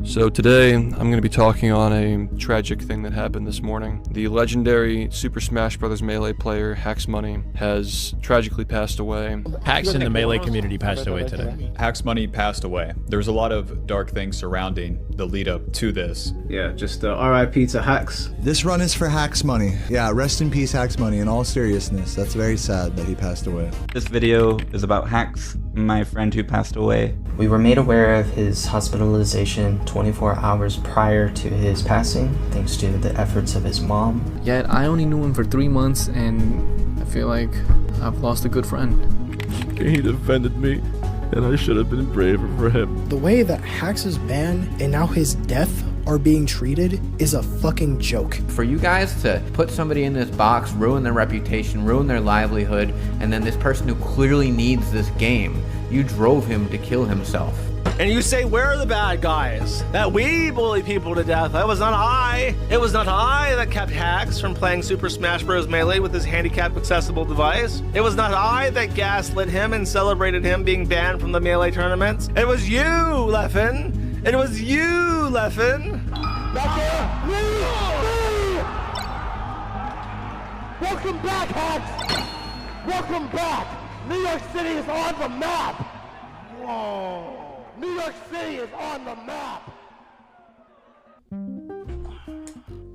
So today, I'm going to be talking on a tragic thing that happened this morning. The legendary Super Smash Bros. Melee player, Hax Money, has tragically passed away. Hax in the Melee community passed away today. Hax Money passed away. There was a lot of dark things surrounding the lead up to this. Yeah, just RIP to Hax. This run is for Hax Money. Yeah, rest in peace, Hax Money. In all seriousness, that's very sad that he passed away. This video is about Hax, my friend who passed away. We were made aware of his hospitalization 24 hours prior to his passing, thanks to the efforts of his mom. Yet I only knew him for 3 months, and I feel like I've lost a good friend. He defended me, and I should have been braver for him. The way that Hax's ban and now his death are being treated is a fucking joke. For you guys to put somebody in this box, ruin their reputation, ruin their livelihood, and then this person who clearly needs this game, you drove him to kill himself. And you say, where are the bad guys? That we bully people to death. That was not I. It was not I that kept Hax from playing Super Smash Bros. Melee with his handicap accessible device. It was not I that gaslit him and celebrated him being banned from the Melee tournaments. It was you, Leffen. It was you, Leffen. Welcome back, Hax. Welcome back. New York City is on the map. Whoa. New York City is on the map!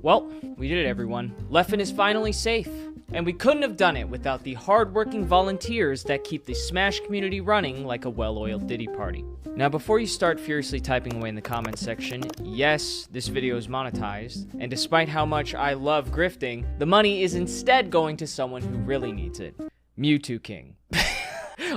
Well, we did it, everyone. Leffen is finally safe. And we couldn't have done it without the hard-working volunteers that keep the Smash community running like a well-oiled Diddy party. Now, before you start furiously typing away in the comments section, yes, this video is monetized, and despite how much I love grifting, the money is instead going to someone who really needs it. Mewtwo King.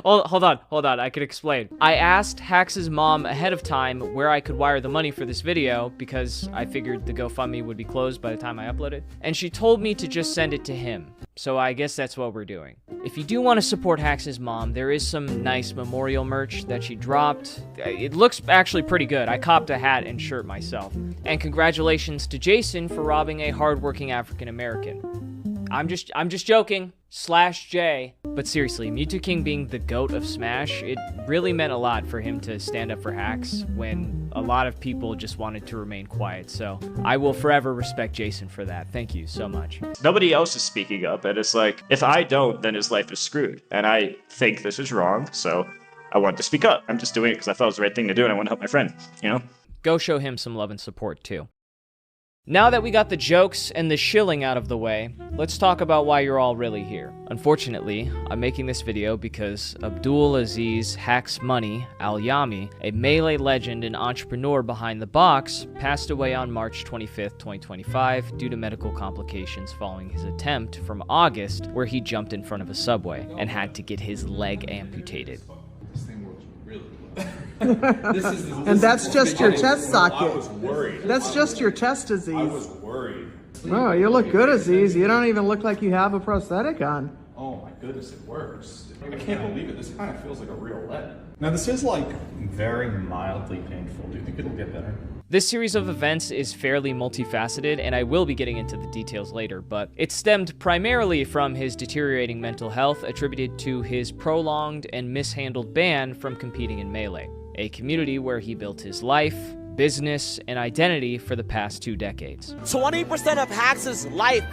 Hold on, I could explain. I asked Hax's mom ahead of time where I could wire the money for this video because I figured the GoFundMe would be closed by the time I upload it, and she told me to just send it to him. So I guess that's what we're doing. If you do want to support Hax's mom, there is some nice memorial merch that she dropped. It looks actually pretty good. I copped a hat and shirt myself. And congratulations to Jason for robbing a hardworking African American. I'm just joking. /J. But seriously, Mewtwo King being the GOAT of Smash, it really meant a lot for him to stand up for Hax when a lot of people just wanted to remain quiet. So I will forever respect Jason for that. Thank you so much. Nobody else is speaking up, and it's like, if I don't, then his life is screwed. And I think this is wrong, so I want to speak up. I'm just doing it because I thought it was the right thing to do, and I want to help my friend, you know? Go show him some love and support, too. Now that we got the jokes and the shilling out of the way, let's talk about why you're all really here. Unfortunately, I'm making this video because Abdul Aziz Hax Money Al-Yami, a Melee legend and entrepreneur behind the box, passed away on March 25th, 2025 due to medical complications following his attempt from August where he jumped in front of a subway and had to get his leg amputated. And that's just your chest socket. I was worried. That's just your chest, Aziz. I was worried. Oh, you look good, Aziz. You don't even look like you have a prosthetic on. Oh my goodness, it works. I can't believe it. This kind of feels like a real leg. Now this is like very mildly painful. Do you think it'll get better? This series of events is fairly multifaceted, and I will be getting into the details later, but it stemmed primarily from his deteriorating mental health attributed to his prolonged and mishandled ban from competing in Melee, a community where he built his life, business, and identity for the past 2 decades. 20% of Hax's life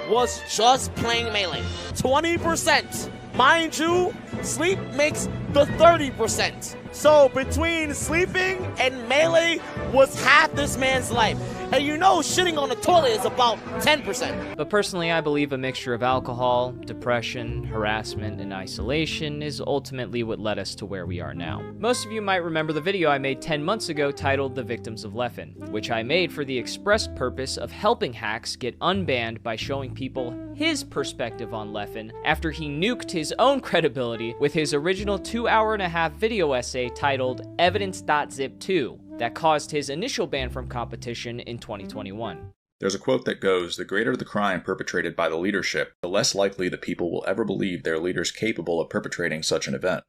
was just playing Melee. 20%. Mind you, sleep makes the 30%. So between sleeping and Melee was half this man's life. And you know shitting on the toilet is about 10%. But personally, I believe a mixture of alcohol, depression, harassment, and isolation is ultimately what led us to where we are now. Most of you might remember the video I made 10 months ago titled The Victims of Leffen, which I made for the express purpose of helping Hax get unbanned by showing people his perspective on Leffen after he nuked his own credibility with his original 2.5-hour video essay titled Evidence.zip 2 that caused his initial ban from competition in 2021. There's a quote that goes, "The greater the crime perpetrated by the leadership, the less likely the people will ever believe their leader's capable of perpetrating such an event."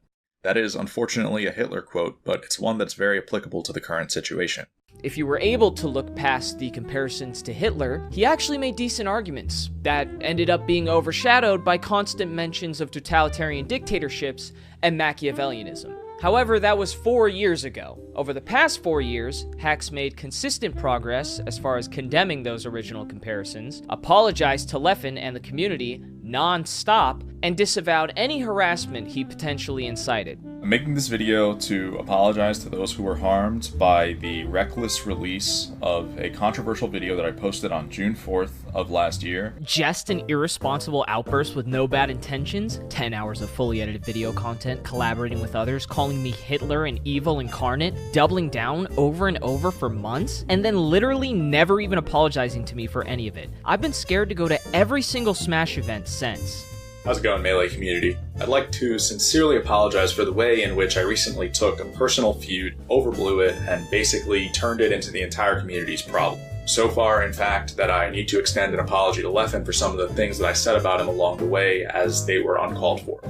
That is unfortunately a Hitler quote, but it's one that's very applicable to the current situation. If you were able to look past the comparisons to Hitler, he actually made decent arguments that ended up being overshadowed by constant mentions of totalitarian dictatorships and Machiavellianism. However, that was 4 years ago. Over the past 4 years, Hax made consistent progress as far as condemning those original comparisons, apologized to Leffen and the community non-stop, and disavowed any harassment he potentially incited. I'm making this video to apologize to those who were harmed by the reckless release of a controversial video that I posted on June 4th of last year. Just an irresponsible outburst with no bad intentions, 10 hours of fully edited video content, collaborating with others, calling me Hitler and evil incarnate, doubling down over and over for months, and then literally never even apologizing to me for any of it. I've been scared to go to every single Smash event since. How's it going, Melee community? I'd like to sincerely apologize for the way in which I recently took a personal feud, overblew it, and basically turned it into the entire community's problem. So far, in fact, that I need to extend an apology to Leffen for some of the things that I said about him along the way, as they were uncalled for.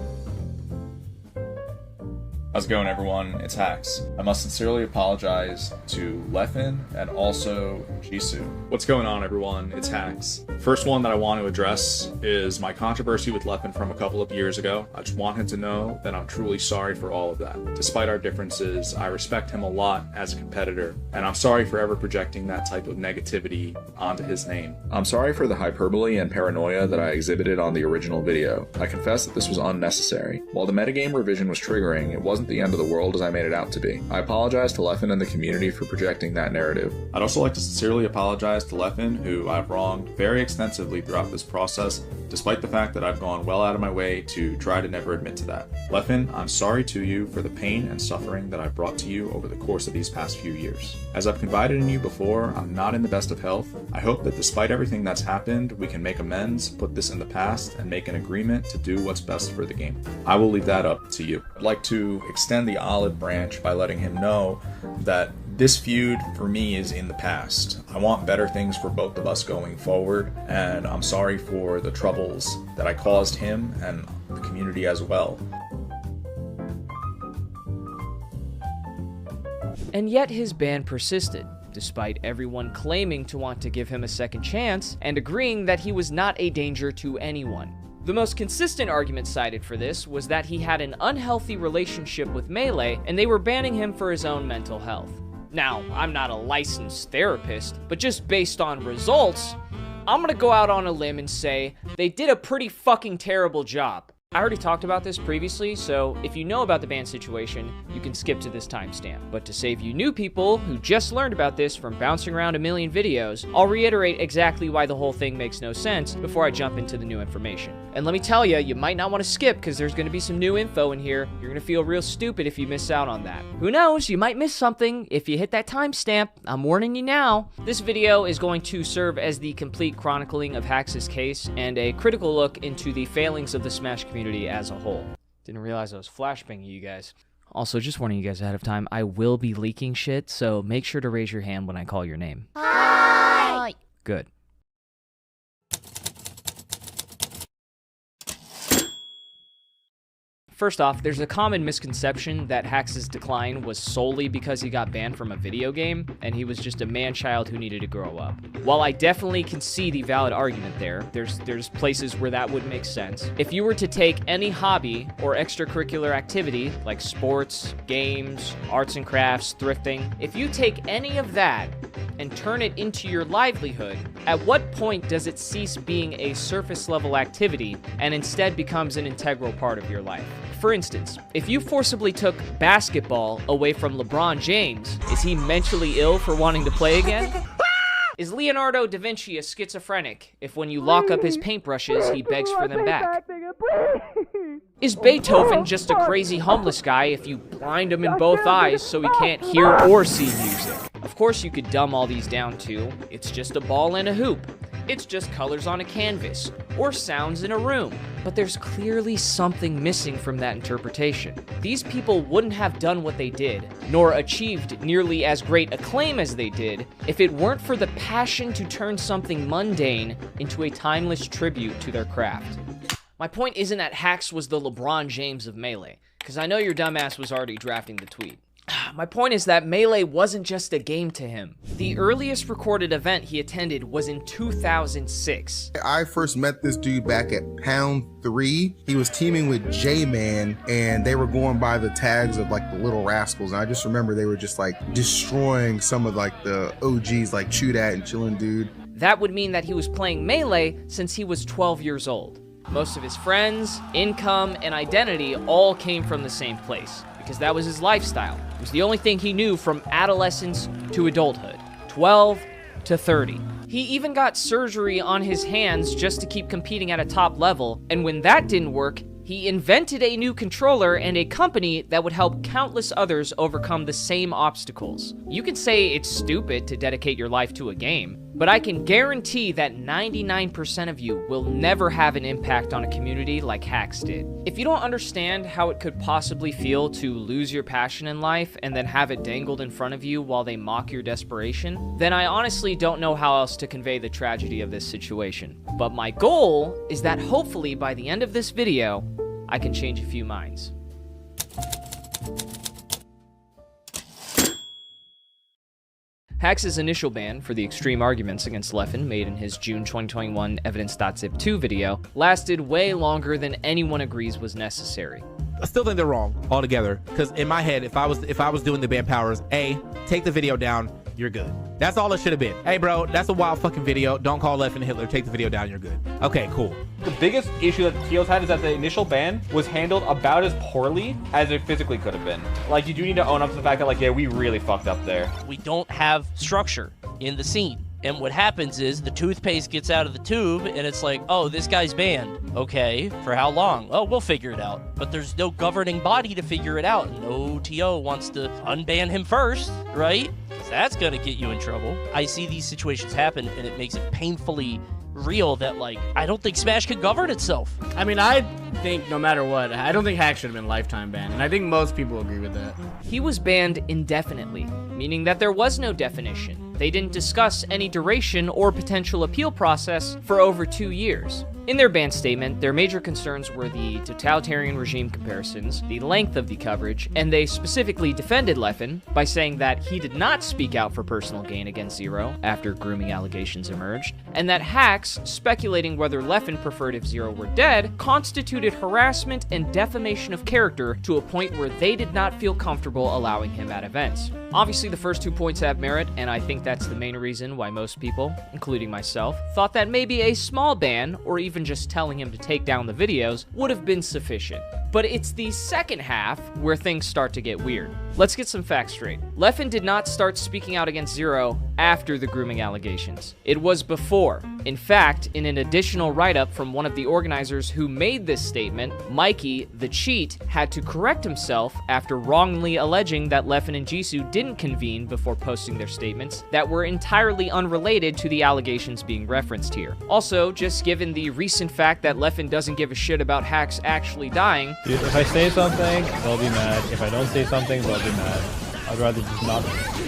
How's it going, everyone? It's Hax. I must sincerely apologize to Leffen and also Jisoo. What's going on, everyone? It's Hax. First one that I want to address is my controversy with Leffen from a couple of years ago. I just want him to know that I'm truly sorry for all of that. Despite our differences, I respect him a lot as a competitor, and I'm sorry for ever projecting that type of negativity onto his name. I'm sorry for the hyperbole and paranoia that I exhibited on the original video. I confess that this was unnecessary. While the metagame revision was triggering, it wasn't the end of the world as I made it out to be. I apologize to Leffen and the community for projecting that narrative. I'd also like to sincerely apologize to Leffen, who I've wronged very extensively throughout this process, despite the fact that I've gone well out of my way to try to never admit to that. Leffen, I'm sorry to you for the pain and suffering that I've brought to you over the course of these past few years. As I've confided in you before, I'm not in the best of health. I hope that despite everything that's happened, we can make amends, put this in the past, and make an agreement to do what's best for the game. I will leave that up to you. I'd like to extend the olive branch by letting him know that this feud for me is in the past. I want better things for both of us going forward, and I'm sorry for the troubles that I caused him and the community as well. And yet his ban persisted, despite everyone claiming to want to give him a second chance and agreeing that he was not a danger to anyone. The most consistent argument cited for this was that he had an unhealthy relationship with Melee and they were banning him for his own mental health. Now, I'm not a licensed therapist, but just based on results, I'm gonna go out on a limb and say they did a pretty fucking terrible job. I already talked about this previously, so if you know about the ban situation, you can skip to this timestamp. But to save you new people who just learned about this from bouncing around a million videos, I'll reiterate exactly why the whole thing makes no sense before I jump into the new information. And let me tell you, you might not want to skip because there's going to be some new info in here. You're going to feel real stupid if you miss out on that. Who knows, you might miss something if you hit that timestamp. I'm warning you now. This video is going to serve as the complete chronicling of Hax's case and a critical look into the failings of the Smash community as a whole. Didn't realize I was flashbanging you guys. Also, just warning you guys ahead of time, I will be leaking shit, so make sure to raise your hand when I call your name. Hi! Good. First off, there's a common misconception that Hax's decline was solely because he got banned from a video game, and he was just a man-child who needed to grow up. While I definitely can see the valid argument there, there's places where that would make sense. If you were to take any hobby or extracurricular activity, like sports, games, arts and crafts, thrifting, if you take any of that and turn it into your livelihood, at what point does it cease being a surface-level activity and instead becomes an integral part of your life? For instance, if you forcibly took basketball away from LeBron James, is he mentally ill for wanting to play again? Is Leonardo da Vinci a schizophrenic if when you lock up his paintbrushes, he begs for them back? Is Beethoven just a crazy homeless guy if you blind him in both eyes so he can't hear or see music? Of course you could dumb all these down to, it's just a ball and a hoop. It's just colors on a canvas, or sounds in a room. But there's clearly something missing from that interpretation. These people wouldn't have done what they did, nor achieved nearly as great acclaim as they did, if it weren't for the passion to turn something mundane into a timeless tribute to their craft. My point isn't that Hax was the LeBron James of Melee, because I know your dumbass was already drafting the tweet. My point is that Melee wasn't just a game to him. The earliest recorded event he attended was in 2006. I first met this dude back at Pound 3. He was teaming with J-Man, and they were going by the tags of like the Little Rascals. And I just remember they were just like destroying some of like the OGs like Chew Dat and Chillin' Dude. That would mean that he was playing Melee since he was 12 years old. Most of his friends, income, and identity all came from the same place, because that was his lifestyle. It was the only thing he knew from adolescence to adulthood, 12 to 30. He even got surgery on his hands just to keep competing at a top level, and when that didn't work, he invented a new controller and a company that would help countless others overcome the same obstacles. You can say it's stupid to dedicate your life to a game, but I can guarantee that 99% of you will never have an impact on a community like Hax did. If you don't understand how it could possibly feel to lose your passion in life and then have it dangled in front of you while they mock your desperation, then I honestly don't know how else to convey the tragedy of this situation. But my goal is that hopefully by the end of this video, I can change a few minds. Hax's initial ban for the extreme arguments against Leffen made in his June 2021 Evidence.zip 2 video lasted way longer than anyone agrees was necessary. I still think they're wrong altogether, because in my head, if I was doing the ban powers, A, take the video down, you're good. That's all it should have been. Hey bro, that's a wild fucking video. Don't call Leffen Hitler. Take the video down, you're good. Okay, cool. The biggest issue that TOs had is that the initial ban was handled about as poorly as it physically could have been. Like, you do need to own up to the fact that, like, yeah, we really fucked up there. We don't have structure in the scene. And what happens is the toothpaste gets out of the tube and it's like, oh, this guy's banned. Okay, for how long? Oh, we'll figure it out. But there's no governing body to figure it out. No TO wants to unban him first, right? Because that's gonna get you in trouble. I see these situations happen and it makes it painfully real that, like, I don't think Smash can govern itself. I mean, I think no matter what, I don't think Hax should have been lifetime banned, and I think most people agree with that. He was banned indefinitely, meaning that there was no definition. They didn't discuss any duration or potential appeal process for over 2 years. In their ban statement, their major concerns were the totalitarian regime comparisons, the length of the coverage, and they specifically defended Leffen by saying that he did not speak out for personal gain against Zero after grooming allegations emerged, and that Hax, speculating whether Leffen preferred if Zero were dead, constituted harassment and defamation of character to a point where they did not feel comfortable allowing him at events. Obviously, the first 2 points have merit, and I think that's the main reason why most people, including myself, thought that maybe a small ban, or even just telling him to take down the videos, would have been sufficient. But it's the second half where things start to get weird. Let's get some facts straight. Leffen did not start speaking out against Zero after the grooming allegations. It was before. In fact, in an additional write-up from one of the organizers who made this statement, Mikey, the cheat, had to correct himself after wrongly alleging that Leffen and Jisoo didn't convene before posting their statements that were entirely unrelated to the allegations being referenced here. Also, just given the recent fact that Leffen doesn't give a shit about Hax actually dying, if I say something, they'll be mad. If I don't say something, they'll be mad. I'd rather just not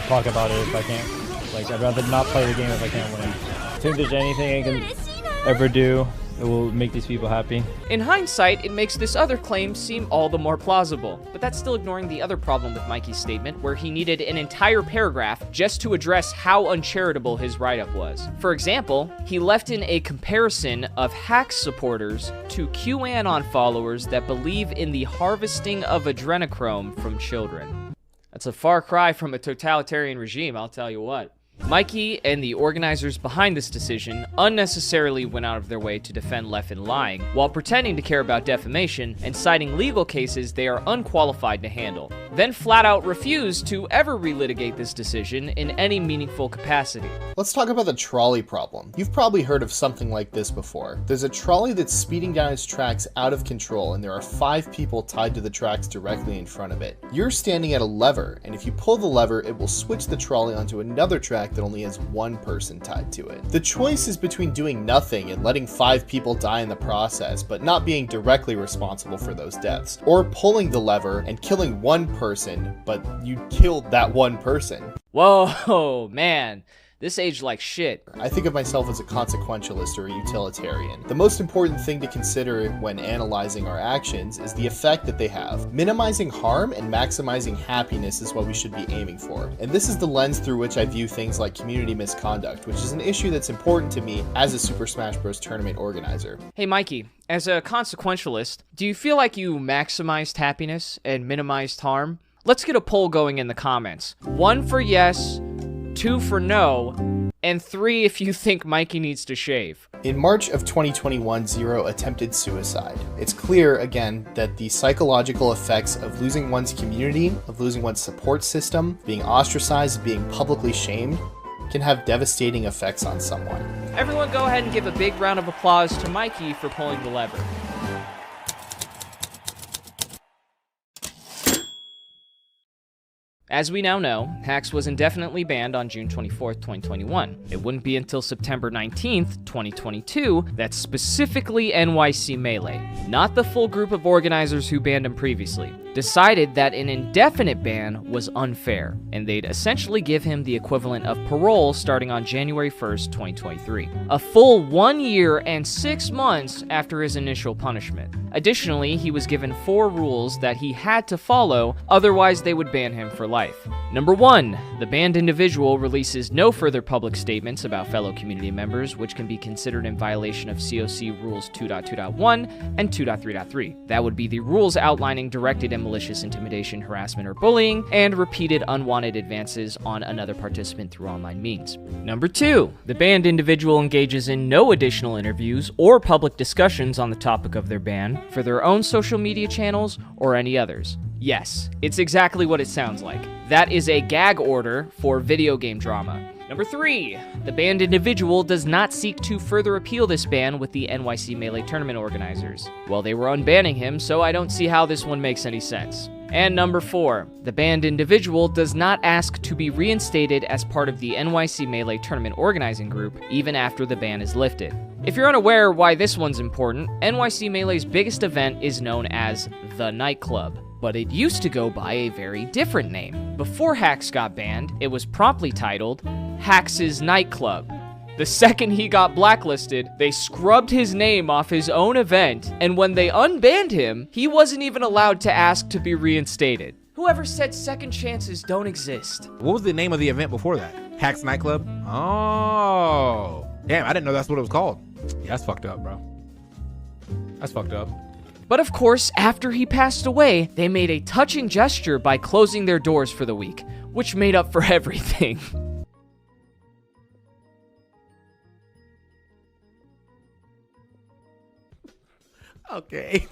talk about it if I can't. Like, I'd rather not play the game if I can't win. I think there's anything I can ever do that will make these people happy. In hindsight, it makes this other claim seem all the more plausible, but that's still ignoring the other problem with Mikey's statement, where he needed an entire paragraph just to address how uncharitable his write-up was. For example, he left in a comparison of Hax supporters to QAnon followers that believe in the harvesting of adrenochrome from children. That's a far cry from a totalitarian regime, I'll tell you what. Mikey and the organizers behind this decision unnecessarily went out of their way to defend Leffen lying, while pretending to care about defamation and citing legal cases they are unqualified to handle, then flat out refused to ever relitigate this decision in any meaningful capacity. Let's talk about the trolley problem. You've probably heard of something like this before. There's a trolley that's speeding down its tracks out of control, and there are 5 people tied to the tracks directly in front of it. You're standing at a lever, and if you pull the lever, it will switch the trolley onto another track that only has 1 person tied to it. The choice is between doing nothing and letting 5 people die in the process, but not being directly responsible for those deaths, or pulling the lever and killing 1 person, but you killed that 1 person. Whoa, man. This aged like shit. I think of myself as a consequentialist or a utilitarian. The most important thing to consider when analyzing our actions is the effect that they have. Minimizing harm and maximizing happiness is what we should be aiming for. And this is the lens through which I view things like community misconduct, which is an issue that's important to me as a Super Smash Bros. Tournament organizer. Hey Mikey, as a consequentialist, do you feel like you maximized happiness and minimized harm? Let's get a poll going in the comments. 1 for yes, 2 for no, and 3 if you think Mikey needs to shave. In March of 2021, Zero attempted suicide. It's clear, again, that the psychological effects of losing one's community, of losing one's support system, being ostracized, being publicly shamed, can have devastating effects on someone. Everyone go ahead and give a big round of applause to Mikey for pulling the lever. As we now know, Hax was indefinitely banned on June 24th, 2021. It wouldn't be until September 19th, 2022 that specifically NYC Melee, not the full group of organizers who banned him previously, decided that an indefinite ban was unfair, and they'd essentially give him the equivalent of parole starting on January 1st, 2023. A full 1 year and 6 months after his initial punishment. Additionally, he was given 4 rules that he had to follow, otherwise they would ban him for life. Number 1, the banned individual releases no further public statements about fellow community members, which can be considered in violation of COC Rules 2.2.1 and 2.3.3. That would be the rules outlining directed and malicious intimidation, harassment, or bullying, and repeated unwanted advances on another participant through online means. Number 2, the banned individual engages in no additional interviews or public discussions on the topic of their ban for their own social media channels or any others. Yes, it's exactly what it sounds like. That is a gag order for video game drama. Number 3, the banned individual does not seek to further appeal this ban with the NYC Melee tournament organizers. Well, they were unbanning him, so I don't see how this one makes any sense. And number 4, the banned individual does not ask to be reinstated as part of the NYC Melee tournament organizing group, even after the ban is lifted. If you're unaware why this one's important, NYC Melee's biggest event is known as The Nightclub, but it used to go by a very different name. Before Hax got banned, it was promptly titled Hax's Nightclub. The second he got blacklisted, they scrubbed his name off his own event, and when they unbanned him, he wasn't even allowed to ask to be reinstated. Whoever said second chances don't exist? What was the name of the event before that? Hax Nightclub? Oh. Damn, I didn't know that's what it was called. Yeah, that's fucked up, bro. That's fucked up. But of course, after he passed away, they made a touching gesture by closing their doors for the week, which made up for everything. Okay.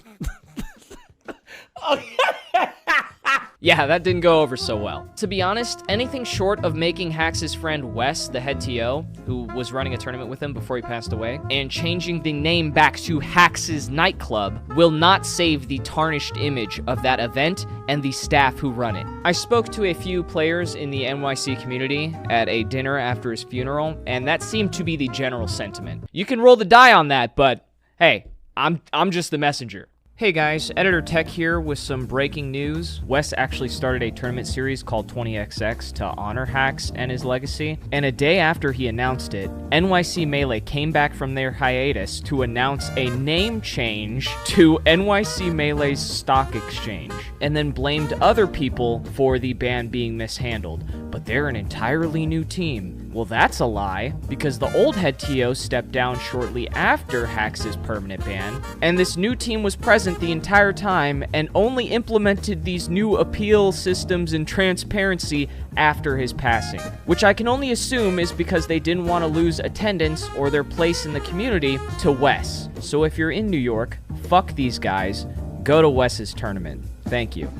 Yeah, that didn't go over so well. To be honest, anything short of making Hax's friend Wes the head TO, who was running a tournament with him before he passed away, and changing the name back to Hax's Nightclub will not save the tarnished image of that event and the staff who run it. I spoke to a few players in the NYC community at a dinner after his funeral, and that seemed to be the general sentiment. You can roll the die on that, but hey, I'm just the messenger. Hey guys, Editor Tech here with some breaking news. Wes actually started a tournament series called 20XX to honor Hax and his legacy, and a day after he announced it, NYC Melee came back from their hiatus to announce a name change to NYC Melee's stock exchange, and then blamed other people for the ban being mishandled. But they're an entirely new team. Well, that's a lie, because the old head TO stepped down shortly after Hax's permanent ban, and this new team was present the entire time and only implemented these new appeal systems and transparency after his passing, which I can only assume is because they didn't want to lose attendance or their place in the community to Wes. So if you're in New York, fuck these guys, go to Wes's tournament. Thank you.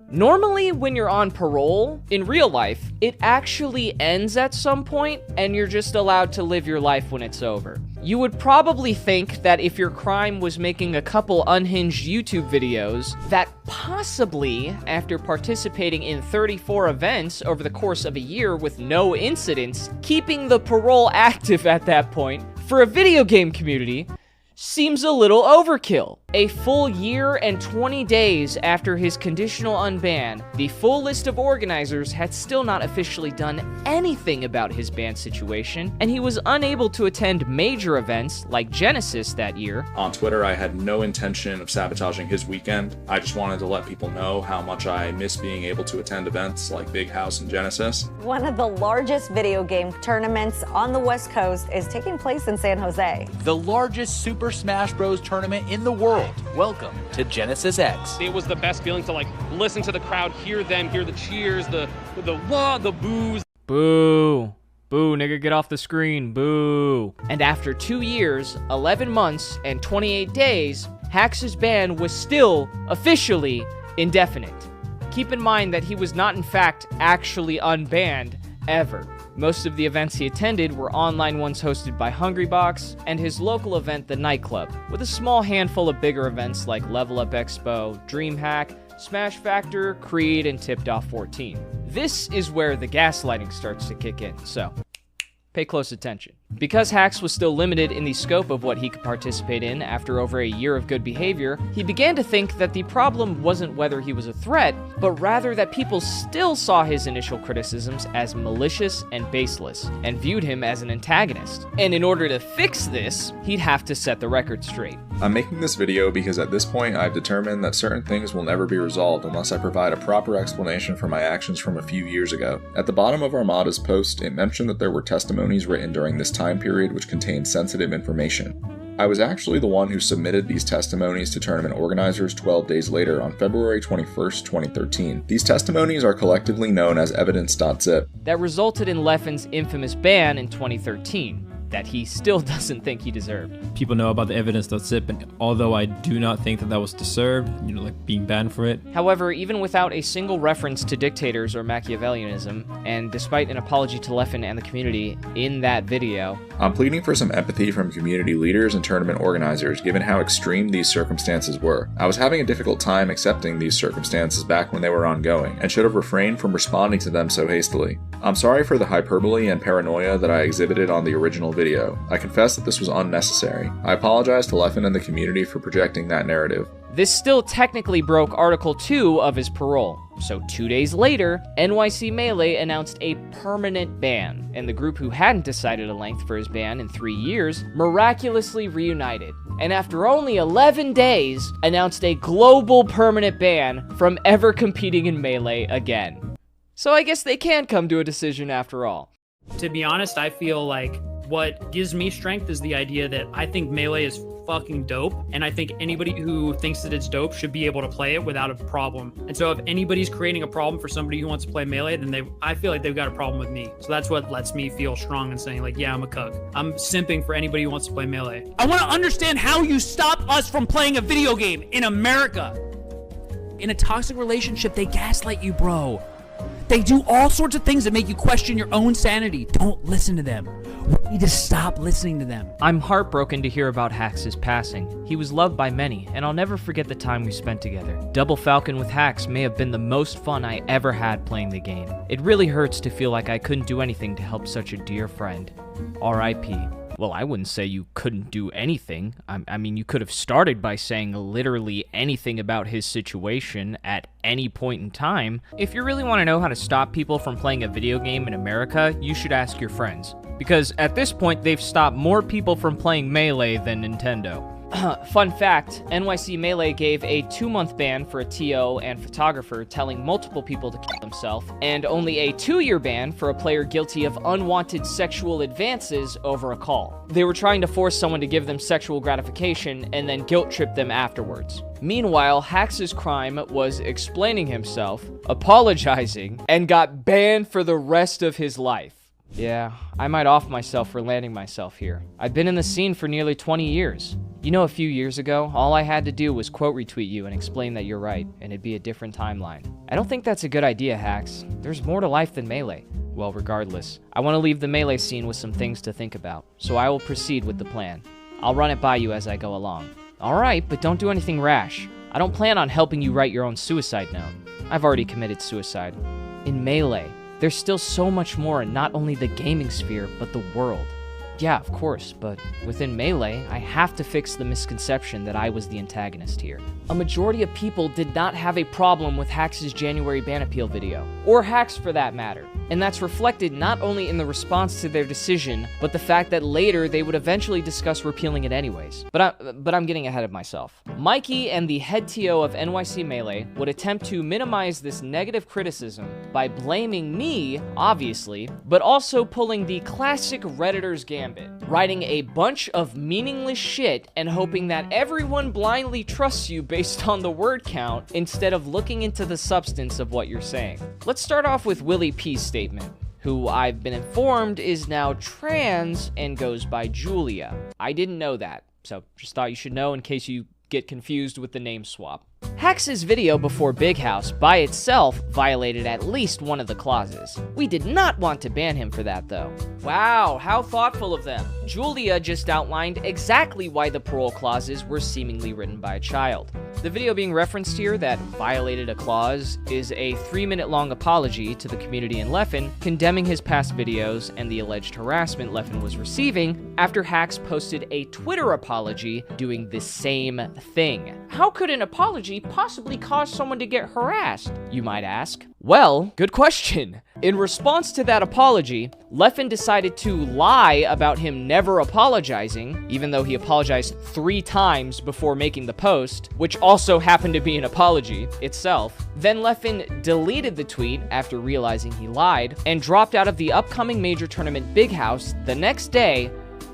Normally, when you're on parole, in real life, it actually ends at some point, and you're just allowed to live your life when it's over. You would probably think that if your crime was making a couple unhinged YouTube videos, that possibly, after participating in 34 events over the course of a year with no incidents, keeping the parole active at that point, for a video game community, seems a little overkill. A full year and 20 days after his conditional unban, the full list of organizers had still not officially done anything about his ban situation, and he was unable to attend major events like Genesis that year. On Twitter, I had no intention of sabotaging his weekend. I just wanted to let people know how much I miss being able to attend events like Big House and Genesis. One of the largest video game tournaments on the West Coast is taking place in San Jose. The largest Super Smash Bros. Tournament in the world. Welcome to Genesis X. It was the best feeling to like listen to the crowd, hear them, hear the cheers, the wah, the boos. Boo. Boo, nigga, get off the screen. Boo. And after 2 years, 11 months, and 28 days, Hax's ban was still officially indefinite. Keep in mind that he was not in fact actually unbanned ever. Most of the events he attended were online ones hosted by Hungrybox and his local event, The Nightclub, with a small handful of bigger events like Level Up Expo, DreamHack, Smash Factor, Creed, and Tipped Off 14. This is where the gaslighting starts to kick in, so pay close attention. Because Hax was still limited in the scope of what he could participate in after over a year of good behavior, he began to think that the problem wasn't whether he was a threat, but rather that people still saw his initial criticisms as malicious and baseless, and viewed him as an antagonist. And in order to fix this, he'd have to set the record straight. I'm making this video because at this point I've determined that certain things will never be resolved unless I provide a proper explanation for my actions from a few years ago. At the bottom of Armada's post, it mentioned that there were testimonies written during this time period which contained sensitive information. I was actually the one who submitted these testimonies to tournament organizers 12 days later on February 21st, 2013. These testimonies are collectively known as evidence.zip. That resulted in Leffen's infamous ban in 2013. That he still doesn't think he deserved. People know about the evidence.zip, and although I do not think that was deserved, like being banned for it. However, even without a single reference to dictators or Machiavellianism, and despite an apology to Leffen and the community in that video, I'm pleading for some empathy from community leaders and tournament organizers given how extreme these circumstances were. I was having a difficult time accepting these circumstances back when they were ongoing, and should have refrained from responding to them so hastily. I'm sorry for the hyperbole and paranoia that I exhibited on the original video. I confess that this was unnecessary. I apologize to Leffen and the community for projecting that narrative. This still technically broke Article 2 of his parole. So 2 days later, NYC Melee announced a permanent ban, and the group who hadn't decided a length for his ban in 3 years miraculously reunited. And after only 11 days, announced a global permanent ban from ever competing in Melee again. So I guess they can come to a decision after all. To be honest, I feel like what gives me strength is the idea that I think Melee is fucking dope, and I think anybody who thinks that it's dope should be able to play it without a problem. And so if anybody's creating a problem for somebody who wants to play Melee, then I feel like they've got a problem with me. So that's what lets me feel strong and saying like, yeah, I'm a cuck. I'm simping for anybody who wants to play Melee. I want to understand how you stop us from playing a video game in America. In a toxic relationship, they gaslight you, bro. They do all sorts of things that make you question your own sanity. Don't listen to them. We need to stop listening to them. I'm heartbroken to hear about Hax's passing. He was loved by many, and I'll never forget the time we spent together. Double Falcon with Hax may have been the most fun I ever had playing the game. It really hurts to feel like I couldn't do anything to help such a dear friend. R.I.P. Well, I wouldn't say you couldn't do anything. I mean, you could have started by saying literally anything about his situation at any point in time. If you really want to know how to stop people from playing a video game in America, you should ask your friends. Because at this point, they've stopped more people from playing Melee than Nintendo. Fun fact, NYC Melee gave a 2-month ban for a TO and photographer telling multiple people to kill themselves, and only a 2-year ban for a player guilty of unwanted sexual advances over a call. They were trying to force someone to give them sexual gratification and then guilt trip them afterwards. Meanwhile, Hax's crime was explaining himself, apologizing, and got banned for the rest of his life. Yeah, I might off myself for landing myself here. I've been in the scene for nearly 20 years. You know, a few years ago, all I had to do was quote retweet you and explain that you're right, and it'd be a different timeline. I don't think that's a good idea, Hax. There's more to life than Melee. Well, regardless, I want to leave the Melee scene with some things to think about, so I will proceed with the plan. I'll run it by you as I go along. Alright, but don't do anything rash. I don't plan on helping you write your own suicide note. I've already committed suicide. In Melee, there's still so much more in not only the gaming sphere, but the world. Yeah, of course, but within Melee, I have to fix the misconception that I was the antagonist here. A majority of people did not have a problem with Hax's January ban appeal video, or Hax for that matter, and that's reflected not only in the response to their decision, but the fact that later they would eventually discuss repealing it anyways. But I'm getting ahead of myself. Mikey and the head TO of NYC Melee would attempt to minimize this negative criticism by blaming me, obviously, but also pulling the classic Redditor's gambit, writing a bunch of meaningless shit and hoping that everyone blindly trusts you based on the word count instead of looking into the substance of what you're saying. Let's start off with Willie P's statement, who I've been informed is now trans and goes by Julia. I didn't know that, so just thought you should know in case you get confused with the name swap. Hax's video before Big House by itself violated at least one of the clauses. We did not want to ban him for that though. Wow, how thoughtful of them. Julia just outlined exactly why the parole clauses were seemingly written by a child. The video being referenced here that violated a clause is a 3-minute long apology to the community in Leffen, condemning his past videos and the alleged harassment Leffen was receiving after Hax posted a Twitter apology doing the same thing. How could an apology possibly cause someone to get harassed, you might ask? Well, good question. In response to that apology, Leffen decided to lie about him never apologizing, even though he apologized 3 times before making the post, which also happened to be an apology itself. Then Leffen deleted the tweet after realizing he lied, and dropped out of the upcoming major tournament Big House the next day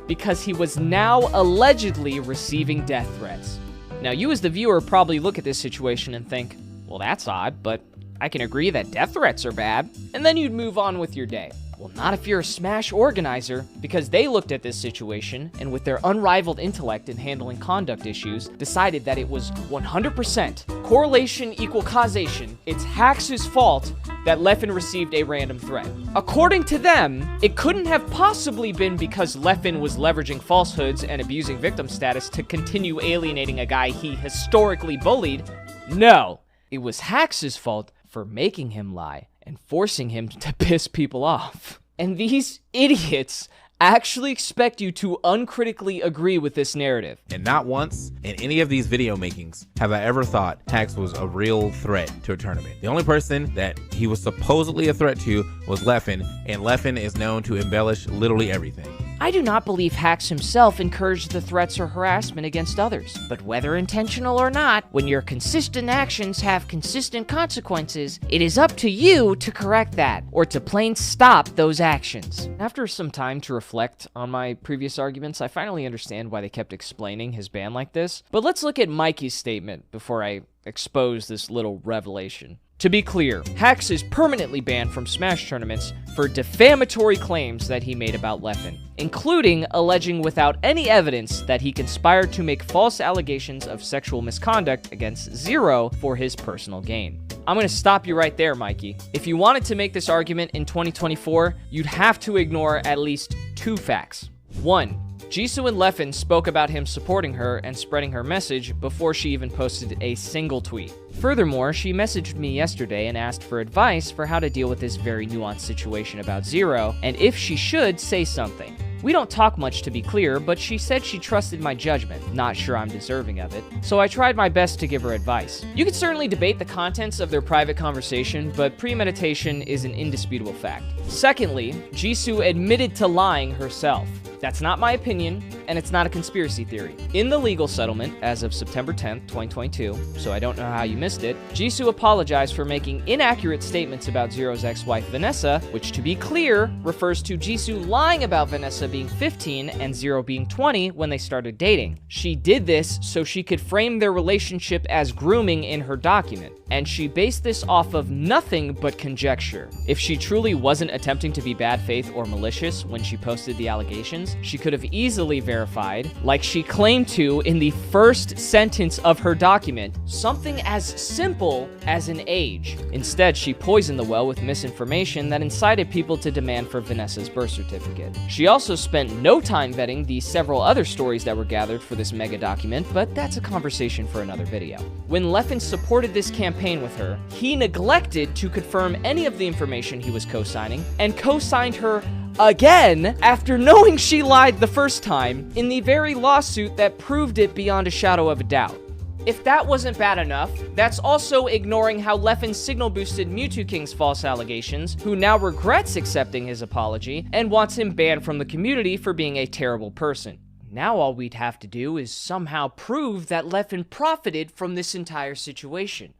because he was now allegedly receiving death threats. Now, you as the viewer probably look at this situation and think, well, that's odd, but I can agree that death threats are bad, and then you'd move on with your day. Well, not if you're a Smash organizer, because they looked at this situation and with their unrivaled intellect in handling conduct issues, decided that it was 100% correlation equal causation. It's Hax's fault that Leffen received a random threat. According to them, it couldn't have possibly been because Leffen was leveraging falsehoods and abusing victim status to continue alienating a guy he historically bullied. No, it was Hax's fault for making him lie and forcing him to piss people off. And these idiots actually expect you to uncritically agree with this narrative. And not once in any of these video makings have I ever thought Hax was a real threat to a tournament. The only person that he was supposedly a threat to was Leffen, and Leffen is known to embellish literally everything. I do not believe Hax himself encouraged the threats or harassment against others, but whether intentional or not, when your consistent actions have consistent consequences, it is up to you to correct that, or to plain stop those actions. After some time to reflect on my previous arguments, I finally understand why they kept explaining his ban like this, but let's look at Mikey's statement before I expose this little revelation. To be clear, Hax is permanently banned from Smash tournaments for defamatory claims that he made about Leffen, including alleging without any evidence that he conspired to make false allegations of sexual misconduct against Zero for his personal gain. I'm gonna stop you right there, Mikey. If you wanted to make this argument in 2024, you'd have to ignore at least 2 facts. 1. Jisoo and Leffen spoke about him supporting her and spreading her message before she even posted a single tweet. Furthermore, she messaged me yesterday and asked for advice for how to deal with this very nuanced situation about Zero, and if she should say something. We don't talk much, to be clear, but she said she trusted my judgment. Not sure I'm deserving of it, so I tried my best to give her advice. You could certainly debate the contents of their private conversation, but premeditation is an indisputable fact. Secondly, Jisoo admitted to lying herself. That's not my opinion, and it's not a conspiracy theory. In the legal settlement, as of September 10th, 2022, so I don't know how you missed it, Jisoo apologized for making inaccurate statements about Zero's ex-wife Vanessa, which, to be clear, refers to Jisoo lying about Vanessa being 15 and Zero being 20 when they started dating. She did this so she could frame their relationship as grooming in her document, and she based this off of nothing but conjecture. If she truly wasn't attempting to be bad faith or malicious when she posted the allegations, she could have easily verified, like she claimed to in the first sentence of her document, something as simple as an age. Instead, she poisoned the well with misinformation that incited people to demand for Vanessa's birth certificate. She also spent no time vetting the several other stories that were gathered for this mega document, but that's a conversation for another video. When Leffen supported this campaign with her, he neglected to confirm any of the information he was co-signing, and co-signed her again after knowing she lied the first time in the very lawsuit that proved it beyond a shadow of a doubt. If that wasn't bad enough, that's also ignoring how Leffen signal boosted Mewtwo King's false allegations, who now regrets accepting his apology and wants him banned from the community for being a terrible person. Now all we'd have to do is somehow prove that Leffen profited from this entire situation.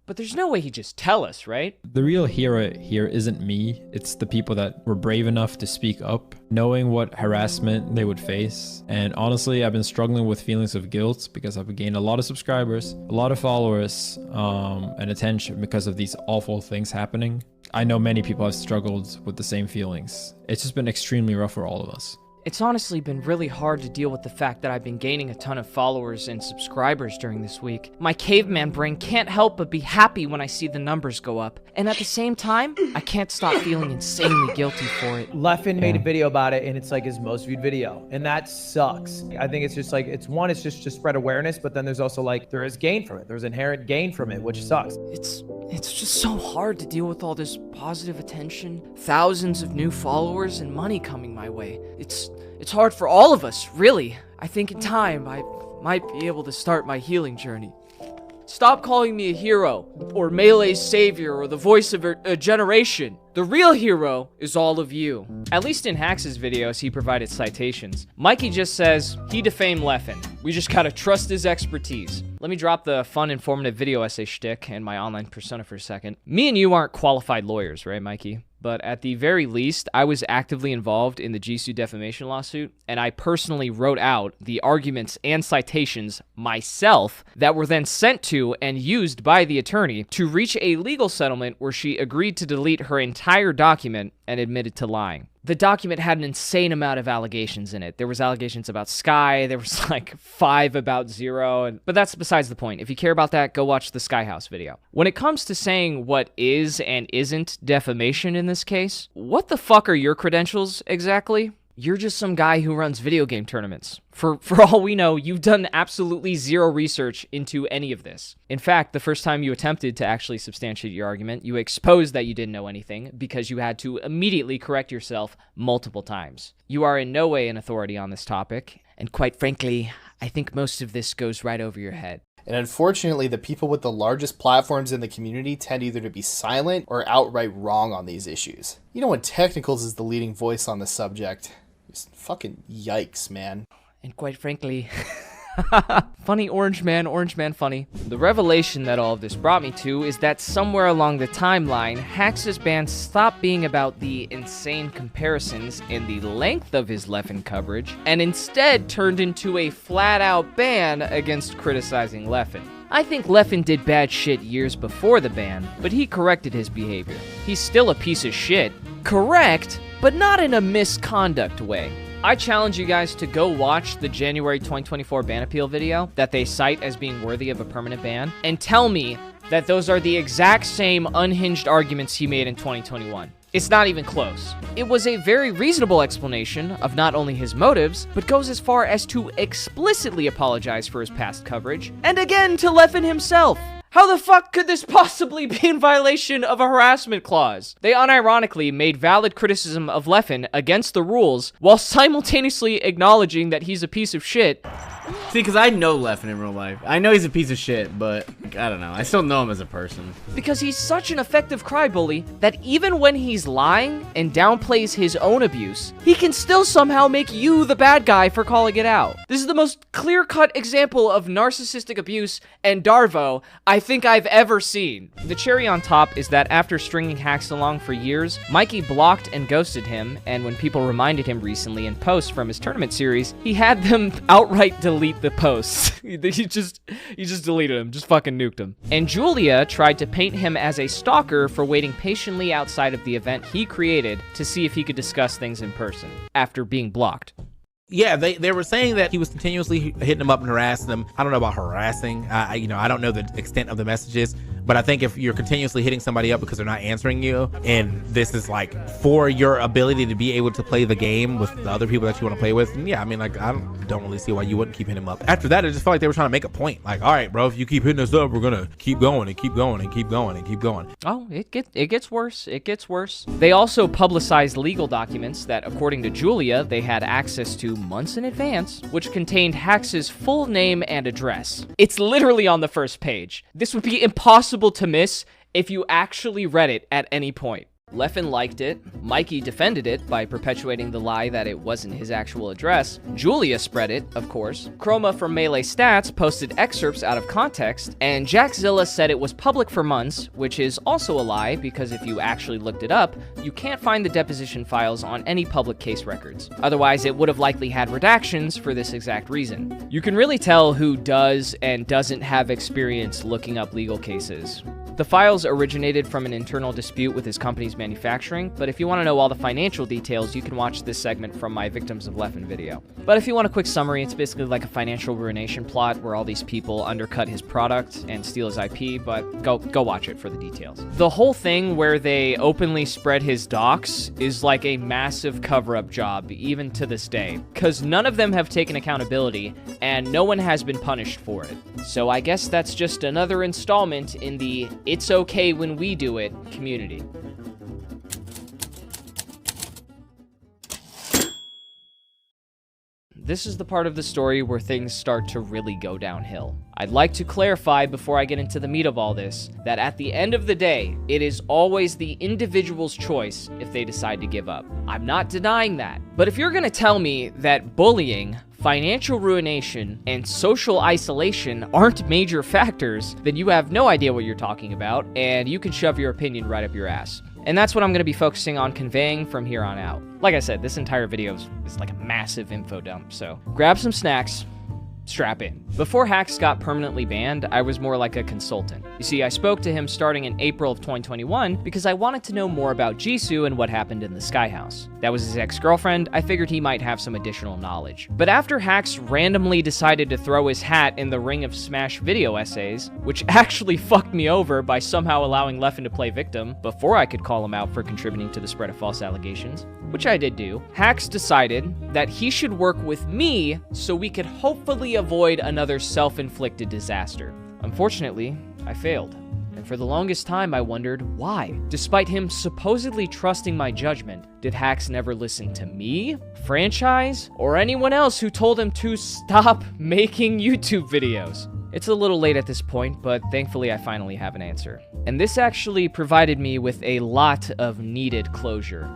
But there's no way he'd just tell us, right? The real hero here isn't me. It's the people that were brave enough to speak up, knowing what harassment they would face. And honestly, I've been struggling with feelings of guilt because I've gained a lot of subscribers, a lot of followers, and attention because of these awful things happening. I know many people have struggled with the same feelings. It's just been extremely rough for all of us. It's honestly been really hard to deal with the fact that I've been gaining a ton of followers and subscribers during this week. My caveman brain can't help but be happy when I see the numbers go up. And at the same time, I can't stop feeling insanely guilty for it. Leffen made a video about it, and it's like his most viewed video, and that sucks. I think it's just like, it's just to spread awareness, but then there's also like, there is gain from it. There's inherent gain from it, which sucks. It's just so hard to deal with all this positive attention, thousands of new followers, and money coming my way. It's hard for all of us, really. I think in time, I might be able to start my healing journey. Stop calling me a hero, or Melee's savior, or the voice of a generation. The real hero is all of you. At least in Hax's videos, he provided citations. Mikey just says, he defamed Leffen. We just gotta trust his expertise. Let me drop the fun, informative video essay shtick and my online persona for a second. Me and you aren't qualified lawyers, right, Mikey? But at the very least, I was actively involved in the Jisoo defamation lawsuit, and I personally wrote out the arguments and citations myself that were then sent to and used by the attorney to reach a legal settlement where she agreed to delete her entire document and admitted to lying. The document had an insane amount of allegations in it. There was allegations about Sky, there was like 5 about Zero, but that's besides the point. If you care about that, go watch the Sky House video. When it comes to saying what is and isn't defamation in this case, what the fuck are your credentials exactly? You're just some guy who runs video game tournaments. For all we know, you've done absolutely zero research into any of this. In fact, the first time you attempted to actually substantiate your argument, you exposed that you didn't know anything because you had to immediately correct yourself multiple times. You are in no way an authority on this topic, and quite frankly, I think most of this goes right over your head. And unfortunately, the people with the largest platforms in the community tend either to be silent or outright wrong on these issues. You know, when Technicals is the leading voice on the subject, just fucking yikes, man. And quite frankly, funny orange man funny. The revelation that all of this brought me to is that somewhere along the timeline, Hax's ban stopped being about the insane comparisons and the length of his Leffen coverage, and instead turned into a flat-out ban against criticizing Leffen. I think Leffen did bad shit years before the ban, but he corrected his behavior. He's still a piece of shit. Correct, but not in a misconduct way. I challenge you guys to go watch the January 2024 ban appeal video that they cite as being worthy of a permanent ban, and tell me that those are the exact same unhinged arguments he made in 2021. It's not even close. It was a very reasonable explanation of not only his motives, but goes as far as to explicitly apologize for his past coverage, and again to Leffen himself. How the fuck could this possibly be in violation of a harassment clause? They unironically made valid criticism of Leffen against the rules while simultaneously acknowledging that he's a piece of shit. See, because I know Leffen in real life. I know he's a piece of shit, but I don't know. I still know him as a person. Because he's such an effective crybully that even when he's lying and downplays his own abuse, he can still somehow make you the bad guy for calling it out. This is the most clear-cut example of narcissistic abuse and Darvo I think I've ever seen. The cherry on top is that after stringing Hax along for years, Mikey blocked and ghosted him, and when people reminded him recently in posts from his tournament series, he had them outright delete the posts. he just deleted him, just fucking nuked him. And Julia tried to paint him as a stalker for waiting patiently outside of the event he created to see if he could discuss things in person after being blocked. Yeah, they were saying that he was continuously hitting them up and harassing them. I don't know about harassing. I don't know the extent of the messages, But I think if you're continuously hitting somebody up because they're not answering you, and this is like for your ability to be able to play the game with the other people that you want to play with, and yeah, I mean, like, I don't really see why you wouldn't keep hitting them up. After that, it just felt like they were trying to make a point. Like, all right, bro, if you keep hitting us up, we're gonna keep going and keep going and keep going and keep going. Oh, it gets worse. It gets worse. They also publicized legal documents that, according to Julia, they had access to months in advance, which contained Hax's full name and address. It's literally on the first page. This would be impossible to miss if you actually read it at any point. Leffen liked it, Mikey defended it by perpetuating the lie that it wasn't his actual address, Julia spread it, of course, Chroma from Melee Stats posted excerpts out of context, and Jackzilla said it was public for months, which is also a lie because if you actually looked it up, you can't find the deposition files on any public case records. Otherwise, it would have likely had redactions for this exact reason. You can really tell who does and doesn't have experience looking up legal cases. The files originated from an internal dispute with his company's manufacturing, but if you want to know all the financial details, you can watch this segment from my Victims of Leffen video. But if you want a quick summary, it's basically like a financial ruination plot where all these people undercut his product and steal his IP, but go watch it for the details. The whole thing where they openly spread his docs is like a massive cover-up job, even to this day, because none of them have taken accountability, and no one has been punished for it. So I guess that's just another installment in the "it's okay when we do it" community. This is the part of the story where things start to really go downhill. I'd like to clarify before I get into the meat of all this, that at the end of the day, it is always the individual's choice if they decide to give up. I'm not denying that. But if you're gonna tell me that bullying, financial ruination, and social isolation aren't major factors, then you have no idea what you're talking about, and you can shove your opinion right up your ass. And that's what I'm going to be focusing on conveying from here on out. Like I said, this entire video is like a massive info dump, so grab some snacks, strap in. Before Hax got permanently banned, I was more like a consultant. You see, I spoke to him starting in April of 2021 because I wanted to know more about Jisoo and what happened in the Sky House. That was his ex-girlfriend. I figured he might have some additional knowledge. But after Hax randomly decided to throw his hat in the ring of Smash video essays, which actually fucked me over by somehow allowing Leffen to play victim before I could call him out for contributing to the spread of false allegations, which I did do, Hax decided that he should work with me so we could hopefully avoid another self-inflicted disaster. Unfortunately, I failed. And for the longest time, I wondered why. Despite him supposedly trusting my judgment, did Hax never listen to me, franchise, or anyone else who told him to stop making YouTube videos? It's a little late at this point, but thankfully I finally have an answer. And this actually provided me with a lot of needed closure.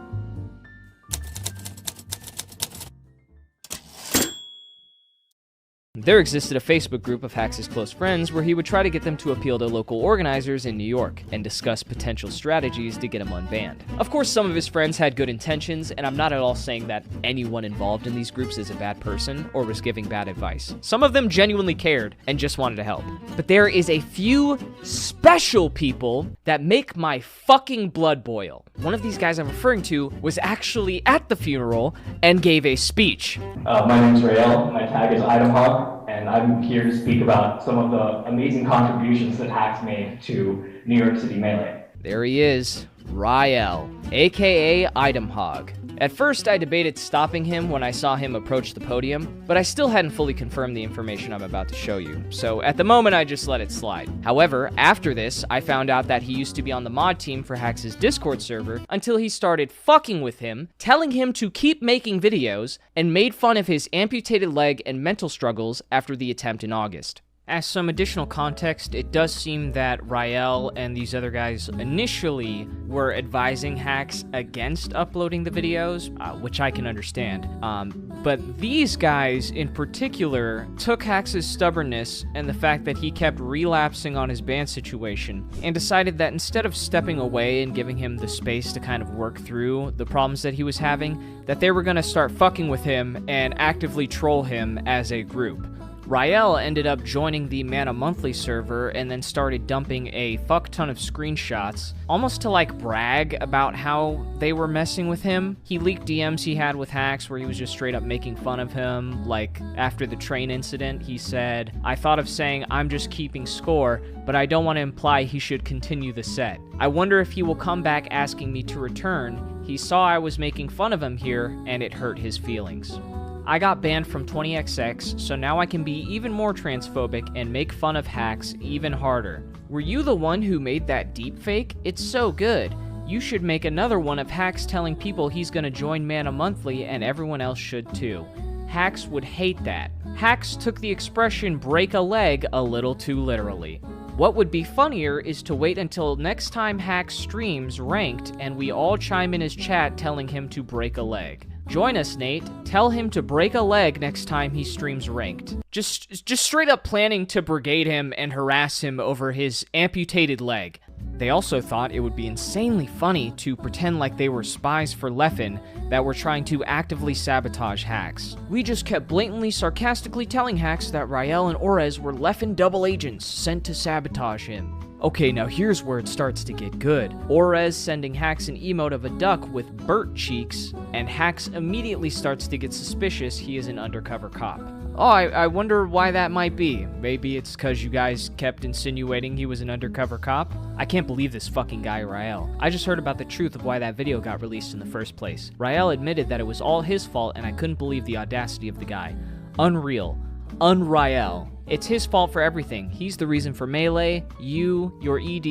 There existed a Facebook group of Hax's close friends where he would try to get them to appeal to local organizers in New York and discuss potential strategies to get him unbanned. Of course, some of his friends had good intentions, and I'm not at all saying that anyone involved in these groups is a bad person or was giving bad advice. Some of them genuinely cared and just wanted to help. But there is a few special people that make my fucking blood boil. One of these guys I'm referring to was actually at the funeral and gave a speech. My name's Rael, my tag is ItemHog, and I'm here to speak about some of the amazing contributions that Hax made to New York City Melee. There he is, Rael, aka ItemHog. At first, I debated stopping him when I saw him approach the podium, but I still hadn't fully confirmed the information I'm about to show you, so at the moment I just let it slide. However, after this, I found out that he used to be on the mod team for Hax's Discord server until he started fucking with him, telling him to keep making videos, and made fun of his amputated leg and mental struggles after the attempt in August. As some additional context, it does seem that Rael and these other guys initially were advising Hax against uploading the videos, which I can understand. But these guys in particular took Hax's stubbornness and the fact that he kept relapsing on his ban situation and decided that instead of stepping away and giving him the space to kind of work through the problems that he was having, that they were going to start fucking with him and actively troll him as a group. Rael ended up joining the Mana Monthly server and then started dumping a fuck ton of screenshots, almost to like brag about how they were messing with him. He leaked DMs he had with Hax where he was just straight up making fun of him. Like after the train incident, he said, "I thought of saying I'm just keeping score, but I don't want to imply he should continue the set. I wonder if he will come back asking me to return. He saw I was making fun of him here, and it hurt his feelings." I got banned from 20XX, so now I can be even more transphobic and make fun of Hax even harder. Were you the one who made that deepfake? It's so good. You should make another one of Hax telling people he's gonna join Mana Monthly, and everyone else should too. Hax would hate that. Hax took the expression break a leg a little too literally. What would be funnier is to wait until next time Hax streams ranked and we all chime in his chat telling him to break a leg. Join us, Nate. Tell him to break a leg next time he streams ranked. Just straight up planning to brigade him and harass him over his amputated leg. They also thought it would be insanely funny to pretend like they were spies for Leffen that were trying to actively sabotage Hax. We just kept blatantly sarcastically telling Hax that Rael and Orez were Leffen double agents sent to sabotage him. Okay, now here's where it starts to get good. Orez sending Hax an emote of a duck with Burt cheeks, and Hax immediately starts to get suspicious he is an undercover cop. Oh, I wonder why that might be. Maybe it's because you guys kept insinuating he was an undercover cop? I can't believe this fucking guy, Rael. I just heard about the truth of why that video got released in the first place. Rael admitted that it was all his fault, and I couldn't believe the audacity of the guy. Unreal. Unrael. It's his fault for everything. He's the reason for Melee, you, your ED,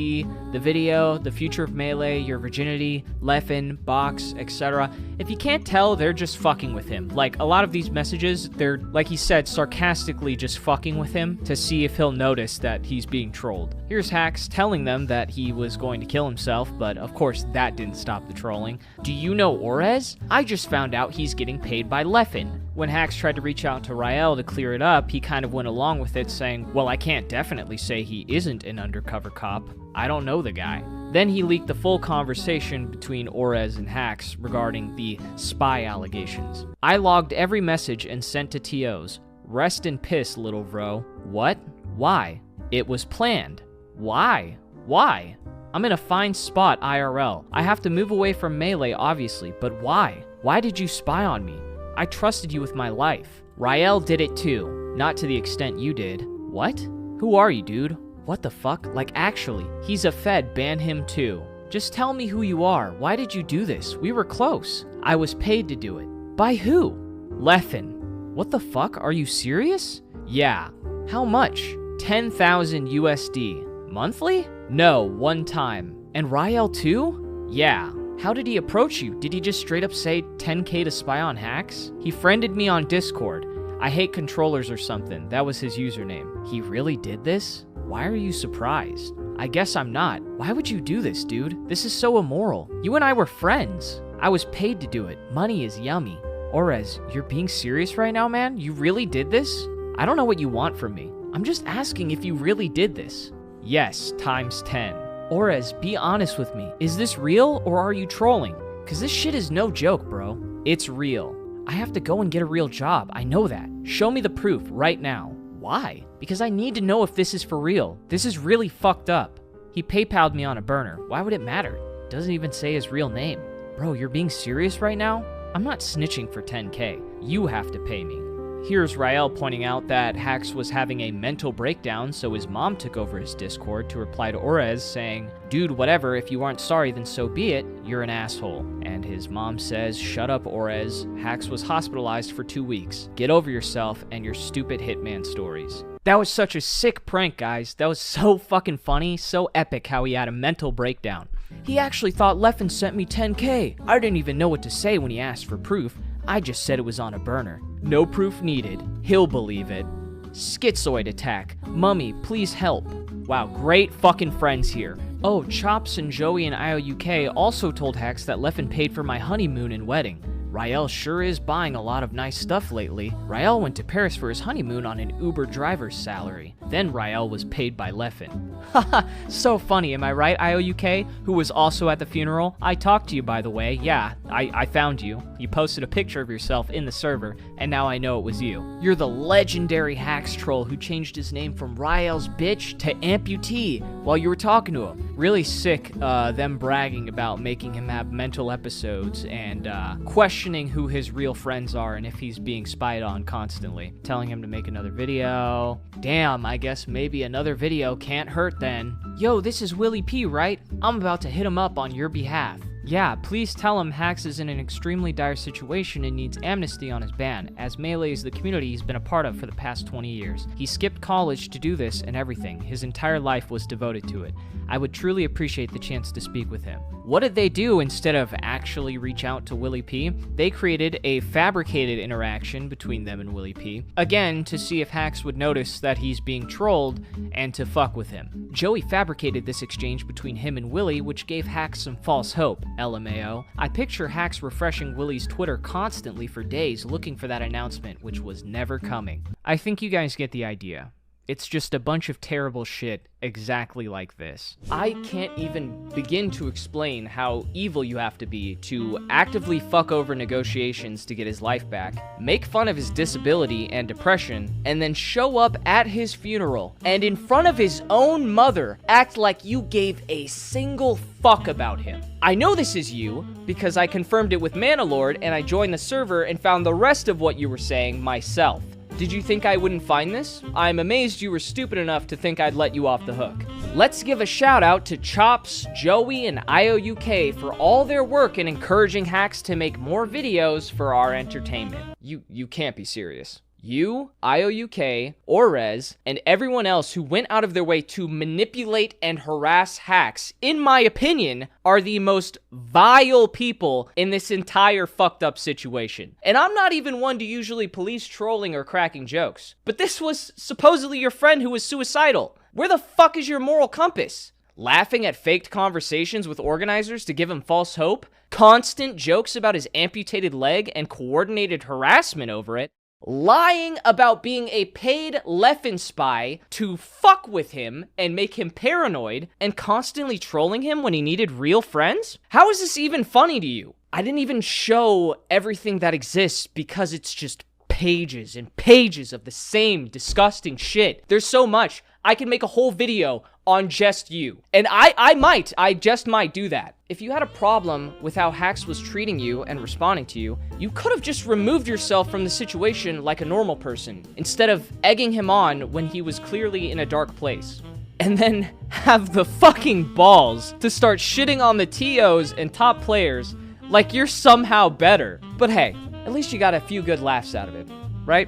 the video, the future of Melee, your virginity, Leffen, Box, etc. If you can't tell, they're just fucking with him. Like, a lot of these messages, they're, like he said, sarcastically just fucking with him to see if he'll notice that he's being trolled. Here's Hax telling them that he was going to kill himself, but of course that didn't stop the trolling. Do you know Orez? I just found out he's getting paid by Leffen. When Hax tried to reach out to Rael to clear it up, he kind of went along with it, saying, well, I can't definitely say he isn't an undercover cop. I don't know the guy. Then he leaked the full conversation between Orez and Hax regarding the spy allegations. I logged every message and sent to TOs. Rest in piss, little bro. What? Why? It was planned. Why? Why? I'm in a fine spot IRL. I have to move away from Melee, obviously, but why? Why did you spy on me? I trusted you with my life. Rael did it too. Not to the extent you did. What? Who are you, dude? What the fuck? Like, actually, he's a Fed, ban him too. Just tell me who you are. Why did you do this? We were close. I was paid to do it. By who? Leffen. What the fuck? Are you serious? Yeah. How much? 10,000 USD. Monthly? No, one time. And Rael too? Yeah. How did he approach you? Did he just straight up say 10k to spy on Hax? He friended me on Discord. I hate controllers or something. That was his username. He really did this? Why are you surprised? I guess I'm not. Why would you do this, dude? This is so immoral. You and I were friends. I was paid to do it. Money is yummy. Orez, you're being serious right now, man? You really did this? I don't know what you want from me. I'm just asking if you really did this. Yes, times 10. Orez, be honest with me. Is this real or are you trolling? Cause this shit is no joke, bro. It's real. I have to go and get a real job. I know that. Show me the proof right now. Why? Because I need to know if this is for real. This is really fucked up. He PayPal'd me on a burner. Why would it matter? Doesn't even say his real name. Bro, you're being serious right now? I'm not snitching for 10k. You have to pay me. Here's Rael pointing out that Hax was having a mental breakdown, so his mom took over his Discord to reply to Orez saying, dude, whatever, if you aren't sorry, then so be it, you're an asshole. And his mom says, shut up, Orez. Hax was hospitalized for 2 weeks. Get over yourself and your stupid hitman stories. That was such a sick prank, guys. That was so fucking funny, so epic how he had a mental breakdown. He actually thought Leffen sent me 10k. I didn't even know what to say when he asked for proof. I just said it was on a burner. No proof needed. He'll believe it. Schizoid attack. Mummy, please help. Wow, great fucking friends here. Oh, Chops and Joey and IOUK also told Hax that Leffen paid for my honeymoon and wedding. Rael sure is buying a lot of nice stuff lately. Rael went to Paris for his honeymoon on an Uber driver's salary. Then Rael was paid by Leffen. Haha, so funny, am I right, IOUK, who was also at the funeral? I talked to you, by the way. Yeah, I found you. You posted a picture of yourself in the server, and now I know it was you. You're the legendary Hax troll who changed his name from Rael's bitch to Amputee while you were talking to him. Really sick, them bragging about making him have mental episodes and questioning who his real friends are and if he's being spied on constantly. Telling him to make another video. Damn, I guess maybe another video can't hurt then. Yo, this is Willie P, right? I'm about to hit him up on your behalf. Yeah, please tell him Hax is in an extremely dire situation and needs amnesty on his ban, as Melee is the community he's been a part of for the past 20 years. He skipped college to do this and everything. His entire life was devoted to it. I would truly appreciate the chance to speak with him. What did they do instead of actually reach out to Willie P? They created a fabricated interaction between them and Willie P, again to see if Hax would notice that he's being trolled and to fuck with him. Joey fabricated this exchange between him and Willie, which gave Hax some false hope. LMAO. I picture Hax refreshing Willie's Twitter constantly for days looking for that announcement, which was never coming. I think you guys get the idea. It's just a bunch of terrible shit exactly like this. I can't even begin to explain how evil you have to be to actively fuck over negotiations to get his life back, make fun of his disability and depression, and then show up at his funeral and in front of his own mother act like you gave a single fuck about him. I know this is you because I confirmed it with Manalord and I joined the server and found the rest of what you were saying myself. Did you think I wouldn't find this? I'm amazed you were stupid enough to think I'd let you off the hook. Let's give a shout out to Chops, Joey, and IOUK for all their work in encouraging Hax to make more videos for our entertainment. You can't be serious. You, IOUK, Orez, and everyone else who went out of their way to manipulate and harass Hax, in my opinion, are the most vile people in this entire fucked up situation. And I'm not even one to usually police trolling or cracking jokes, but this was supposedly your friend who was suicidal. Where the fuck is your moral compass? Laughing at faked conversations with organizers to give him false hope? Constant jokes about his amputated leg and coordinated harassment over it? Lying about being a paid Leffen spy to fuck with him and make him paranoid, and constantly trolling him when he needed real friends? How is this even funny to you? I didn't even show everything that exists because it's just pages and pages of the same disgusting shit. There's so much. I can make a whole video on just you. And I just might do that. If you had a problem with how Hax was treating you and responding to you, you could have just removed yourself from the situation like a normal person, instead of egging him on when he was clearly in a dark place. And then have the fucking balls to start shitting on the TOs and top players like you're somehow better. But hey, at least you got a few good laughs out of it, right?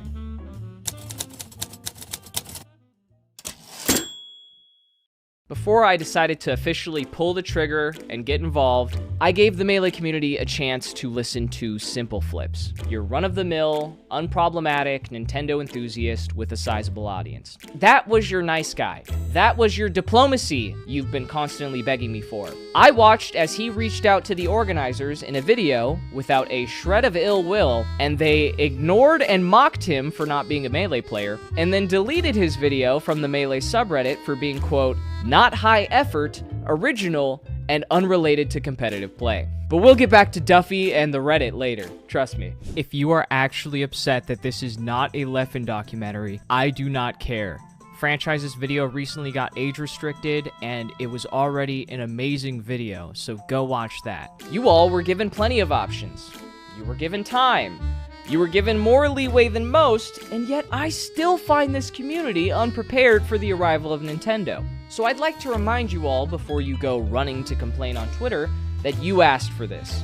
Before I decided to officially pull the trigger and get involved, I gave the Melee community a chance to listen to Simple Flips, your run-of-the-mill, unproblematic Nintendo enthusiast with a sizable audience. That was your nice guy. That was your diplomacy you've been constantly begging me for. I watched as he reached out to the organizers in a video without a shred of ill will, and they ignored and mocked him for not being a Melee player, and then deleted his video from the Melee subreddit for being, quote, not high effort, original, and unrelated to competitive play. But we'll get back to Duffy and the Reddit later, trust me. If you are actually upset that this is not a Leffen documentary, I do not care. Franchise's video recently got age restricted, and it was already an amazing video, so go watch that. You all were given plenty of options. You were given time. You were given more leeway than most, and yet I still find this community unprepared for the arrival of Nintendo. So I'd like to remind you all, before you go running to complain on Twitter, that you asked for this.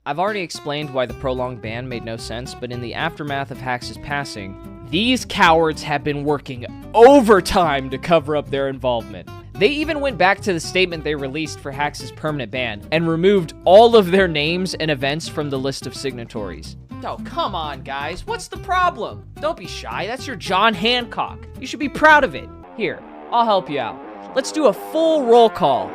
I've already explained why the prolonged ban made no sense, but in the aftermath of Hax's passing, these cowards have been working overtime to cover up their involvement. They even went back to the statement they released for Hax's permanent ban and removed all of their names and events from the list of signatories. Oh, come on, guys. What's the problem? Don't be shy. That's your John Hancock. You should be proud of it. Here, I'll help you out. Let's do a full roll call.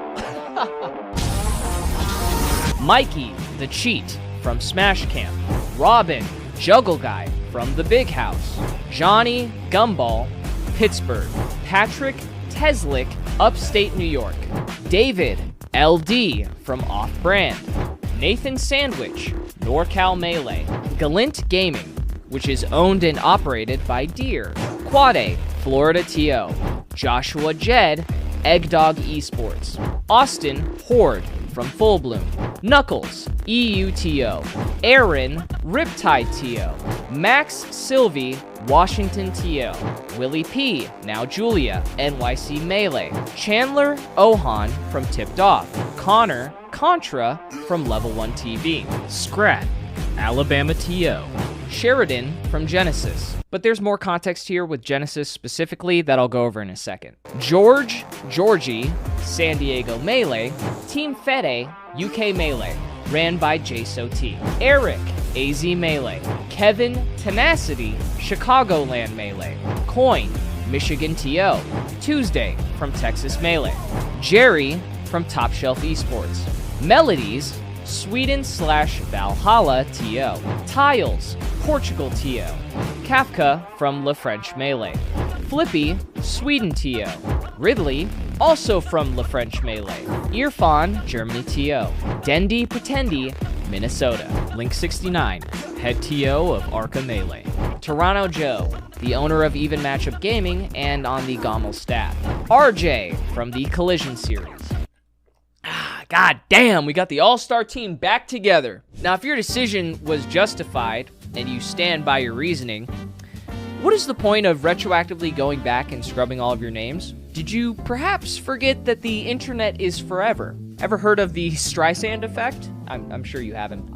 Mikey, the Cheat, from Smash Camp. Robin, Juggle Guy, from The Big House. Johnny, Gumball, Pittsburgh. Patrick, Teslick, Upstate New York. David, LD, from Off-Brand. Nathan Sandwich, NorCal Melee. Galint Gaming, which is owned and operated by Deer. Quade, Florida TO. Joshua Jed, Eggdog Esports. Austin, Horde, from Full Bloom. Knuckles, EUTO. Aaron, Riptide TO. Max Sylvie, Washington TO. Willie P, now Julia, NYC Melee. Chandler Ohan from Tipped Off. Connor Contra from Level 1 TV. Scrat, Alabama TO. Sheridan from Genesis. But there's more context here with Genesis specifically that I'll go over in a second. George, Georgie, San Diego Melee. Team Fede, UK Melee, ran by JSOT. Eric, AZ Melee. Kevin, Tenacity, Chicagoland Melee. Coin, Michigan TO. Tuesday, from Texas Melee. Jerry, from Top Shelf Esports. Melodies, Sweden/Valhalla TO. Tiles, Portugal TO. Kafka from La French Melee. Flippy, Sweden TO. Ridley, also from La French Melee. Irfan, Germany TO. Dendy Pretendy, Minnesota. Link69, head TO of Arca Melee. Toronto Joe, the owner of Even Matchup Gaming and on the Gommel staff. RJ from the Collision series. God damn, we got the all-star team back together. Now, if your decision was justified and you stand by your reasoning, what is the point of retroactively going back and scrubbing all of your names? Did you perhaps forget that the internet is forever? Ever heard of the Streisand effect? I'm sure you haven't.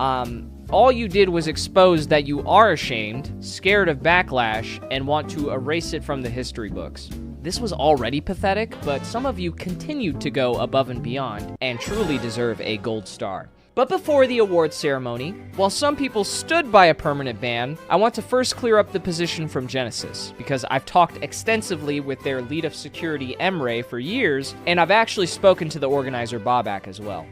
All you did was expose that you are ashamed, scared of backlash, and want to erase it from the history books. This was already pathetic, but some of you continued to go above and beyond and truly deserve a gold star. But before the awards ceremony, while some people stood by a permanent ban, I want to first clear up the position from Genesis, because I've talked extensively with their lead of security, Emre, for years, and I've actually spoken to the organizer, Bobak, as well.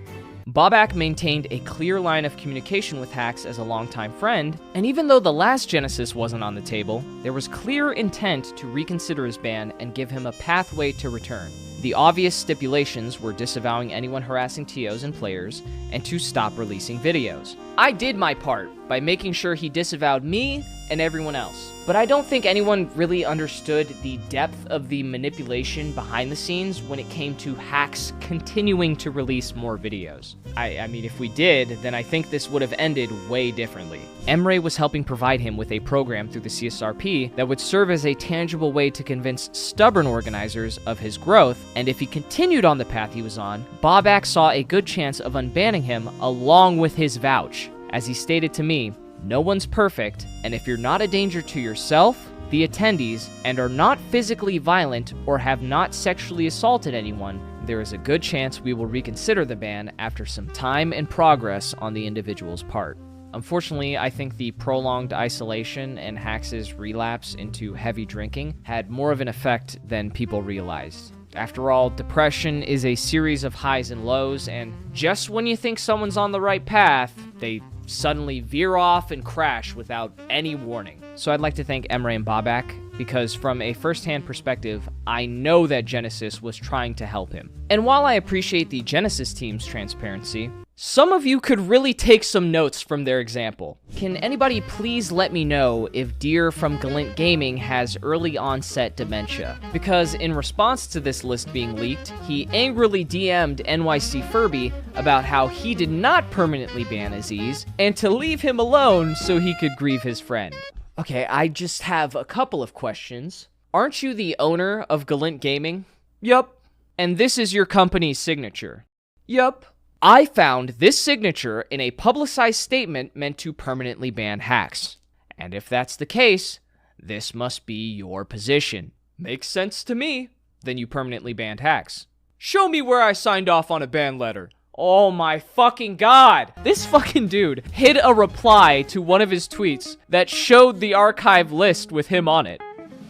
Bobak maintained a clear line of communication with Hax as a longtime friend, and even though the last Genesis wasn't on the table, there was clear intent to reconsider his ban and give him a pathway to return. The obvious stipulations were disavowing anyone harassing TOs and players, and to stop releasing videos. I did my part by making sure he disavowed me and everyone else. But I don't think anyone really understood the depth of the manipulation behind the scenes when it came to Hax continuing to release more videos. I mean, if we did, then I think this would have ended way differently. Emre was helping provide him with a program through the CSRP that would serve as a tangible way to convince stubborn organizers of his growth, and if he continued on the path he was on, Bobak saw a good chance of unbanning him along with his vouch. As he stated to me, "No one's perfect, and if you're not a danger to yourself, the attendees, and are not physically violent or have not sexually assaulted anyone, there is a good chance we will reconsider the ban after some time and progress on the individual's part." Unfortunately, I think the prolonged isolation and Hax's relapse into heavy drinking had more of an effect than people realized. After all, depression is a series of highs and lows, and just when you think someone's on the right path, they suddenly veer off and crash without any warning. So I'd like to thank Emre and Bobak, because from a first-hand perspective, I know that Genesis was trying to help him. And while I appreciate the Genesis team's transparency, some of you could really take some notes from their example. Can anybody please let me know if Deer from Galint Gaming has early onset dementia? Because in response to this list being leaked, he angrily DM'd NYC Furby about how he did not permanently ban Aziz, and to leave him alone so he could grieve his friend. Okay, I just have a couple of questions. Aren't you the owner of Galint Gaming? Yup. And this is your company's signature? Yup. I found this signature in a publicized statement meant to permanently ban Hax. And if that's the case, this must be your position. Makes sense to me. Then you permanently banned Hax. Show me where I signed off on a ban letter. Oh my fucking god. This fucking dude hid a reply to one of his tweets that showed the archive list with him on it.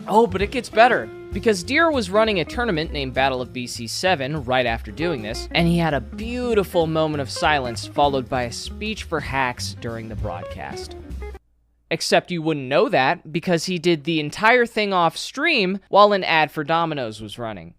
Oh, but it gets better. because Deer was running a tournament named Battle of BC7 right after doing this, and he had a beautiful moment of silence followed by a speech for Hax during the broadcast. Except you wouldn't know that because he did the entire thing off stream while an ad for Domino's was running.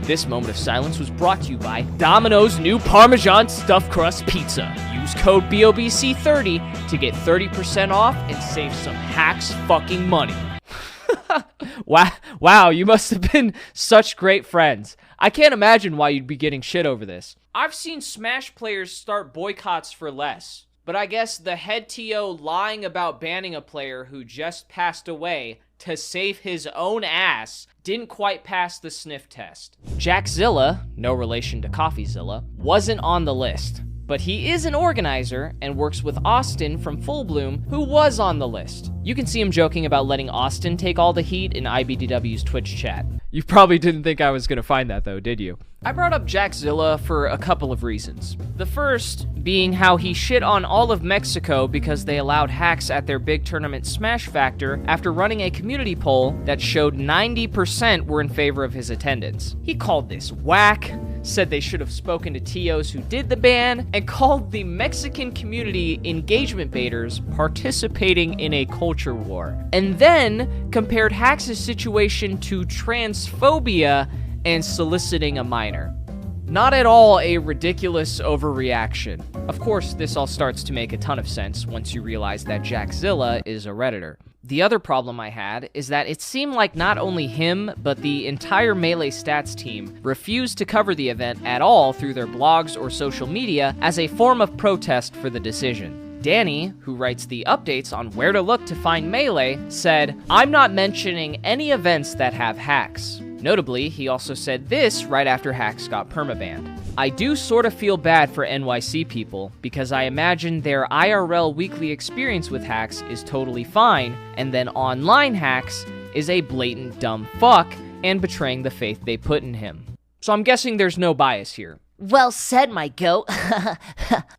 This moment of silence was brought to you by Domino's new Parmesan Stuffed Crust Pizza. Use code BOBC30 to get 30% off and save some Hax fucking money. Wow, you must have been such great friends. I can't imagine why you'd be getting shit over this. I've seen Smash players start boycotts for less, but I guess the head TO lying about banning a player who just passed away to save his own ass didn't quite pass the sniff test. Jackzilla, no relation to CoffeeZilla, wasn't on the list, but he is an organizer and works with Austin from Full Bloom, who was on the list. You can see him joking about letting Austin take all the heat in IBDW's Twitch chat. You probably didn't think I was gonna find that though, did you? I brought up Jackzilla for a couple of reasons. The first being how he shit on all of Mexico because they allowed Hax at their big tournament Smash Factor after running a community poll that showed 90% were in favor of his attendance. He called this whack, said they should have spoken to TOs who did the ban, and called the Mexican community engagement baiters participating in a culture war. And then compared Hax's situation to transphobia and soliciting a minor. Not at all a ridiculous overreaction. Of course, this all starts to make a ton of sense once you realize that Jackzilla is a Redditor. The other problem I had is that it seemed like not only him, but the entire Melee stats team refused to cover the event at all through their blogs or social media as a form of protest for the decision. Danny, who writes the updates on where to look to find Melee, said, "I'm not mentioning any events that have Hax." Notably, he also said this right after Hax got permabanned. "I do sort of feel bad for NYC people, because I imagine their IRL weekly experience with Hax is totally fine, and then online Hax is a blatant dumb fuck and betraying the faith they put in him." So I'm guessing there's no bias here. Well said, my goat.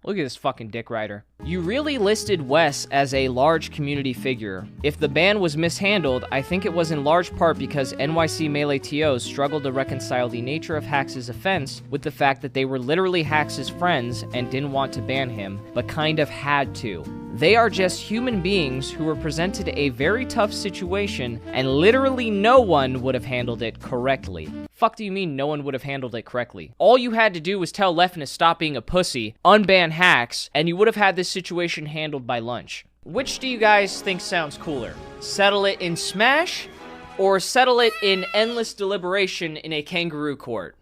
Look at this fucking dick rider. You really listed Wes as a large community figure. If the ban was mishandled, I think it was in large part because NYC Melee TOs struggled to reconcile the nature of Hax's offense with the fact that they were literally Hax's friends and didn't want to ban him, but kind of had to. They are just human beings who were presented a very tough situation, and literally no one would have handled it correctly. Fuck do you mean no one would have handled it correctly? All you had to do was tell Leffen to stop being a pussy, unban Hax, and you would have had this situation handled by lunch. Which do you guys think sounds cooler? Settle it in Smash, or settle it in endless deliberation in a kangaroo court?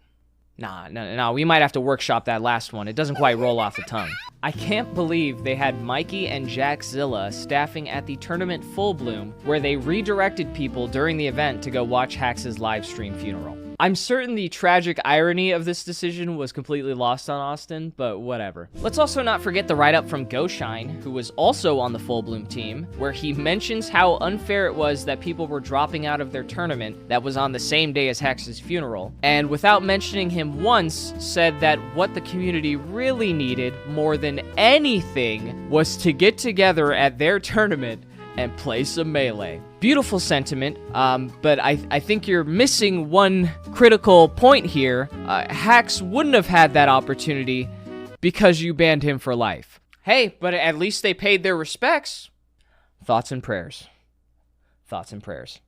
Nah, we might have to workshop that last one. It doesn't quite roll off the tongue. I can't believe they had Mikey and Jackzilla staffing at the tournament Full Bloom, where they redirected people during the event to go watch Hax's live stream funeral. I'm certain the tragic irony of this decision was completely lost on Austin, but whatever. Let's also not forget the write-up from GoShine, who was also on the Full Bloom team, where he mentions how unfair it was that people were dropping out of their tournament that was on the same day as Hex's funeral, and without mentioning him once, said that what the community really needed more than anything was to get together at their tournament and play some Melee. Beautiful sentiment, but I think you're missing one critical point here. Hax wouldn't have had that opportunity because you banned him for life. Hey, but at least they paid their respects. Thoughts and prayers. Thoughts and prayers.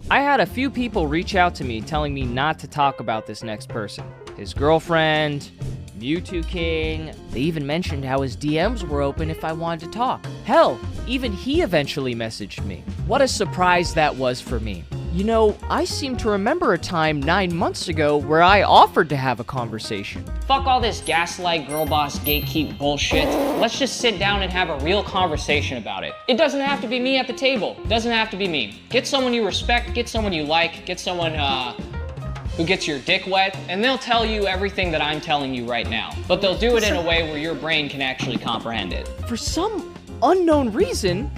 I had a few people reach out to me telling me not to talk about this next person. His girlfriend, Mewtwo King. They even mentioned how his DMs were open if I wanted to talk. Hell, even he eventually messaged me. What a surprise that was for me. You know, I seem to remember a time 9 months ago where I offered to have a conversation. Fuck all this gaslight, girl boss, gatekeep bullshit. Let's just sit down and have a real conversation about it. It doesn't have to be me at the table. It doesn't have to be me. Get someone you respect, get someone you like, get someone who gets your dick wet, and they'll tell you everything that I'm telling you right now. But they'll do it in a way where your brain can actually comprehend it. For some unknown reason,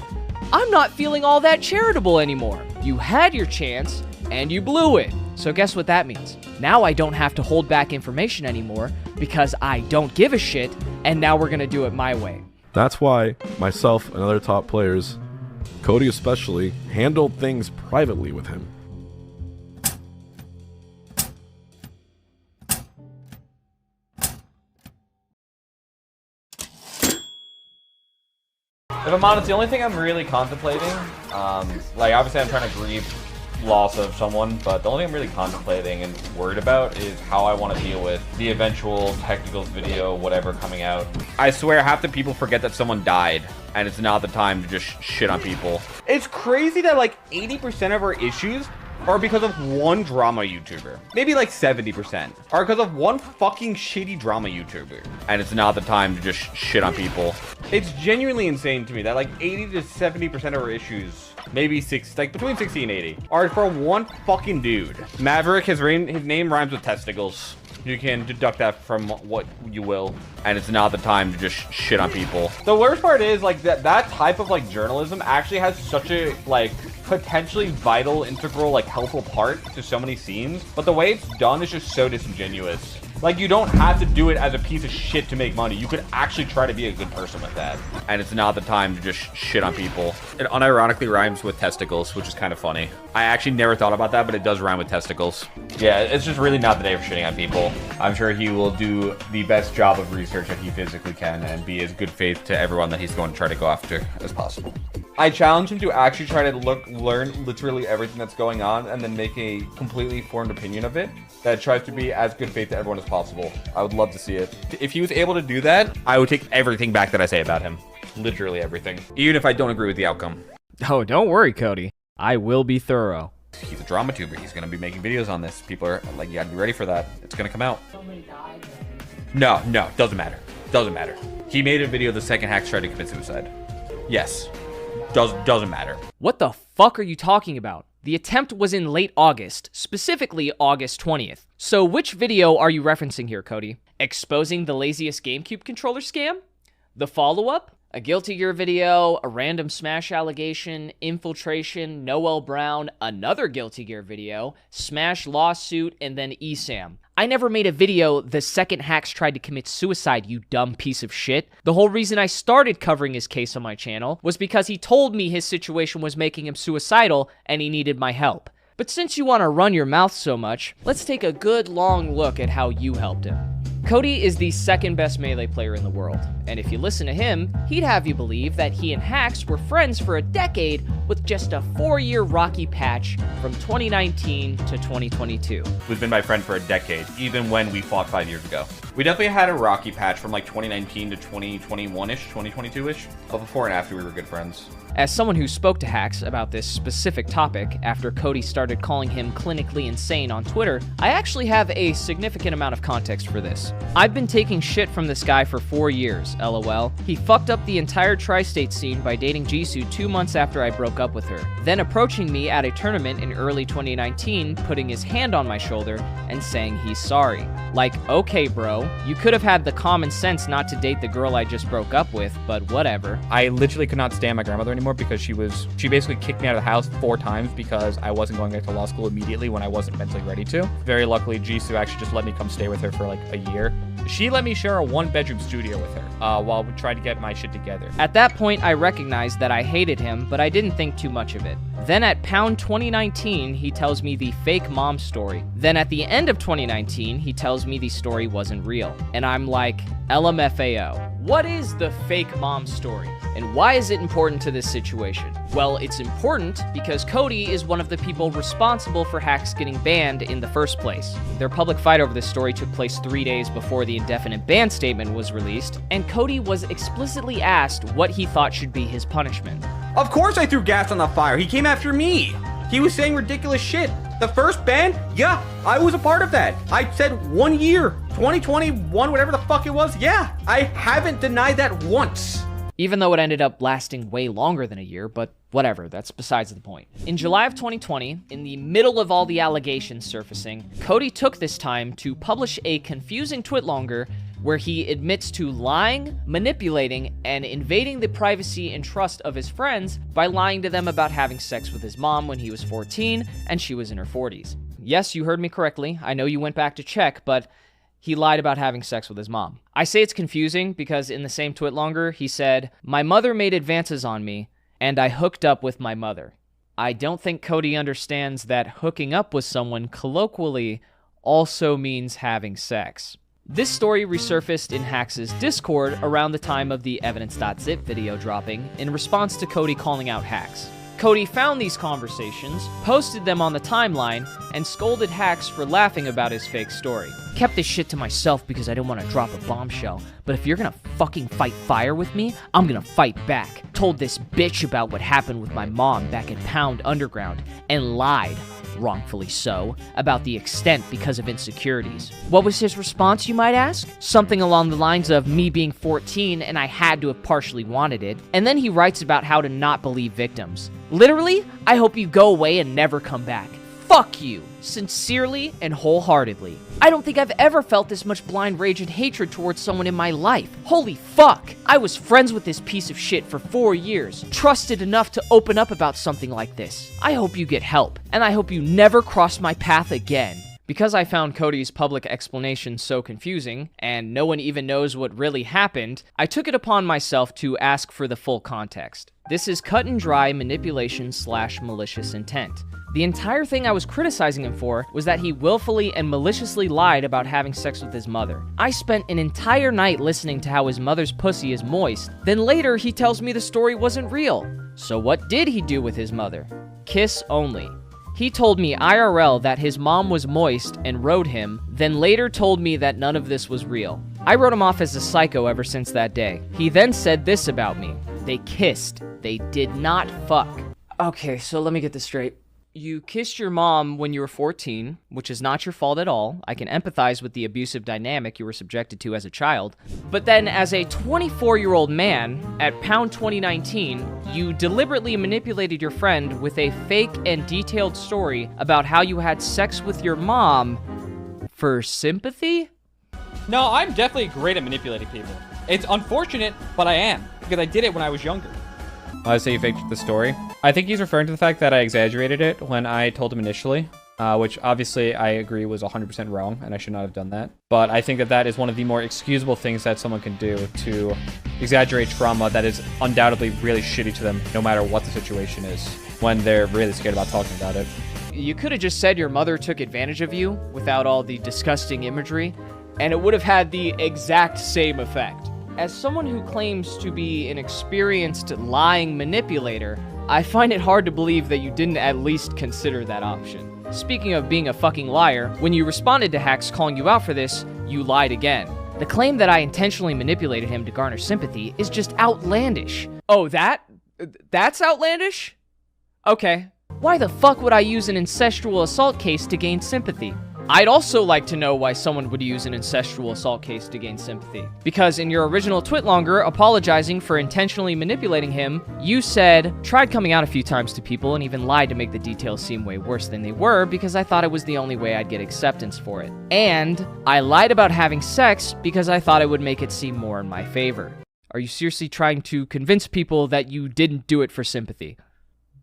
I'm not feeling all that charitable anymore. You had your chance, and you blew it. So guess what that means? Now I don't have to hold back information anymore because I don't give a shit, and now we're gonna do it my way. That's why myself and other top players, Cody especially, handled things privately with him. If I'm honest, the only thing I'm really contemplating, like obviously I'm trying to grieve loss of someone, but the only thing I'm really contemplating and worried about is how I want to deal with the eventual technicals video, whatever, coming out. I swear half the people forget that someone died, and it's not the time to just shit on people. It's crazy that like 80% of our issues are because of one drama YouTuber. Maybe like 70% are because of one fucking shitty drama YouTuber. And it's not the time to just shit on people. It's genuinely insane to me that like 80 to 70% of our issues, maybe between 60 and 80, are for one fucking dude. Maverick, his name rhymes with testicles. You can deduct that from what you will, and it's not the time to just shit on people. The worst part is like that type of like journalism actually has such a like potentially vital, integral, like helpful part to so many scenes, but the way it's done is just so disingenuous. Like, you don't have to do it as a piece of shit to make money. You could actually try to be a good person with that. And it's not the time to just shit on people. It unironically rhymes with testicles, which is kind of funny. I actually never thought about that, but it does rhyme with testicles. Yeah, it's just really not the day for shitting on people. I'm sure he will do the best job of research that he physically can and be as good faith to everyone that he's going to try to go after as possible. I challenge him to actually try to learn literally everything that's going on and then make a completely formed opinion of it that tries to be as good faith to everyone as possible. I would love to see it. If he was able to do that, I would take everything back that I say about him. Literally everything. Even if I don't agree with the outcome. Oh, don't worry, Cody. I will be thorough. He's a drama tuber. He's going to be making videos on this. People are like, you gotta be ready for that. It's going to come out. No, doesn't matter. Doesn't matter. He made a video the second Hax tried to commit suicide. Yes. Doesn't matter. What the fuck are you talking about? The attempt was in late August, specifically August 20th. So which video are you referencing here, Cody? Exposing the laziest GameCube controller scam? The follow-up? A Guilty Gear video, a random Smash allegation, infiltration, Noel Brown, another Guilty Gear video, Smash lawsuit, and then ESAM. I never made a video the second Hax tried to commit suicide, you dumb piece of shit. The whole reason I started covering his case on my channel was because he told me his situation was making him suicidal and he needed my help. But since you want to run your mouth so much, let's take a good long look at how you helped him. Cody is the second best Melee player in the world, and if you listen to him, he'd have you believe that he and Hax were friends for a decade with just a 4-year rocky patch from 2019 to 2022. We've been my friend for a decade, even when we fought 5 years ago. We definitely had a rocky patch from like 2019 to 2021-ish, 2022-ish, but before and after we were good friends. As someone who spoke to Hax about this specific topic after Cody started calling him clinically insane on Twitter, I actually have a significant amount of context for this. I've been taking shit from this guy for 4 years, lol. He fucked up the entire tri-state scene by dating Jisoo 2 months after I broke up with her, then approaching me at a tournament in early 2019, putting his hand on my shoulder and saying he's sorry. Like, okay bro, you could have had the common sense not to date the girl I just broke up with, but whatever. I literally could not stand my grandmother anymore because she basically kicked me out of the house 4 times because I wasn't going back to law school immediately when I wasn't mentally ready to. Very luckily, Jisoo actually just let me come stay with her for like a year. She let me share a 1-bedroom studio with her while we tried to get my shit together. At that point, I recognized that I hated him, but I didn't think too much of it. Then at Pound 2019, he tells me the fake mom story. Then at the end of 2019, he tells me the story wasn't real. And I'm like, LMFAO. What is the fake mom story? And why is it important to this situation? Well, it's important because Cody is one of the people responsible for Hax getting banned in the first place. Their public fight over this story took place 3 days before the Indefinite Ban statement was released, and Cody was explicitly asked what he thought should be his punishment. Of course I threw gas on the fire. He came after me. He was saying ridiculous shit. The first ban, yeah, I was a part of that. I said 1 year, 2021, whatever the fuck it was. Yeah, I haven't denied that once. Even though it ended up lasting way longer than a year, but whatever, that's besides the point. In July of 2020, in the middle of all the allegations surfacing, Cody took this time to publish a confusing twitlonger where he admits to lying, manipulating, and invading the privacy and trust of his friends by lying to them about having sex with his mom when he was 14 and she was in her 40s. Yes, you heard me correctly. I know you went back to check, but he lied about having sex with his mom. I say it's confusing because in the same twit longer, he said, "My mother made advances on me, and I hooked up with my mother." I don't think Cody understands that hooking up with someone colloquially also means having sex. This story resurfaced in Hax's Discord around the time of the evidence.zip video dropping in response to Cody calling out Hax. Cody found these conversations, posted them on the timeline, and scolded Hax for laughing about his fake story. Kept this shit to myself because I didn't want to drop a bombshell, but if you're gonna fucking fight fire with me, I'm gonna fight back. Told this bitch about what happened with my mom back at Pound Underground, and lied, wrongfully so, about the extent because of insecurities. What was his response, you might ask? Something along the lines of me being 14 and I had to have partially wanted it. And then he writes about how to not believe victims. Literally, I hope you go away and never come back. Fuck you. Sincerely and wholeheartedly. I don't think I've ever felt this much blind rage and hatred towards someone in my life. Holy fuck. I was friends with this piece of shit for 4 years. Trusted enough to open up about something like this. I hope you get help. And I hope you never cross my path again. Because I found Cody's public explanation so confusing, and no one even knows what really happened, I took it upon myself to ask for the full context. This is cut and dry manipulation / malicious intent. The entire thing I was criticizing him for was that he willfully and maliciously lied about having sex with his mother. I spent an entire night listening to how his mother's pussy is moist, then later he tells me the story wasn't real. So what did he do with his mother? Kiss only. He told me IRL that his mom was moist and wrote him, then later told me that none of this was real. I wrote him off as a psycho ever since that day. He then said this about me. They kissed. They did not fuck. Okay, so let me get this straight. You kissed your mom when you were 14, which is not your fault at all. I can empathize with the abusive dynamic you were subjected to as a child. But then as a 24-year-old man, at Pound 2019, you deliberately manipulated your friend with a fake and detailed story about how you had sex with your mom for sympathy? No, I'm definitely great at manipulating people. It's unfortunate, but I am, because I did it when I was younger. I say you faked the story. I think he's referring to the fact that I exaggerated it when I told him initially, which obviously I agree was 100% wrong, and I should not have done that. But I think that that is one of the more excusable things that someone can do to exaggerate trauma that is undoubtedly really shitty to them, no matter what the situation is, when they're really scared about talking about it. You could have just said your mother took advantage of you without all the disgusting imagery, and it would have had the exact same effect. As someone who claims to be an experienced lying manipulator, I find it hard to believe that you didn't at least consider that option. Speaking of being a fucking liar, when you responded to Hax calling you out for this, you lied again. The claim that I intentionally manipulated him to garner sympathy is just outlandish. Oh, that's outlandish? Okay. Why the fuck would I use an incestual assault case to gain sympathy? I'd also like to know why someone would use an incestual assault case to gain sympathy. Because in your original twitlonger apologizing for intentionally manipulating him, you said, tried coming out a few times to people and even lied to make the details seem way worse than they were because I thought it was the only way I'd get acceptance for it. And I lied about having sex because I thought it would make it seem more in my favor. Are you seriously trying to convince people that you didn't do it for sympathy?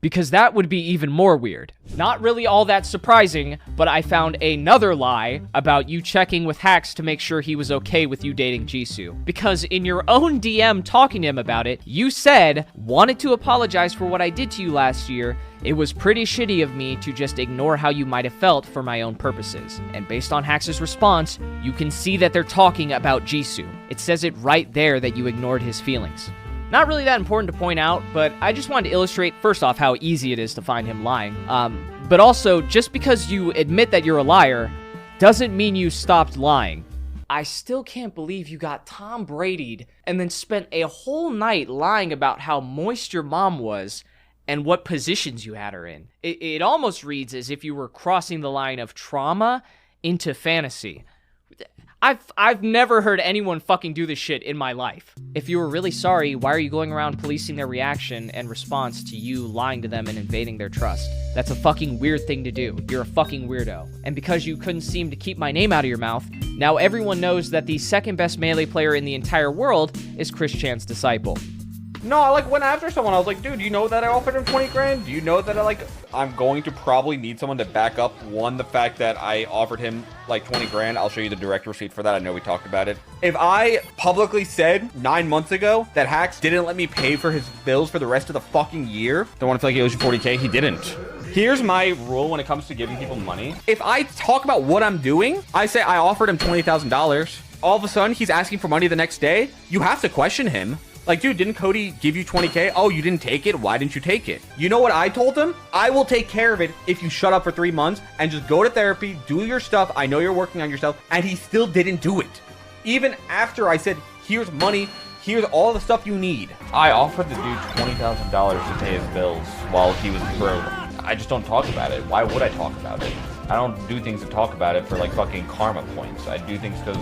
Because that would be even more weird. Not really all that surprising, but I found another lie about you checking with Hax to make sure he was okay with you dating Jisoo. Because in your own DM talking to him about it, you said, wanted to apologize for what I did to you last year. It was pretty shitty of me to just ignore how you might have felt for my own purposes. And based on Hax's response, you can see that they're talking about Jisoo. It says it right there that you ignored his feelings. Not really that important to point out, but I just wanted to illustrate, first off, how easy it is to find him lying. But also, just because you admit that you're a liar doesn't mean you stopped lying. I still can't believe you got Tom Brady'd and then spent a whole night lying about how moist your mom was and what positions you had her in. It almost reads as if you were crossing the line of trauma into fantasy. I've never heard anyone fucking do this shit in my life. If you were really sorry, why are you going around policing their reaction and response to you lying to them and invading their trust? That's a fucking weird thing to do. You're a fucking weirdo. And because you couldn't seem to keep my name out of your mouth, now everyone knows that the second best Melee player in the entire world is Chris Chan's disciple. No, I like went after someone. I was like, dude, you know that I offered him 20 grand? Do you know that I'm going to probably need someone to back up, one, the fact that I offered him like 20 grand. I'll show you the direct receipt for that. I know we talked about it. If I publicly said 9 months ago that Hax didn't let me pay for his bills for the rest of the fucking year, don't want to feel like he owes you 40K. He didn't. Here's my rule when it comes to giving people money. If I talk about what I'm doing, I say I offered him $20,000. All of a sudden, he's asking for money the next day. You have to question him. Like, dude, didn't Cody give you 20K? Oh, you didn't take it? Why didn't you take it? You know what I told him? I will take care of it if you shut up for 3 months and just go to therapy, do your stuff. I know you're working on yourself. And he still didn't do it. Even after I said, here's money, here's all the stuff you need. I offered the dude $20,000 to pay his bills while he was broke. I just don't talk about it. Why would I talk about it? I don't do things to talk about it for like fucking karma points. I do things because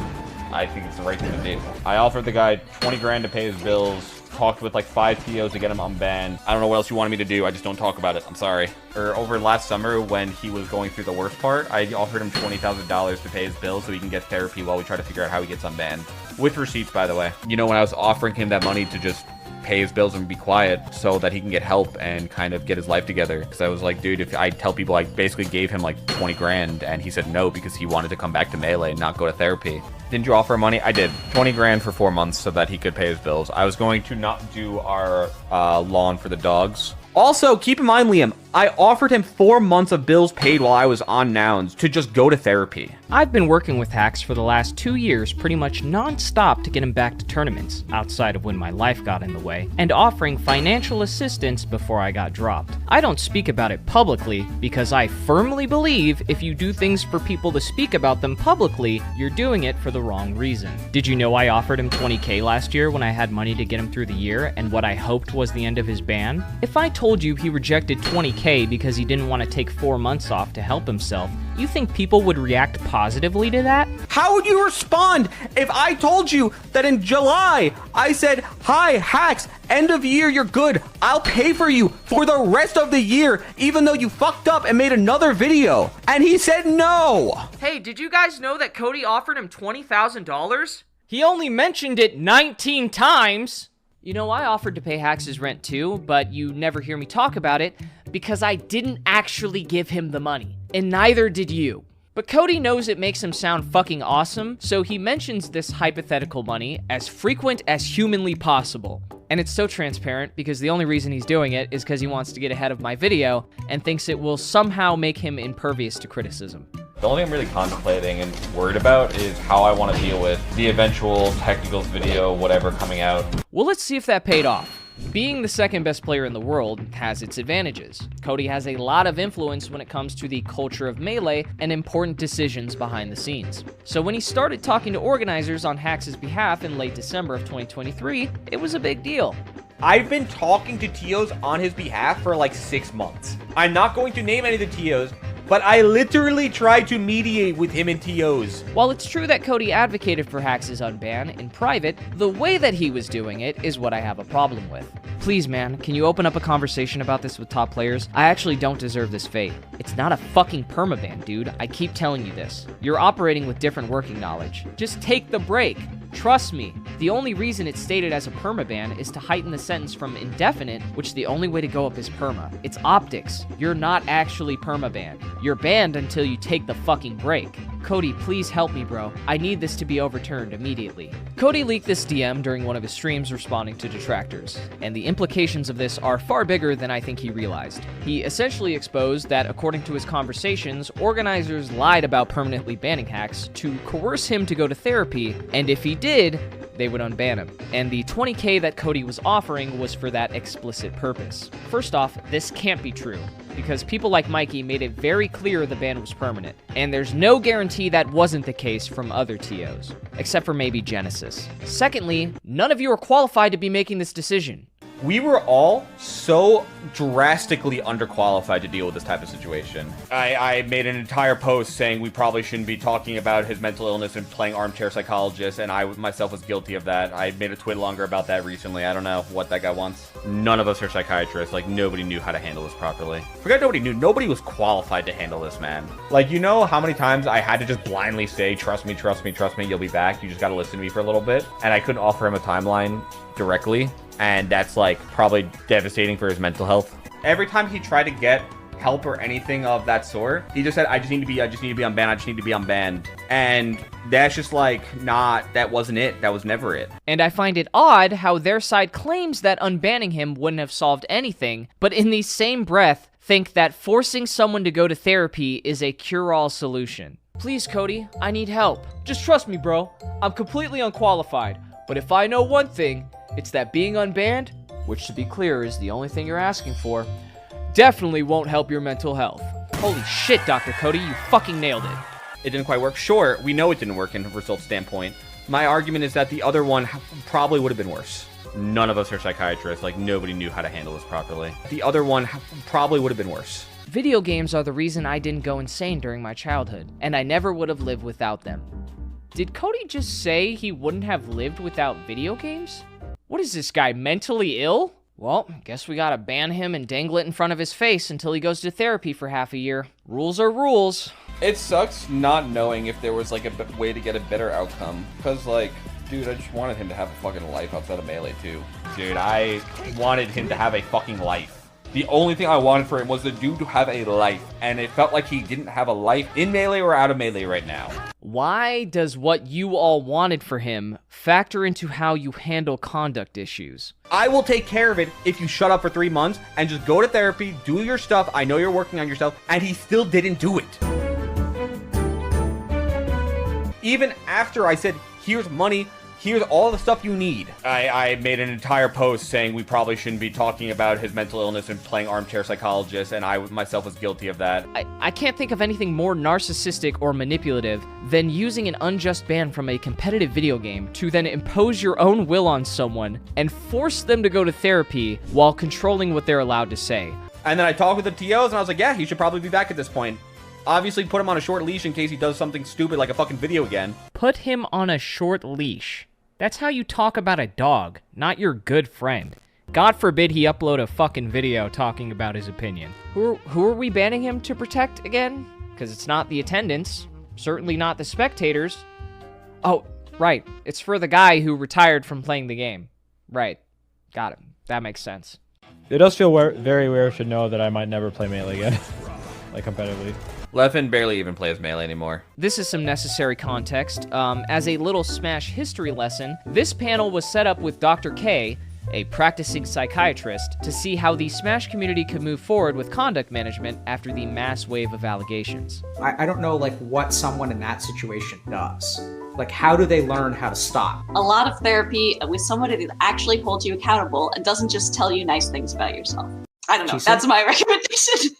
I think it's the right thing to do. I offered the guy 20 grand to pay his bills, talked with like 5 TOs to get him unbanned. I don't know what else you wanted me to do. I just don't talk about it. I'm sorry. Or over last summer when he was going through the worst part, I offered him $20,000 to pay his bills so he can get therapy while we try to figure out how he gets unbanned. With receipts, by the way. You know, when I was offering him that money to just pay his bills and be quiet so that he can get help and kind of get his life together. Because I was like, dude, if I tell people I basically gave him like 20 grand and he said no because he wanted to come back to Melee and not go to therapy. Didn't you offer money? I did. 20 grand for 4 months so that he could pay his bills. I was going to not do our lawn for the dogs. Also, keep in mind, Liam, I offered him 4 months of bills paid while I was on Nouns to just go to therapy. I've been working with Hax for the last 2 years pretty much non-stop to get him back to tournaments, outside of when my life got in the way, and offering financial assistance before I got dropped. I don't speak about it publicly because I firmly believe if you do things for people to speak about them publicly, you're doing it for the wrong reason. Did you know I offered him 20K last year when I had money to get him through the year and what I hoped was the end of his ban? If I told you he rejected 20K because he didn't want to take 4 months off to help himself, you think people would react positively to that? How would you respond if I told you that in July I said, hi, Hax, end of year, you're good. I'll pay for you for the rest of the year, even though you fucked up and made another video. And he said no. Hey, did you guys know that Cody offered him $20,000? He only mentioned it 19 times. You know, I offered to pay Hax's rent too, but you never hear me talk about it because I didn't actually give him the money, and neither did you. But Cody knows it makes him sound fucking awesome, so he mentions this hypothetical money as frequent as humanly possible. And it's so transparent because the only reason he's doing it is because he wants to get ahead of my video and thinks it will somehow make him impervious to criticism. The only thing I'm really contemplating and worried about is how I want to deal with the eventual technicals video, whatever, coming out. Well, let's see if that paid off. Being the second best player in the world has its advantages. Cody has a lot of influence when it comes to the culture of Melee and important decisions behind the scenes. So when he started talking to organizers on Hax's behalf in late December of 2023, it was a big deal. I've been talking to TOs on his behalf for like 6 months. I'm not going to name any of the TOs, but I literally tried to mediate with him and TOs. While it's true that Cody advocated for Hax's unban in private, the way that he was doing it is what I have a problem with. Please, man, can you open up a conversation about this with top players? I actually don't deserve this fate. It's not a fucking permaban, dude. I keep telling you this. You're operating with different working knowledge. Just take the break. Trust me, the only reason it's stated as a permaban is to heighten the sentence from indefinite, which the only way to go up is perma. It's optics. You're not actually permabanned. You're banned until you take the fucking break. Cody, please help me, bro. I need this to be overturned immediately. Cody leaked this DM during one of his streams responding to detractors, and the implications of this are far bigger than I think he realized. He essentially exposed that, according to his conversations, organizers lied about permanently banning Hax to coerce him to go to therapy, and if he did, they would unban him. And the 20K that Cody was offering was for that explicit purpose. First off, this can't be true, because people like Mikey made it very clear the ban was permanent, and there's no guarantee that wasn't the case from other TOs, except for maybe Genesis. Secondly, none of you are qualified to be making this decision. We were all so drastically underqualified to deal with this type of situation. I made an entire post saying we probably shouldn't be talking about his mental illness and playing armchair psychologist, and I myself was guilty of that. I made a tweet longer about that recently. I don't know what that guy wants. None of us are psychiatrists. Like, nobody knew how to handle this properly. Forget nobody knew. Nobody was qualified to handle this, man. Like, you know how many times I had to just blindly say, trust me, trust me, trust me, you'll be back. You just gotta listen to me for a little bit. And I couldn't offer him a timeline directly, and that's like probably devastating for his mental health. Every time he tried to get help or anything of that sort, he just said, I just need to be unbanned. And that's just like, that wasn't it. That was never it. And I find it odd how their side claims that unbanning him wouldn't have solved anything, but in the same breath, think that forcing someone to go to therapy is a cure-all solution. Please, Cody, I need help. Just trust me, bro. I'm completely unqualified. But if I know one thing, it's that being unbanned, which to be clear is the only thing you're asking for, definitely won't help your mental health. Holy shit, Dr. Cody, you fucking nailed it. It didn't quite work. Sure, we know it didn't work in a result standpoint. My argument is that the other one probably would have been worse. None of us are psychiatrists. Like, nobody knew how to handle this properly. The other one probably would have been worse. Video games are the reason I didn't go insane during my childhood, and I never would have lived without them. Did Cody just say he wouldn't have lived without video games? What is this guy, mentally ill? Well, guess we gotta ban him and dangle it in front of his face until he goes to therapy for half a year. Rules are rules. It sucks not knowing if there was like a way to get a better outcome. Because like, dude, I just wanted him to have a fucking life outside of Melee too. Dude, I wanted him to have a fucking life. The only thing I wanted for him was the dude to have a life. And it felt like he didn't have a life in Melee or out of Melee right now. Why does what you all wanted for him factor into how you handle conduct issues? I will take care of it if you shut up for 3 months and just go to therapy, do your stuff. I know you're working on yourself, and he still didn't do it. Even after I said, here's money, here's all the stuff you need. I made an entire post saying we probably shouldn't be talking about his mental illness and playing armchair psychologist, and I myself was guilty of that. I can't think of anything more narcissistic or manipulative than using an unjust ban from a competitive video game to then impose your own will on someone and force them to go to therapy while controlling what they're allowed to say. And then I talked with the TOs, and I was like, yeah, he should probably be back at this point. Obviously, put him on a short leash in case he does something stupid like a fucking video again. Put him on a short leash. That's how you talk about a dog, not your good friend. God forbid he upload a fucking video talking about his opinion. Who are we banning him to protect again? Because it's not the attendants, certainly not the spectators. Oh, right, it's for the guy who retired from playing the game. Right, got it. That makes sense. It does feel very weird to know that I might never play Melee again, like competitively. Leffen barely even plays Melee anymore. This is some necessary context. As a little Smash history lesson, this panel was set up with Dr. K, a practicing psychiatrist, to see how the Smash community could move forward with conduct management after the mass wave of allegations. I don't know, like, what someone in that situation does. Like, how do they learn how to stop? A lot of therapy with somebody that actually holds you accountable and doesn't just tell you nice things about yourself. I don't know. That's my recommendation.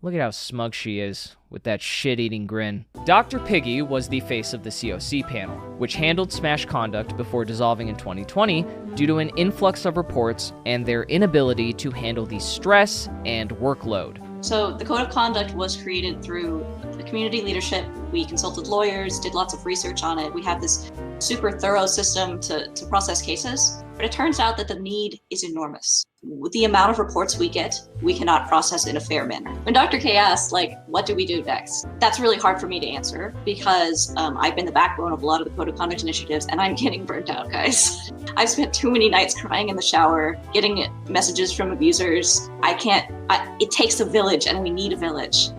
Look at how smug she is, with that shit-eating grin. Dr. Piggy was the face of the COC panel, which handled Smash conduct before dissolving in 2020 due to an influx of reports and their inability to handle the stress and workload. So the Code of Conduct was created through the community leadership. We consulted lawyers, did lots of research on it. We have this super thorough system to process cases, but it turns out that the need is enormous. With the amount of reports we get, we cannot process in a fair manner. When Dr. K asked, like, what do we do next? That's really hard for me to answer because I've been the backbone of a lot of the Code of Conduct initiatives and I'm getting burnt out, guys. I've spent too many nights crying in the shower, getting messages from abusers. It takes a village and we need a village.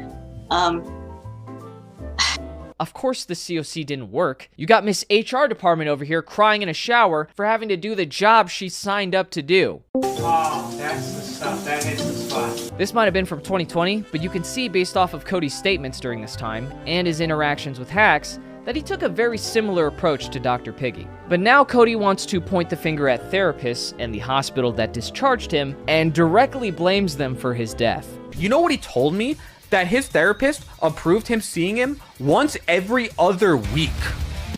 Of course the COC didn't work. You got Miss HR department over here crying in a shower for having to do the job she signed up to do. Oh, that's the stuff. That hits the spot. This might have been from 2020, but you can see based off of Cody's statements during this time and his interactions with Hax that he took a very similar approach to Dr. Piggy. But now Cody wants to point the finger at therapists and the hospital that discharged him and directly blames them for his death. You know what he told me? That his therapist approved him seeing him once every other week.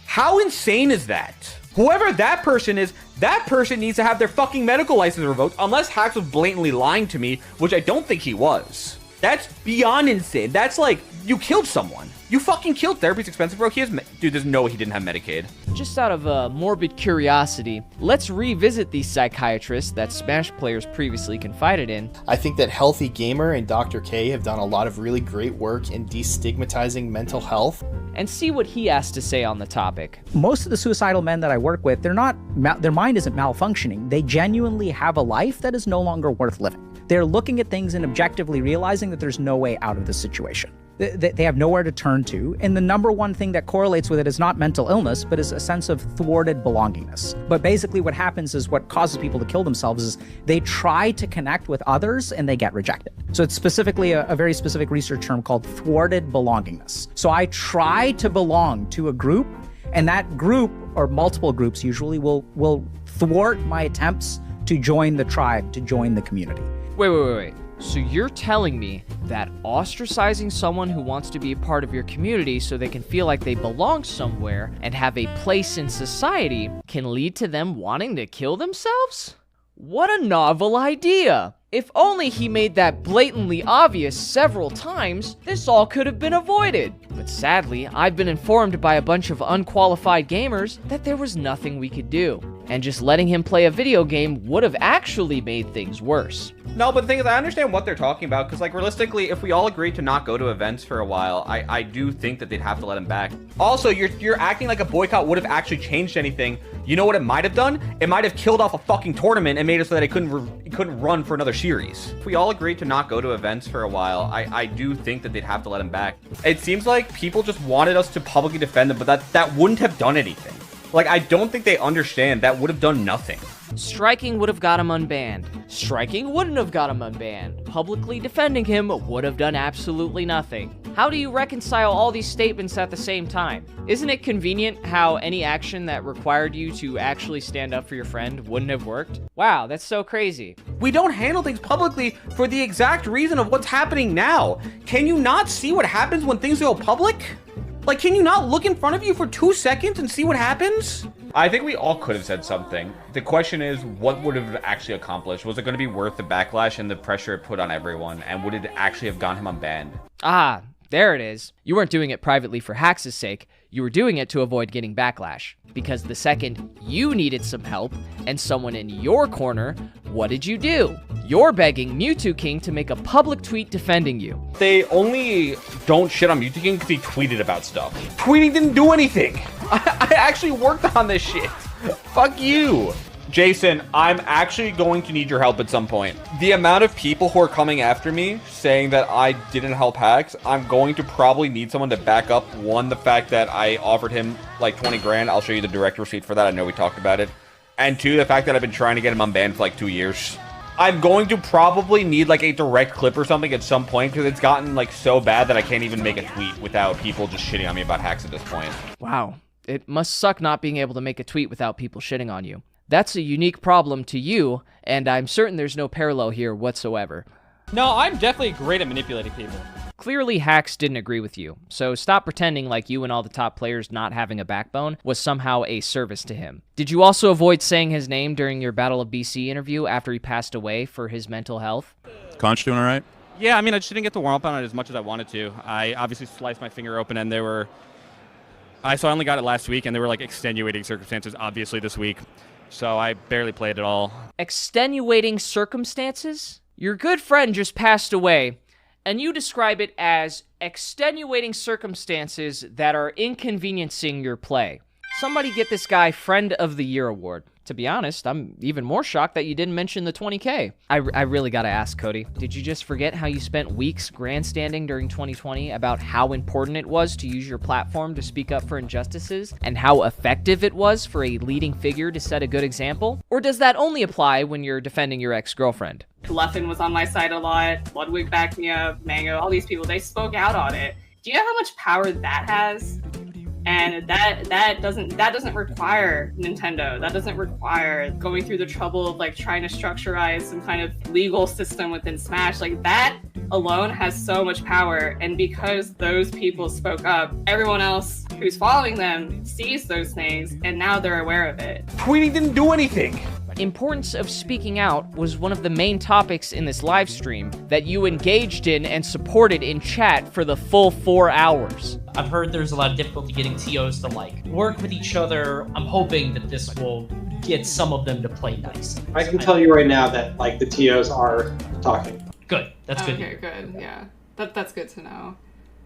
How insane is that? Whoever that person is, that person needs to have their fucking medical license revoked unless Hax was blatantly lying to me, which I don't think he was. That's beyond insane. That's like, You killed someone. You fucking killed. Therapy's expensive, bro. Dude, there's no way he didn't have Medicaid. Just out of morbid curiosity, let's revisit these psychiatrists that Smash players previously confided in. I think that Healthy Gamer and Dr. K have done a lot of really great work in destigmatizing mental health. And see what he has to say on the topic. Most of the suicidal men that I work with, their mind isn't malfunctioning. They genuinely have a life that is no longer worth living. They're looking at things and objectively realizing that there's no way out of the situation. They have nowhere to turn to. And the number one thing that correlates with it is not mental illness, but is a sense of thwarted belongingness. But basically what happens is what causes people to kill themselves is they try to connect with others and they get rejected. So it's specifically a very specific research term called thwarted belongingness. So I try to belong to a group, and that group, or multiple groups usually, will thwart my attempts to join the tribe, to join the community. Wait. So you're telling me that ostracizing someone who wants to be a part of your community so they can feel like they belong somewhere and have a place in society can lead to them wanting to kill themselves? What a novel idea! If only he made that blatantly obvious several times, this all could have been avoided. But sadly, I've been informed by a bunch of unqualified gamers that there was nothing we could do. And just letting him play a video game would have actually made things worse. No, but the thing is, I understand what they're talking about, because, like, realistically, if we all agreed to not go to events for a while, I do think that they'd have to let him back. Also, you're acting like a boycott would have actually changed anything. You know what it might have done? It might have killed off a fucking tournament and made it so that it couldn't run for another series. If we all agreed to not go to events for a while, I do think that they'd have to let him back. It seems like people just wanted us to publicly defend him, but that wouldn't have done anything. Like, I don't think they understand that would have done nothing. Striking would have got him unbanned. Striking wouldn't have got him unbanned. Publicly defending him would have done absolutely nothing. How do you reconcile all these statements at the same time? Isn't it convenient how any action that required you to actually stand up for your friend wouldn't have worked? Wow, that's so crazy. We don't handle things publicly for the exact reason of what's happening now. Can you not see what happens when things go public? Like, can you not look in front of you for 2 seconds and see what happens? I think we all could have said something. The question is, what would have actually accomplished? Was it going to be worth the backlash and the pressure it put on everyone? And would it actually have gotten him unbanned? Ah, there it is. You weren't doing it privately for Hax's sake. You were doing it to avoid getting backlash. Because the second you needed some help and someone in your corner, what did you do? You're begging Mewtwo King to make a public tweet defending you. They only don't shit on Mewtwo King because he tweeted about stuff. Tweeting didn't do anything. I actually worked on this shit. Fuck you. Jason, I'm actually going to need your help at some point. The amount of people who are coming after me saying that I didn't help Hax, I'm going to probably need someone to back up, one, the fact that I offered him like 20 grand. I'll show you the direct receipt for that. I know we talked about it. And two, the fact that I've been trying to get him unbanned for like 2 years. I'm going to probably need like a direct clip or something at some point because it's gotten like so bad that I can't even make a tweet without people just shitting on me about Hax at this point. Wow, it must suck not being able to make a tweet without people shitting on you. That's a unique problem to you, and I'm certain there's no parallel here whatsoever. No, I'm definitely great at manipulating people. Clearly, Hax didn't agree with you, so stop pretending like you and all the top players not having a backbone was somehow a service to him. Did you also avoid saying his name during your Battle of BC interview after he passed away for his mental health? Conch doing all right? Yeah, I mean, I just didn't get to warm up on it as much as I wanted to. I obviously sliced my finger open, and so I only got it last week, and there were like extenuating circumstances, obviously, this week. So I barely played at all. Extenuating circumstances? Your good friend just passed away, and you describe it as extenuating circumstances that are inconveniencing your play. Somebody get this guy Friend of the Year award. To be honest, I'm even more shocked that you didn't mention the 20K. I really gotta ask, Cody, did you just forget how you spent weeks grandstanding during 2020 about how important it was to use your platform to speak up for injustices and how effective it was for a leading figure to set a good example? Or does that only apply when you're defending your ex-girlfriend? Leffen was on my side a lot, Ludwig backed me up, Mango, all these people, they spoke out on it. Do you know how much power that has? And that doesn't require Nintendo. That doesn't require going through the trouble of like trying to structurize some kind of legal system within Smash. Like that alone has so much power. And because those people spoke up, everyone else who's following them sees those things and now they're aware of it. Tweeting didn't do anything. importance of speaking out was one of the main topics in this live stream that you engaged in and supported in chat for the full 4 hours. I've heard there's a lot of difficulty getting TOs to like work with each other. I'm hoping that this will get some of them to play nice. I can tell you right now that like the TOs are talking. Good. That's good. Okay, good. Yeah. That's good to know.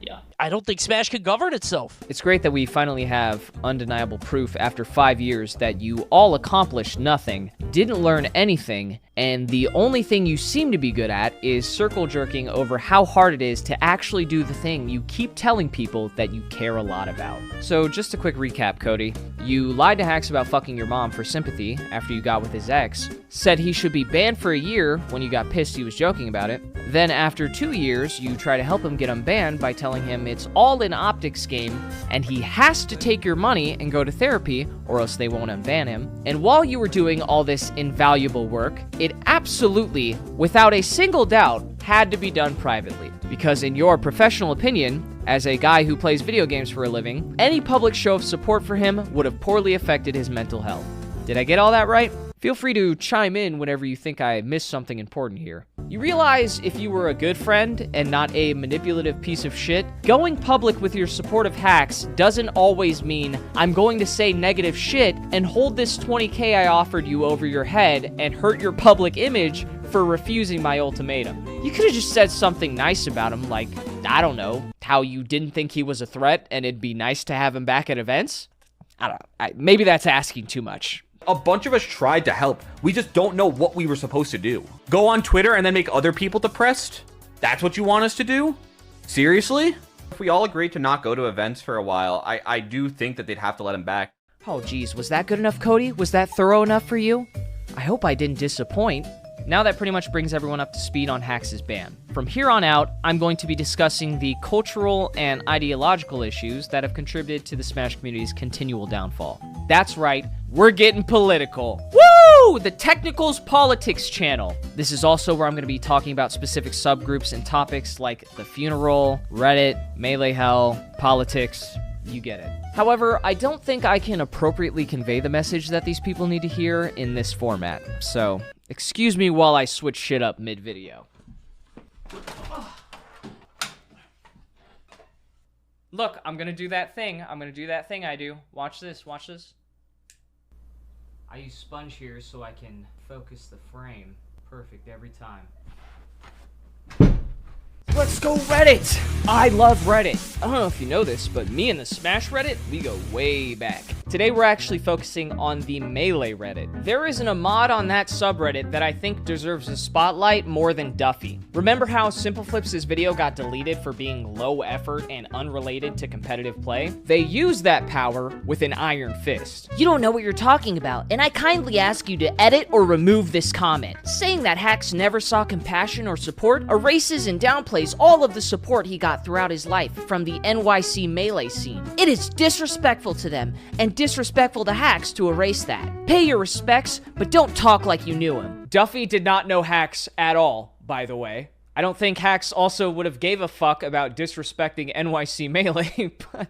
Yeah. I don't think Smash can govern itself. It's great that we finally have undeniable proof after 5 years that you all accomplished nothing, didn't learn anything, and the only thing you seem to be good at is circle jerking over how hard it is to actually do the thing you keep telling people that you care a lot about. So just a quick recap, Cody. You lied to Hax about fucking your mom for sympathy after you got with his ex, said he should be banned for a year when you got pissed he was joking about it. Then after 2 years, you try to help him get unbanned by telling him it's all an optics game and he has to take your money and go to therapy or else they won't unban him. And while you were doing all this invaluable work, it absolutely, without a single doubt, had to be done privately. Because in your professional opinion, as a guy who plays video games for a living, any public show of support for him would have poorly affected his mental health. Did I get all that right? Feel free to chime in whenever you think I missed something important here. You realize if you were a good friend and not a manipulative piece of shit, going public with your support of Hax doesn't always mean I'm going to say negative shit and hold this 20K I offered you over your head and hurt your public image for refusing my ultimatum. You could have just said something nice about him, like, I don't know, how you didn't think he was a threat and it'd be nice to have him back at events? I don't know, maybe that's asking too much. A bunch of us tried to help. We just don't know what we were supposed to do. Go on Twitter and then make other people depressed? That's what you want us to do? Seriously? If we all agreed to not go to events for a while, I do think that they'd have to let him back. Oh geez, was that good enough, Cody? Was that thorough enough for you? I hope I didn't disappoint. Now that pretty much brings everyone up to speed on Hax's ban. From here on out, I'm going to be discussing the cultural and ideological issues that have contributed to the Smash community's continual downfall. That's right, we're getting political. Woo! The Technicals Politics channel. This is also where I'm going to be talking about specific subgroups and topics like the funeral, Reddit, Melee Hell, politics, you get it. However, I don't think I can appropriately convey the message that these people need to hear in this format, so excuse me while I switch shit up mid-video. Look, I'm gonna do that thing. I do. Watch this, watch this. I use sponge here so I can focus the frame. Perfect every time. Let's go Reddit! I love Reddit. I don't know if you know this, but me and the Smash Reddit, we go way back. Today we're actually focusing on the Melee Reddit. There isn't a mod on that subreddit that I think deserves a spotlight more than Duffy. Remember how SimpleFlips' video got deleted for being low effort and unrelated to competitive play? They used that power with an iron fist. You don't know what you're talking about, and I kindly ask you to edit or remove this comment. Saying that Hax never saw compassion or support erases and downplays all of the support he got throughout his life from the NYC Melee scene. It is disrespectful to them and disrespectful to Hax to erase that. Pay your respects, but don't talk like you knew him. Duffy did not know Hax at all, by the way. I don't think Hax also would have gave a fuck about disrespecting NYC Melee, but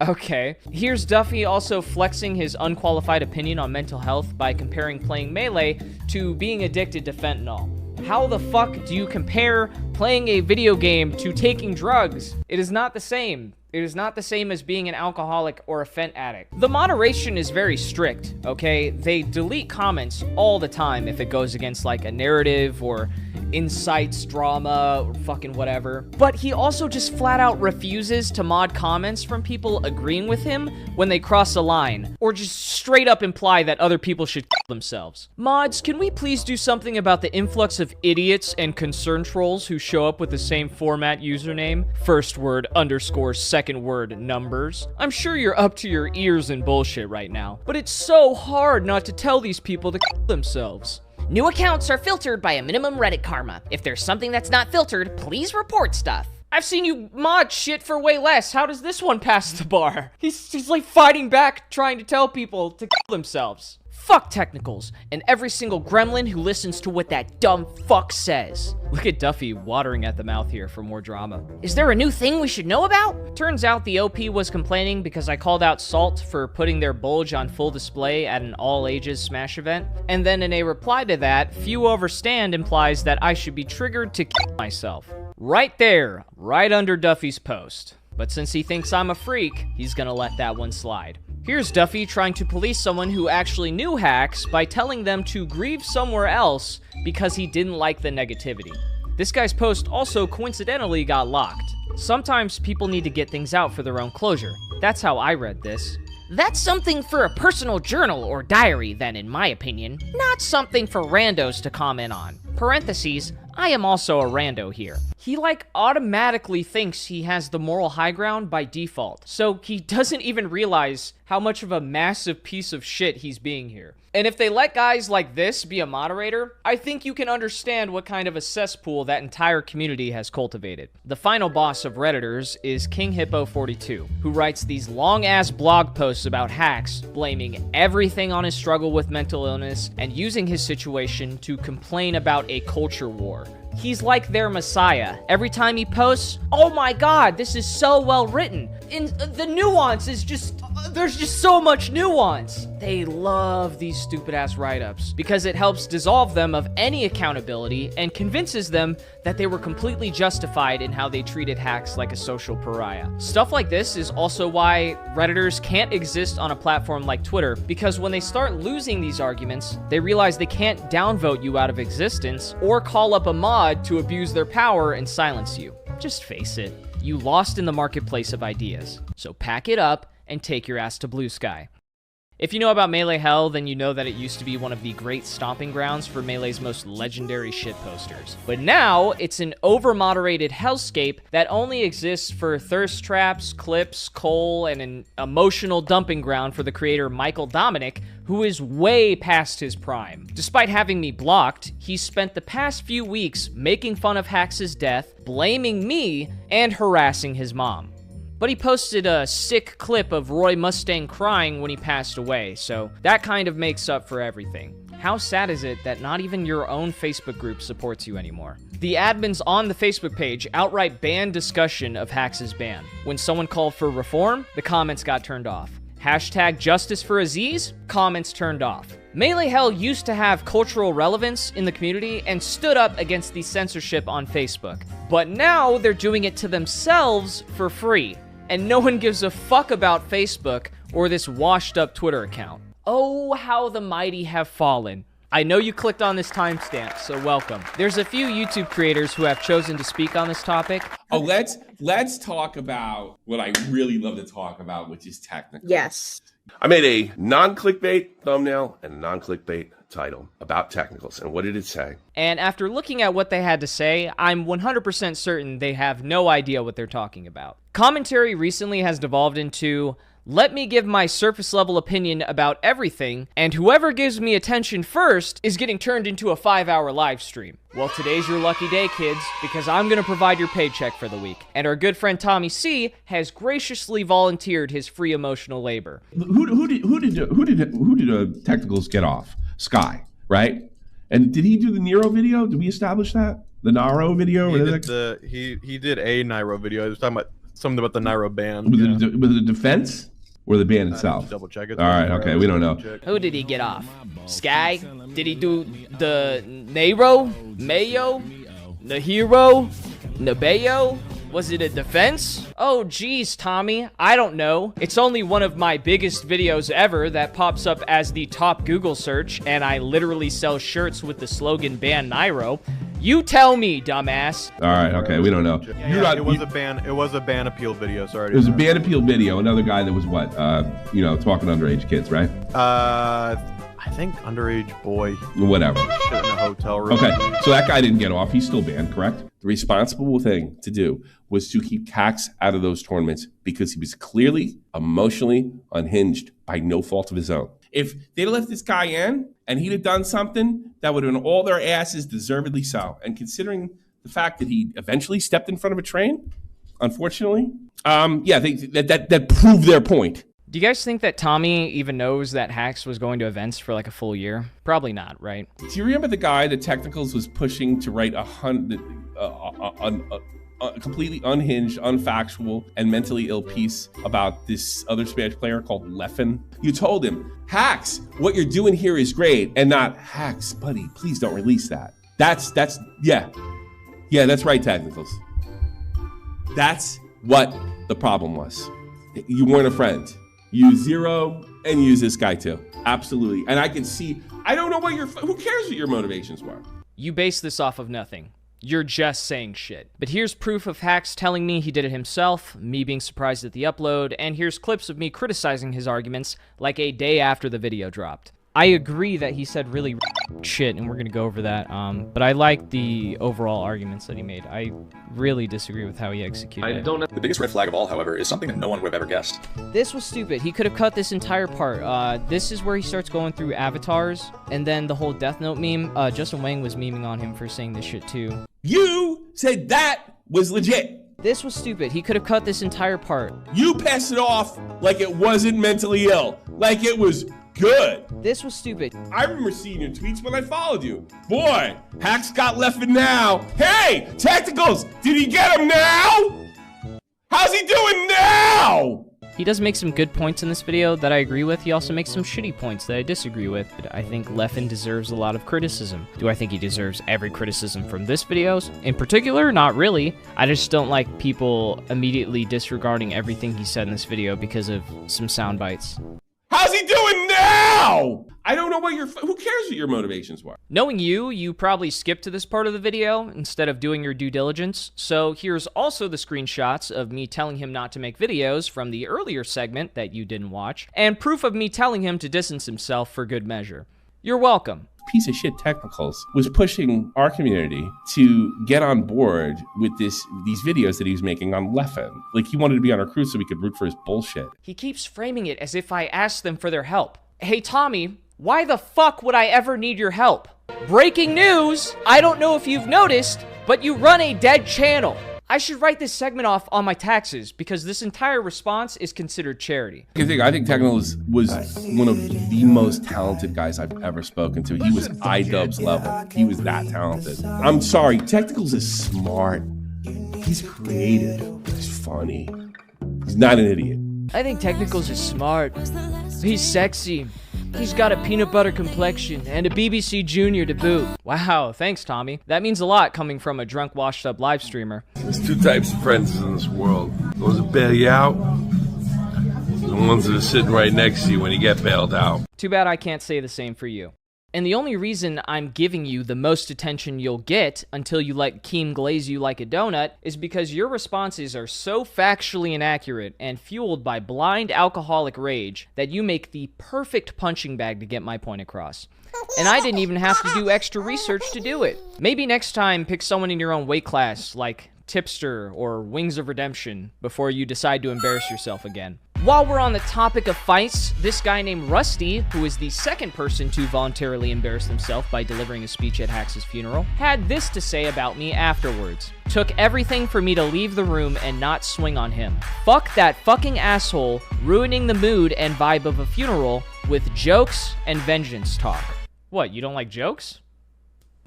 okay. Here's Duffy also flexing his unqualified opinion on mental health by comparing playing Melee to being addicted to fentanyl. How the fuck do you compare playing a video game to taking drugs? It is not the same. It is not the same as being an alcoholic or a fent addict. The moderation is very strict, okay? They delete comments all the time if it goes against like a narrative or insights, drama, or fucking whatever. But he also just flat out refuses to mod comments from people agreeing with him when they cross a line, or just straight up imply that other people should kill themselves. Mods, can we please do something about the influx of idiots and concern trolls who show up with the same format username? First word underscore second word numbers. I'm sure you're up to your ears in bullshit right now, but it's so hard not to tell these people to kill themselves. New accounts are filtered by a minimum Reddit karma. If there's something that's not filtered, please report stuff. I've seen you mod shit for way less. How does this one pass the bar? He's like fighting back, trying to tell people to kill themselves. Fuck technicals, and every single gremlin who listens to what that dumb fuck says. Look at Duffy watering at the mouth here for more drama. Is there a new thing we should know about? Turns out the OP was complaining because I called out Salt for putting their bulge on full display at an all-ages Smash event, and then in a reply to that, few overstand implies that I should be triggered to kill myself. Right there, right under Duffy's post. But since he thinks I'm a freak, he's gonna let that one slide. Here's Duffy trying to police someone who actually knew Hax by telling them to grieve somewhere else because he didn't like the negativity. This guy's post also coincidentally got locked. Sometimes people need to get things out for their own closure. That's how I read this. That's something for a personal journal or diary then, in my opinion. Not something for randos to comment on. Parentheses, I am also a rando here. He automatically thinks he has the moral high ground by default. So he doesn't even realize how much of a massive piece of shit he's being here. And if they let guys like this be a moderator, I think you can understand what kind of a cesspool that entire community has cultivated. The final boss of Redditors is King Hippo 42, who writes these long-ass blog posts about Hax, blaming everything on his struggle with mental illness and using his situation to complain about a culture war. He's like their messiah. Every time he posts, oh my god, this is so well written. And the nuance is just, there's just so much nuance. They love these stupid ass write-ups because it helps dissolve them of any accountability and convinces them that they were completely justified in how they treated Hax like a social pariah. Stuff like this is also why Redditors can't exist on a platform like Twitter, because when they start losing these arguments, they realize they can't downvote you out of existence or call up a mod to abuse their power and silence you. Just face it, you lost in the marketplace of ideas. So pack it up and take your ass to Blue Sky. If you know about Melee Hell, then you know that it used to be one of the great stomping grounds for Melee's most legendary shitposters. But now, it's an over-moderated hellscape that only exists for thirst traps, clips, coal, and an emotional dumping ground for the creator Michael Dominic, who is way past his prime. Despite having me blocked, he's spent the past few weeks making fun of Hax's death, blaming me, and harassing his mom. But he posted a sick clip of Roy Mustang crying when he passed away, so that kind of makes up for everything. How sad is it that not even your own Facebook group supports you anymore? The admins on the Facebook page outright banned discussion of Hax's ban. When someone called for reform, the comments got turned off. Hashtag justice for Aziz, comments turned off. Melee Hell used to have cultural relevance in the community and stood up against the censorship on Facebook. But now they're doing it to themselves for free. And no one gives a fuck about Facebook or this washed up Twitter account. Oh, how the mighty have fallen. I know you clicked on this timestamp, so welcome. There's a few YouTube creators who have chosen to speak on this topic. Oh, let's talk about what I really love to talk about, which is technical. Yes. I made a non-clickbait thumbnail and a non-clickbait title about technicals. And what did it say? And after looking at what they had to say, I'm 100% certain they have no idea what they're talking about. Commentary recently has devolved into, let me give my surface level opinion about everything, and whoever gives me attention first is getting turned into a 5-hour live stream. Well, today's your lucky day, kids, because I'm gonna provide your paycheck for the week. And our good friend Tommy C has graciously volunteered his free emotional labor. Who did technicals get off? Sky, right? And did he do the Nero video? Did we establish that? The Naro video? He did a Nairo video. He was talking about something about the Nairo ban. Was it the defense or the ban itself? Double check it. All right, okay, we don't know. Who did he get off? Sky? Did he do the Nairo? Mayo? Nahiro? Nabeyo? Was it a defense? Oh geez, Tommy, I don't know. It's only one of my biggest videos ever that pops up as the top Google search, and I literally sell shirts with the slogan Ban Nairo. You tell me, dumbass. All right, okay, we don't know. It was a ban appeal video. Sorry. It was a ban appeal video. Another guy that was what? Talking underage kids, right? I think underage boy. Whatever. Shit in a hotel room. Okay, so that guy didn't get off. He's still banned, correct? The responsible thing to do was to keep Hax out of those tournaments because he was clearly emotionally unhinged by no fault of his own. If they'd left this guy in and he'd have done something, that would have been all their asses, deservedly so. And considering the fact that he eventually stepped in front of a train, unfortunately, that proved their point. Do you guys think that Tommy even knows that Hax was going to events for like a full year? Probably not, right? Do you remember the guy that Technicals was pushing to write a completely unhinged, unfactual, and mentally ill piece about this other Spanish player called Leffen? You told him, Hax, what you're doing here is great, and not, Hax, buddy, please don't release that. Yeah, that's right, Technicals. That's what the problem was. You weren't a friend. Use Zero and use this guy too. Absolutely. And I can see, I don't know who cares what your motivations were? You base this off of nothing. You're just saying shit. But here's proof of Hax telling me he did it himself, me being surprised at the upload, and here's clips of me criticizing his arguments like a day after the video dropped. I agree that he said really shit, and we're gonna go over that, but I like the overall arguments that he made. I really disagree with how he executed it. The biggest red flag of all, however, is something that no one would have ever guessed. This was stupid. He could have cut this entire part. This is where he starts going through avatars, and then the whole Death Note meme. Justin Wang was memeing on him for saying this shit too. You said that was legit. This was stupid. He could have cut this entire part. You passed it off like it wasn't mentally ill, like it was good. This was stupid. I remember seeing your tweets when I followed you. Boy, Hax got Leffen now. Hey, Tacticals, did he get him now? How's he doing now? He does make some good points in this video that I agree with. He also makes some shitty points that I disagree with. But I think Leffen deserves a lot of criticism. Do I think he deserves every criticism from this video in particular? Not really. I just don't like people immediately disregarding everything he said in this video because of some sound bites. How's he doing now? I don't know who cares what your motivations were? Knowing you probably skipped to this part of the video instead of doing your due diligence. So here's also the screenshots of me telling him not to make videos from the earlier segment that you didn't watch, and proof of me telling him to distance himself for good measure. You're welcome. Piece of shit Technicals was pushing our community to get on board with these videos that he was making on Leffen. Like, he wanted to be on our crew so we could root for his bullshit. He keeps framing it as if I asked them for their help. Hey Tommy, why the fuck would I ever need your help? Breaking news! I don't know if you've noticed, but you run a dead channel. I should write this segment off on my taxes because this entire response is considered charity. I think Technicals was one of the most talented guys I've ever spoken to. He was iDubbbz level. He was that talented. I'm sorry, Technicals is smart. He's creative. He's funny. He's not an idiot. I think Technicals is smart. He's sexy. He's got a peanut butter complexion and a BBC Junior to boot. Wow, thanks, Tommy. That means a lot coming from a drunk, washed-up live streamer. There's two types of friends in this world. Those that bail you out, and the ones that are sitting right next to you when you get bailed out. Too bad I can't say the same for you. And the only reason I'm giving you the most attention you'll get until you let Keem glaze you like a donut is because your responses are so factually inaccurate and fueled by blind alcoholic rage that you make the perfect punching bag to get my point across. And I didn't even have to do extra research to do it. Maybe next time pick someone in your own weight class like Tipster or Wings of Redemption before you decide to embarrass yourself again. While we're on the topic of fights, this guy named Rusty, who is the second person to voluntarily embarrass himself by delivering a speech at Hax's funeral, had this to say about me afterwards. Took everything for me to leave the room and not swing on him. Fuck that fucking asshole ruining the mood and vibe of a funeral with jokes and vengeance talk. What, you don't like jokes?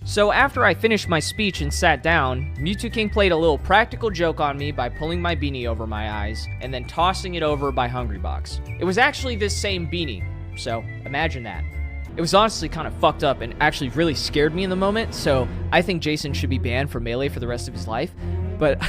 So after I finished my speech and sat down, Mewtwo King played a little practical joke on me by pulling my beanie over my eyes and then tossing it over by Hungrybox. It was actually this same beanie, so imagine that. It was honestly kind of fucked up and actually really scared me in the moment, so I think Jason should be banned from Melee for the rest of his life. But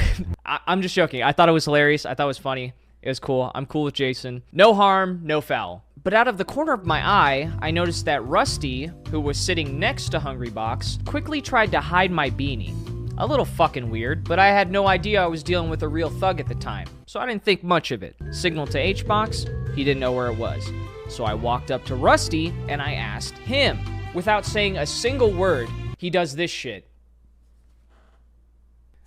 I'm just joking. I thought it was hilarious. I thought it was funny. It was cool. I'm cool with Jason. No harm, no foul. But out of the corner of my eye, I noticed that Rusty, who was sitting next to Hungrybox, quickly tried to hide my beanie. A little fucking weird, but I had no idea I was dealing with a real thug at the time, so I didn't think much of it. Signaled to Hbox, he didn't know where it was. So I walked up to Rusty, and I asked him. Without saying a single word, he does this shit.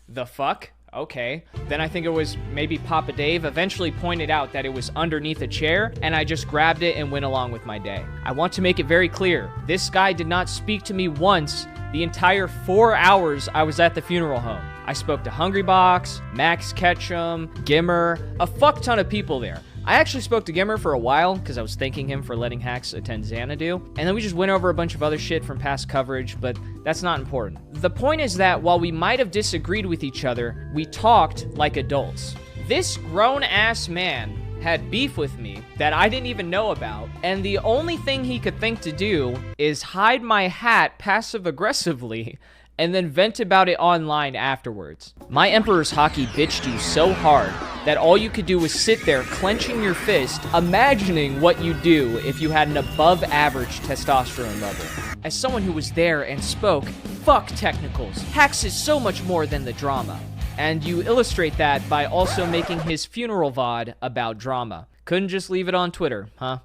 The fuck? Okay. Then I think it was maybe Papa Dave eventually pointed out that it was underneath a chair, and I just grabbed it and went along with my day. I want to make it very clear, this guy did not speak to me once The entire 4 hours I was at the funeral home. I spoke to Hungrybox, Max Ketchum, Gimmer, a fuck ton of people there. I actually spoke to Gimmer for a while because I was thanking him for letting Hax attend Xanadu, and then we just went over a bunch of other shit from past coverage, but that's not important. The point is that while we might have disagreed with each other, we talked like adults. This grown-ass man had beef with me that I didn't even know about, and the only thing he could think to do is hide my hat passive-aggressively and then vent about it online afterwards. My Emperor's Hockey bitched you so hard that all you could do was sit there clenching your fist, imagining what you'd do if you had an above-average testosterone level. As someone who was there and spoke, fuck technicals. Hax is so much more than the drama. And you illustrate that by also making his funeral VOD about drama. Couldn't just leave it on Twitter, huh?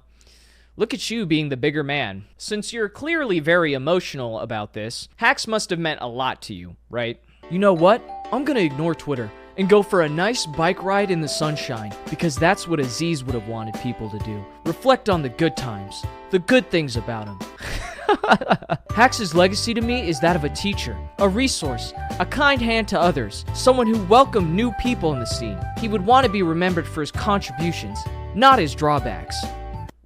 Look at you being the bigger man. Since you're clearly very emotional about this, Hax must have meant a lot to you, right? You know what? I'm gonna ignore Twitter and go for a nice bike ride in the sunshine, because that's what Aziz would have wanted people to do. Reflect on the good times, the good things about him. Hax's legacy to me is that of a teacher, a resource, a kind hand to others, someone who welcomed new people in the scene. He would want to be remembered for his contributions, not his drawbacks.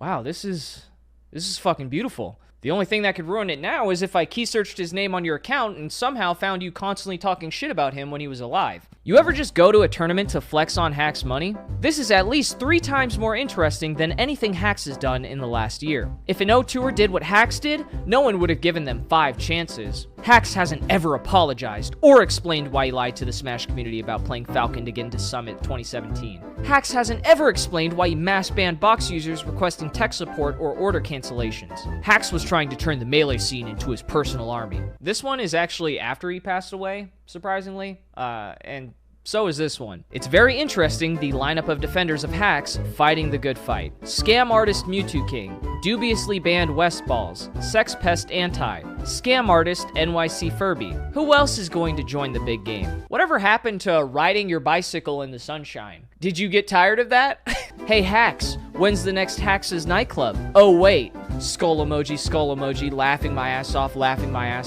Wow, this is fucking beautiful. The only thing that could ruin it now is if I key searched his name on your account and somehow found you constantly talking shit about him when he was alive. You ever just go to a tournament to flex on Hax money? This is at least 3 times more interesting than anything Hax has done in the last year. If an O-Tour did what Hax did, no one would have given them 5 chances. Hax hasn't ever apologized or explained why he lied to the Smash community about playing Falcon to get into Summit 2017. Hax hasn't ever explained why he mass banned box users requesting tech support or order cancellations. Hax was trying to turn the Melee scene into his personal army. This one is actually after he passed away, surprisingly, and so is this one. It's very interesting, the lineup of defenders of Hax fighting the good fight. Scam artist Mewtwo King, dubiously banned Westballs, sex pest Anti, scam artist NYC Furby. Who else is going to join the big game? Whatever happened to riding your bicycle in the sunshine? Did you get tired of that? Hey Hax, when's the next Hax's nightclub? Oh wait, skull emoji, laughing my ass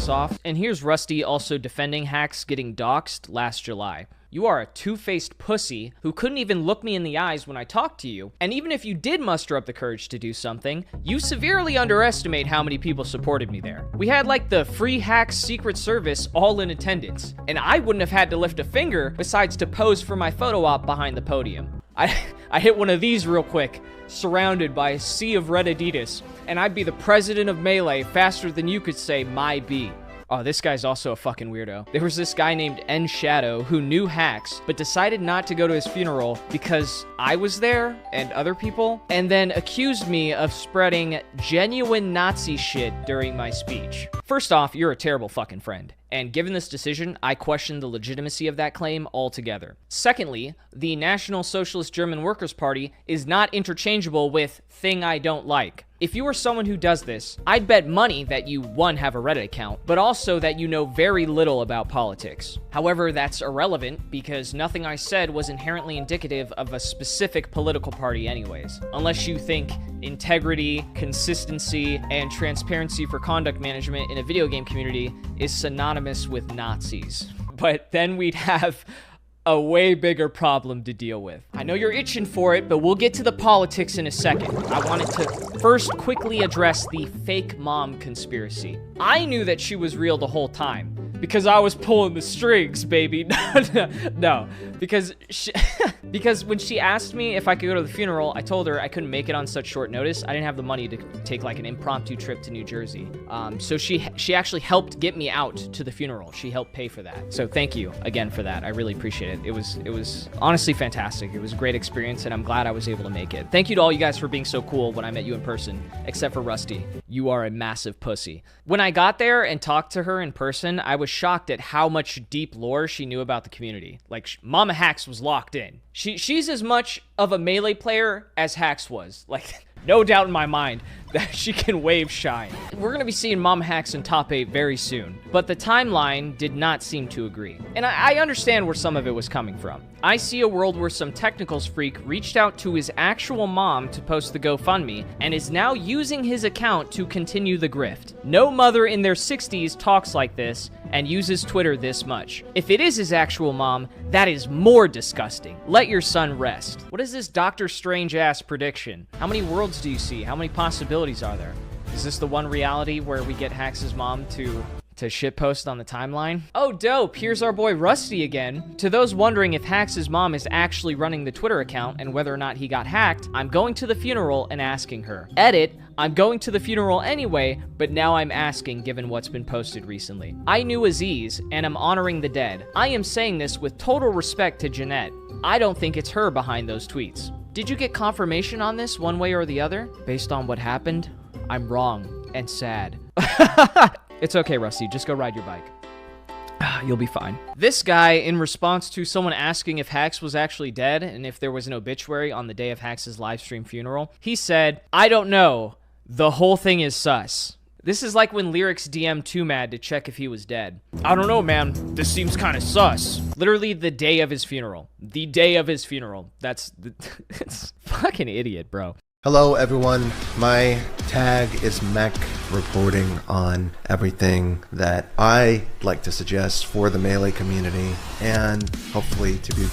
off. And here's Rusty also defending Hax getting doxxed last July. You are a two-faced pussy who couldn't even look me in the eyes when I talked to you, and even if you did muster up the courage to do something, you severely underestimate how many people supported me there. We had like the free Hax Secret Service all in attendance, and I wouldn't have had to lift a finger besides to pose for my photo op behind the podium. I hit one of these real quick, surrounded by a sea of red Adidas, and I'd be the president of Melee faster than you could say my B. Oh, this guy's also a fucking weirdo. There was this guy named N Shadow who knew Hax, but decided not to go to his funeral because I was there and other people, and then accused me of spreading genuine Nazi shit during my speech. First off, you're a terrible fucking friend. And given this decision, I question the legitimacy of that claim altogether. Secondly, the National Socialist German Workers' Party is not interchangeable with thing I don't like. If you are someone who does this, I'd bet money that you, 1, have a Reddit account, but also that you know very little about politics. However, that's irrelevant because nothing I said was inherently indicative of a specific political party anyways. Unless you think integrity, consistency, and transparency for conduct management in a video game community is synonymous with Nazis. But then we'd have a way bigger problem to deal with. I know you're itching for it, but we'll get to the politics in a second. I wanted to first quickly address the fake mom conspiracy. I knew that she was real the whole time because I was pulling the strings, baby. No, because when she asked me if I could go to the funeral, I told her I couldn't make it on such short notice. I didn't have the money to take like an impromptu trip to New Jersey. So she actually helped get me out to the funeral. She helped pay for that. So thank you again for that. I really appreciate it. It was honestly fantastic. It was a great experience, and I'm glad I was able to make it. Thank you to all you guys for being so cool when I met you in person, except for Rusty. You are a massive pussy. When I got there and talked to her in person, I was shocked at how much deep lore she knew about the community. Like, MamaHax was locked in. She's as much of a Melee player as Hax was. Like, No doubt in my mind that she can wave shine. We're gonna be seeing MamaHax in top 8 very soon, but the timeline did not seem to agree. And I understand where some of it was coming from. I see a world where some technicals freak reached out to his actual mom to post the GoFundMe and is now using his account to continue the grift. No mother in their 60s talks like this and uses Twitter this much. If it is his actual mom, that is more disgusting. Let your son rest. What is this Doctor Strange-ass prediction? How many worlds do you see? How many possibilities are there? Is this the one reality where we get Hax's mom to shitpost on the timeline? Oh, dope. Here's our boy Rusty again. To those wondering if Hax's mom is actually running the Twitter account and whether or not he got hacked, I'm going to the funeral and asking her. Edit, I'm going to the funeral anyway, but now I'm asking given what's been posted recently. I knew Aziz, and I'm honoring the dead. I am saying this with total respect to Jeanette. I don't think it's her behind those tweets. Did you get confirmation on this one way or the other? Based on what happened, I'm wrong and sad. It's okay, Rusty. Just go ride your bike. You'll be fine. This guy, in response to someone asking if Hax was actually dead and if there was an obituary on the day of Hax's livestream funeral, he said, I don't know. The whole thing is sus. This is like when Lyrics DM'd Too Mad to check if he was dead. I don't know, man. This seems kind of sus. Literally the day of his funeral. The day of his funeral. It's fucking idiot, bro. Hello everyone, my tag is Mech, reporting on everything that I like to suggest for the Melee community and hopefully to be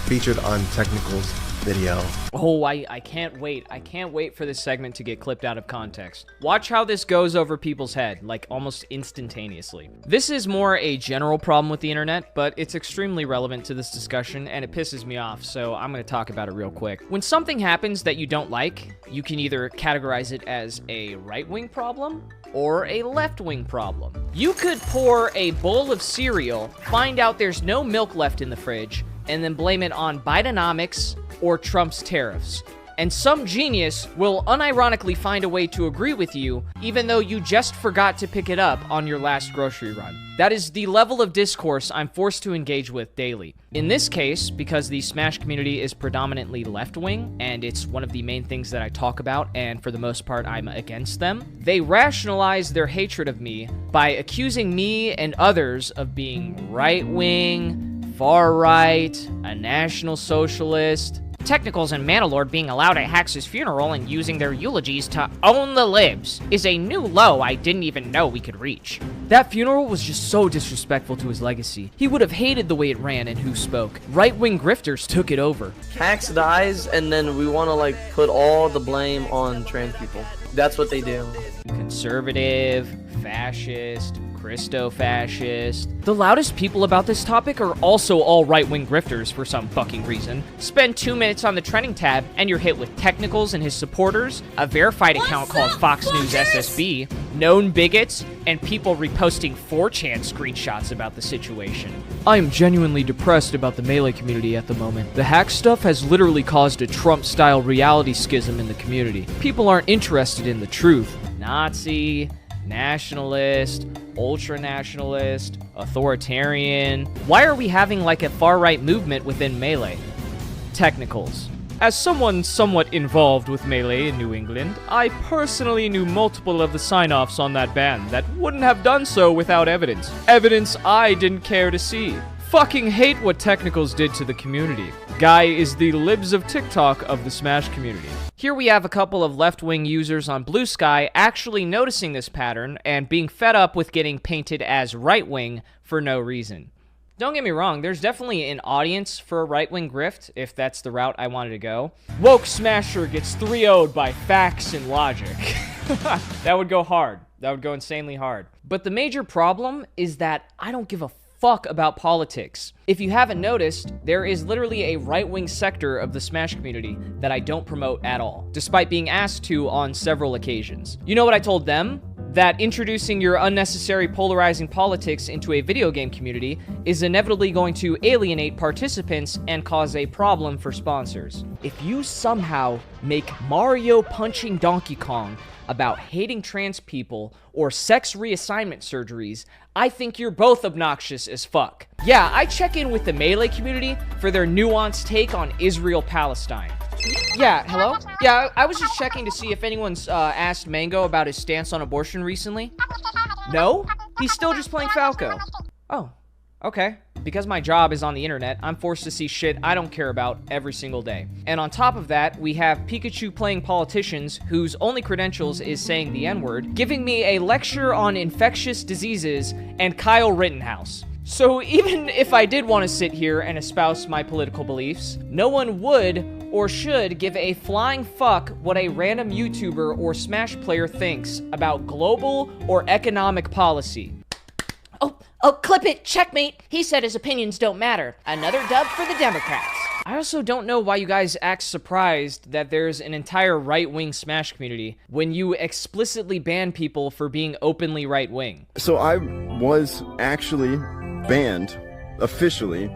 featured on Technical's video. Oh, I can't wait. I can't wait for this segment to get clipped out of context. Watch how this goes over people's head, like almost instantaneously. This is more a general problem with the internet, but it's extremely relevant to this discussion and it pisses me off, so I'm gonna talk about it real quick. When something happens that you don't like, you can either categorize it as a right-wing problem or a left-wing problem. You could pour a bowl of cereal, find out there's no milk left in the fridge, and then blame it on Bidenomics or Trump's tariffs. And some genius will unironically find a way to agree with you, even though you just forgot to pick it up on your last grocery run. That is the level of discourse I'm forced to engage with daily. In this case, because the Smash community is predominantly left-wing, and it's one of the main things that I talk about, and for the most part, I'm against them, they rationalize their hatred of me by accusing me and others of being right-wing, far-right, a national socialist. Technicals and Manalord being allowed at Hax's funeral and using their eulogies to own the libs is a new low I didn't even know we could reach. That funeral was just so disrespectful to his legacy. He would have hated the way it ran and who spoke. Right-wing grifters took it over. Hax dies and then we want to like put all the blame on trans people. That's what they do. Conservative, fascist, Christo-fascist. The loudest people about this topic are also all right-wing grifters for some fucking reason. Spend 2 minutes on the trending tab and you're hit with Technicals and his supporters, a verified account called Fox News SSB, known bigots, and people reposting 4chan screenshots about the situation. I am genuinely depressed about the Melee community at the moment. The hack stuff has literally caused a Trump-style reality schism in the community. People aren't interested in the truth. Nazi, nationalist, ultra-nationalist, authoritarian. Why are we having like a far-right movement within Melee? Technicals. As someone somewhat involved with Melee in New England, I personally knew multiple of the sign-offs on that ban that wouldn't have done so without evidence. Evidence I didn't care to see. Fucking hate what Technicals did to the community. Guy is the libs of TikTok of the Smash community. Here we have a couple of left-wing users on Blue Sky actually noticing this pattern and being fed up with getting painted as right-wing for no reason. Don't get me wrong, there's definitely an audience for a right-wing grift, if that's the route I wanted to go. Woke Smasher gets 3-0'd by facts and logic. That would go hard. That would go insanely hard. But the major problem is that I don't give a fuck about politics. If you haven't noticed, there is literally a right-wing sector of the Smash community that I don't promote at all, despite being asked to on several occasions. You know what I told them? That introducing your unnecessary polarizing politics into a video game community is inevitably going to alienate participants and cause a problem for sponsors. If you somehow make Mario punching Donkey Kong about hating trans people or sex reassignment surgeries, I think you're both obnoxious as fuck. Yeah, I check in with the Melee community for their nuanced take on Israel-Palestine. Yeah, hello? Yeah, I was just checking to see if anyone's asked Mango about his stance on abortion recently. No? He's still just playing Falco. Oh, okay. Because my job is on the internet, I'm forced to see shit I don't care about every single day. And on top of that, we have Pikachu playing politicians whose only credentials is saying the N-word, giving me a lecture on infectious diseases, and Kyle Rittenhouse. So even if I did want to sit here and espouse my political beliefs, no one would or should give a flying fuck what a random YouTuber or Smash player thinks about global or economic policy. Oh, clip it, checkmate. He said his opinions don't matter. Another dub for the Democrats. I also don't know why you guys act surprised that there's an entire right-wing Smash community when you explicitly ban people for being openly right-wing. So I was actually banned officially.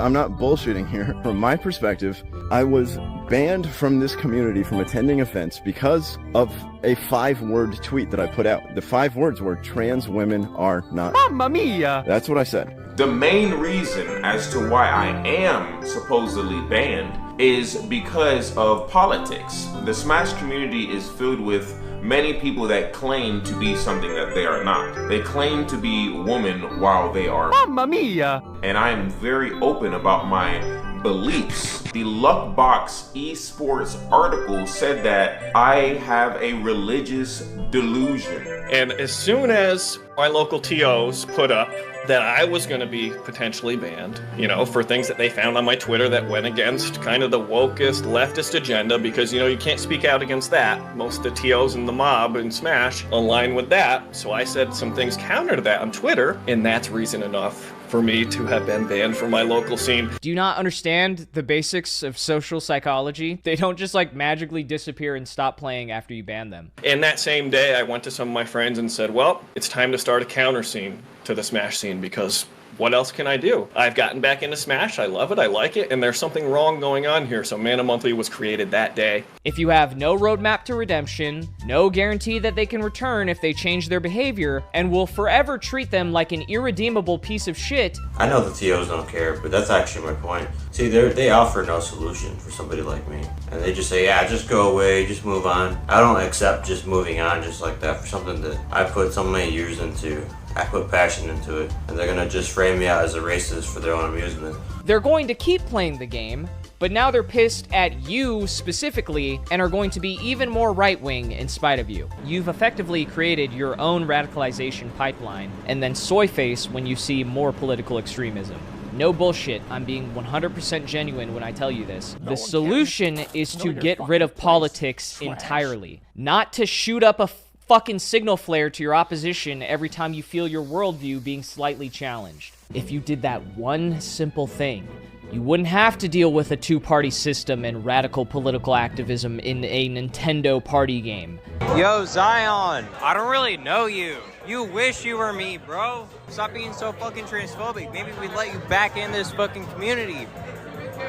I'm not bullshitting here. From my perspective, I was banned from this community from attending events because of a 5-word tweet that I put out. The 5 words were trans women are not. Mamma mia! That's what I said. The main reason as to why I am supposedly banned is because of politics. The Smash community is filled with many people that claim to be something that they are not. They claim to be women while they are Mamma mia! And I am very open about my beliefs. The Luckbox Esports article said that I have a religious delusion. And as soon as my local TOs put up that I was going to be potentially banned, for things that they found on my Twitter that went against kind of the wokest, leftist agenda, because, you can't speak out against that. Most of the TOs in the mob and Smash align with that. So I said some things counter to that on Twitter, and that's reason enough for me to have been banned from my local scene. Do you not understand the basics of social psychology? They don't just magically disappear and stop playing after you ban them. And that same day, I went to some of my friends and said, well, it's time to start a counter scene to the Smash scene, because what else can I do? I've gotten back into Smash, I love it, I like it, and there's something wrong going on here, so Mana Monthly was created that day. If you have no roadmap to redemption, no guarantee that they can return if they change their behavior, and will forever treat them like an irredeemable piece of shit. I know the TOs don't care, but that's actually my point. See, they offer no solution for somebody like me. And they just say, yeah, just go away, just move on. I don't accept just moving on just like that for something that I put so many years into. I put passion into it, and they're gonna just frame me out as a racist for their own amusement. They're going to keep playing the game, but now they're pissed at you specifically and are going to be even more right-wing in spite of you. You've effectively created your own radicalization pipeline, and then soy face when you see more political extremism. No bullshit, I'm being 100% genuine when I tell you this. The solution is to get rid of politics entirely, not to shoot up a fucking signal flare to your opposition every time you feel your worldview being slightly challenged. If you did that one simple thing, you wouldn't have to deal with a 2-party system and radical political activism in a Nintendo party game. Yo, Zion, I don't really know you. You wish you were me, bro. Stop being so fucking transphobic. Maybe we'd let you back in this fucking community.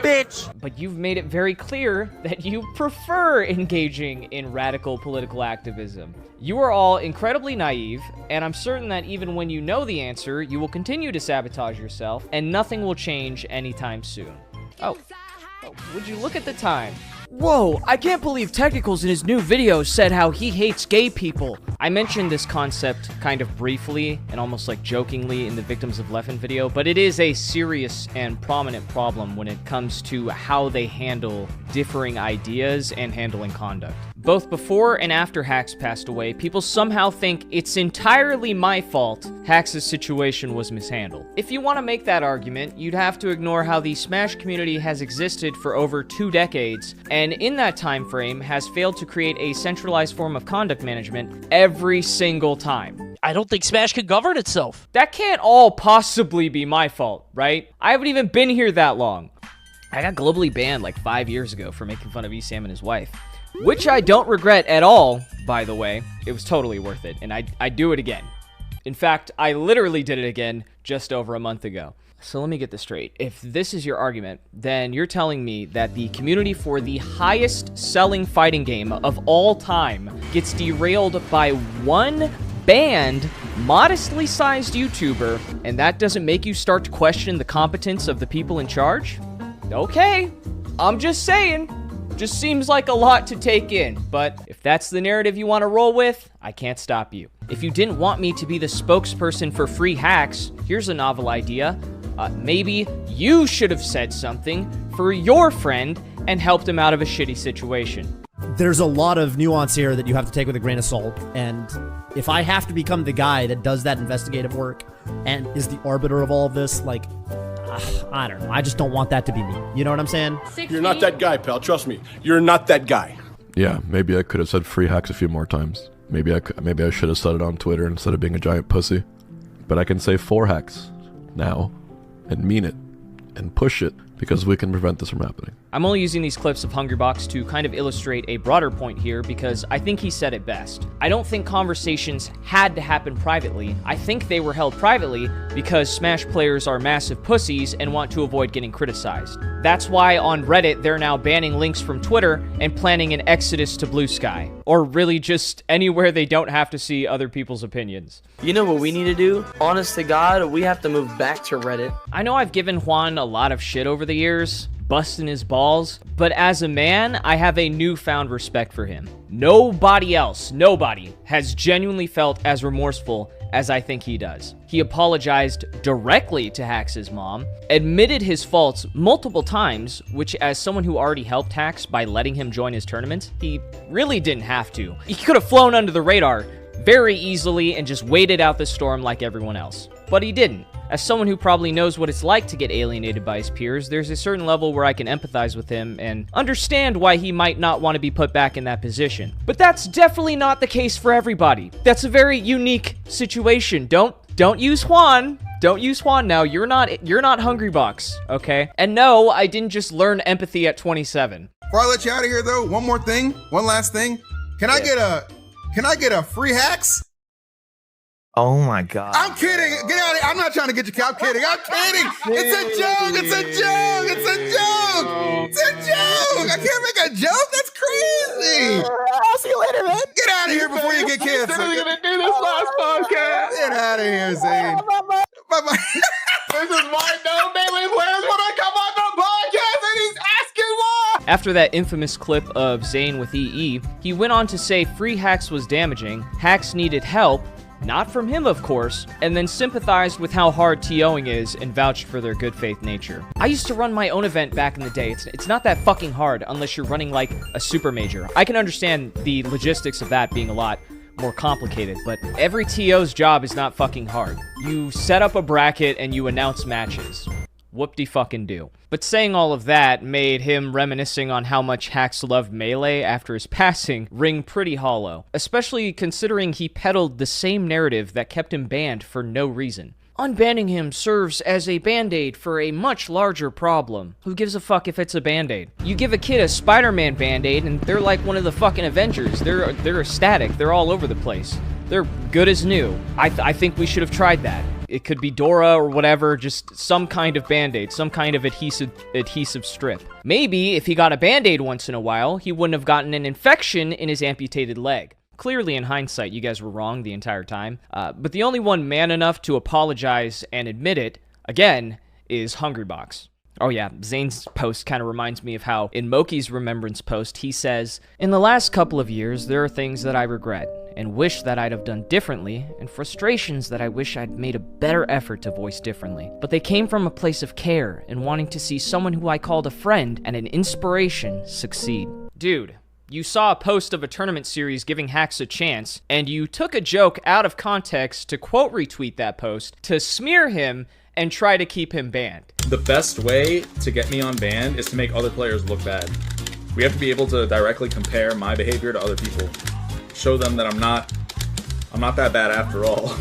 Bitch! But you've made it very clear that you prefer engaging in radical political activism. You are all incredibly naive, and I'm certain that even when you know the answer, you will continue to sabotage yourself, and nothing will change anytime soon. Oh, would you look at the time? Whoa, I can't believe Technicals in his new video said how he hates gay people. I mentioned this concept kind of briefly and almost jokingly in the Victims of Leffen video, but it is a serious and prominent problem when it comes to how they handle differing ideas and handling conduct. Both before and after Hax passed away, people somehow think it's entirely my fault Hax's situation was mishandled. If you want to make that argument, you'd have to ignore how the Smash community has existed for over 2 decades, and in that time frame has failed to create a centralized form of conduct management every single time. I don't think Smash can govern itself. That can't all possibly be my fault, right? I haven't even been here that long. I got globally banned 5 years ago for making fun of Esam and his wife. Which I don't regret at all, by the way. It was totally worth it, and I'd do it again. In fact, I literally did it again just over a month ago. So let me get this straight. If this is your argument, then you're telling me that the community for the highest selling fighting game of all time gets derailed by one banned, modestly sized YouTuber, and that doesn't make you start to question the competence of the people in charge? Okay, I'm just saying. Just seems like a lot to take in, but if that's the narrative you want to roll with, I can't stop you. If you didn't want me to be the spokesperson for free hacks, here's a novel idea. Maybe you should have said something for your friend and helped him out of a shitty situation. There's a lot of nuance here that you have to take with a grain of salt, and if I have to become the guy that does that investigative work and is the arbiter of all of this, like, I don't know. I just don't want that to be me. You know what I'm saying? You're not that guy, pal. Trust me. You're not that guy. Yeah, maybe I could have said free hacks a few more times. Maybe I should have said it on Twitter instead of being a giant pussy. But I can say 4 hacks now and mean it and push it because we can prevent this from happening. I'm only using these clips of Hungrybox to kind of illustrate a broader point here because I think he said it best. I don't think conversations had to happen privately. I think they were held privately because Smash players are massive pussies and want to avoid getting criticized. That's why on Reddit they're now banning links from Twitter and planning an exodus to Blue Sky. Or really just anywhere they don't have to see other people's opinions. You know what we need to do? Honest to God, we have to move back to Reddit. I know I've given Juan a lot of shit over the years, busting his balls, but as a man, I have a newfound respect for him. Nobody has genuinely felt as remorseful as I think he does. He apologized directly to Hax's mom, admitted his faults multiple times, which as someone who already helped Hax by letting him join his tournament, he really didn't have to. He could have flown under the radar very easily and just waited out the storm like everyone else. But he didn't. As someone who probably knows what it's like to get alienated by his peers, there's a certain level where I can empathize with him and understand why he might not want to be put back in that position. But that's definitely not the case for everybody. That's a very unique situation. Don't use Juan. Don't use Juan now. You're not Hungrybox, okay? And no, I didn't just learn empathy at 27. Before I let you out of here though, one last thing. Can I get a free hacks? Oh my God. I'm kidding. Get out of here. I'm not trying to get you. I'm kidding. It's a joke. It's a joke. I can't make a joke. That's crazy. I'll see you later, man. Get out of here before you get canceled. I was gonna do this last podcast. Get out of here, Zain. Bye-bye. This is why no Melee players want to come on the podcast, and he's asking why. After that infamous clip of Zain with EE, he went on to say free hacks was damaging, hacks needed help, not from him, of course, and then sympathized with how hard TOing is and vouched for their good faith nature. I used to run my own event back in the day. It's not that fucking hard unless you're running like a super major. I can understand the logistics of that being a lot more complicated, but every TO's job is not fucking hard. You set up a bracket and you announce matches. Whoop-de-fucking-do. But saying all of that made him reminiscing on how much Hax loved Melee after his passing ring pretty hollow, especially considering he peddled the same narrative that kept him banned for no reason. Unbanning him serves as a band-aid for a much larger problem. Who gives a fuck if it's a band-aid? You give a kid a Spider-Man band-aid and they're like one of the fucking Avengers. They're ecstatic. They're all over the place. They're good as new. I think we should have tried that. It could be Dora or whatever, just some kind of band-aid, some kind of adhesive strip. Maybe if he got a band-aid once in a while, he wouldn't have gotten an infection in his amputated leg. Clearly, in hindsight, you guys were wrong the entire time. But the only one man enough to apologize and admit it, again, is Hungrybox. Oh yeah, Zain's post kind of reminds me of how in Moky's remembrance post, he says, "In the last couple of years, there are things that I regret and wish that I'd have done differently, and frustrations that I wish I'd made a better effort to voice differently. But they came from a place of care and wanting to see someone who I called a friend and an inspiration succeed." Dude, you saw a post of a tournament series giving Hax a chance, and you took a joke out of context to quote retweet that post to smear him and try to keep him banned. The best way to get me unbanned is to make other players look bad. We have to be able to directly compare my behavior to other people. Show them that I'm not that bad after all.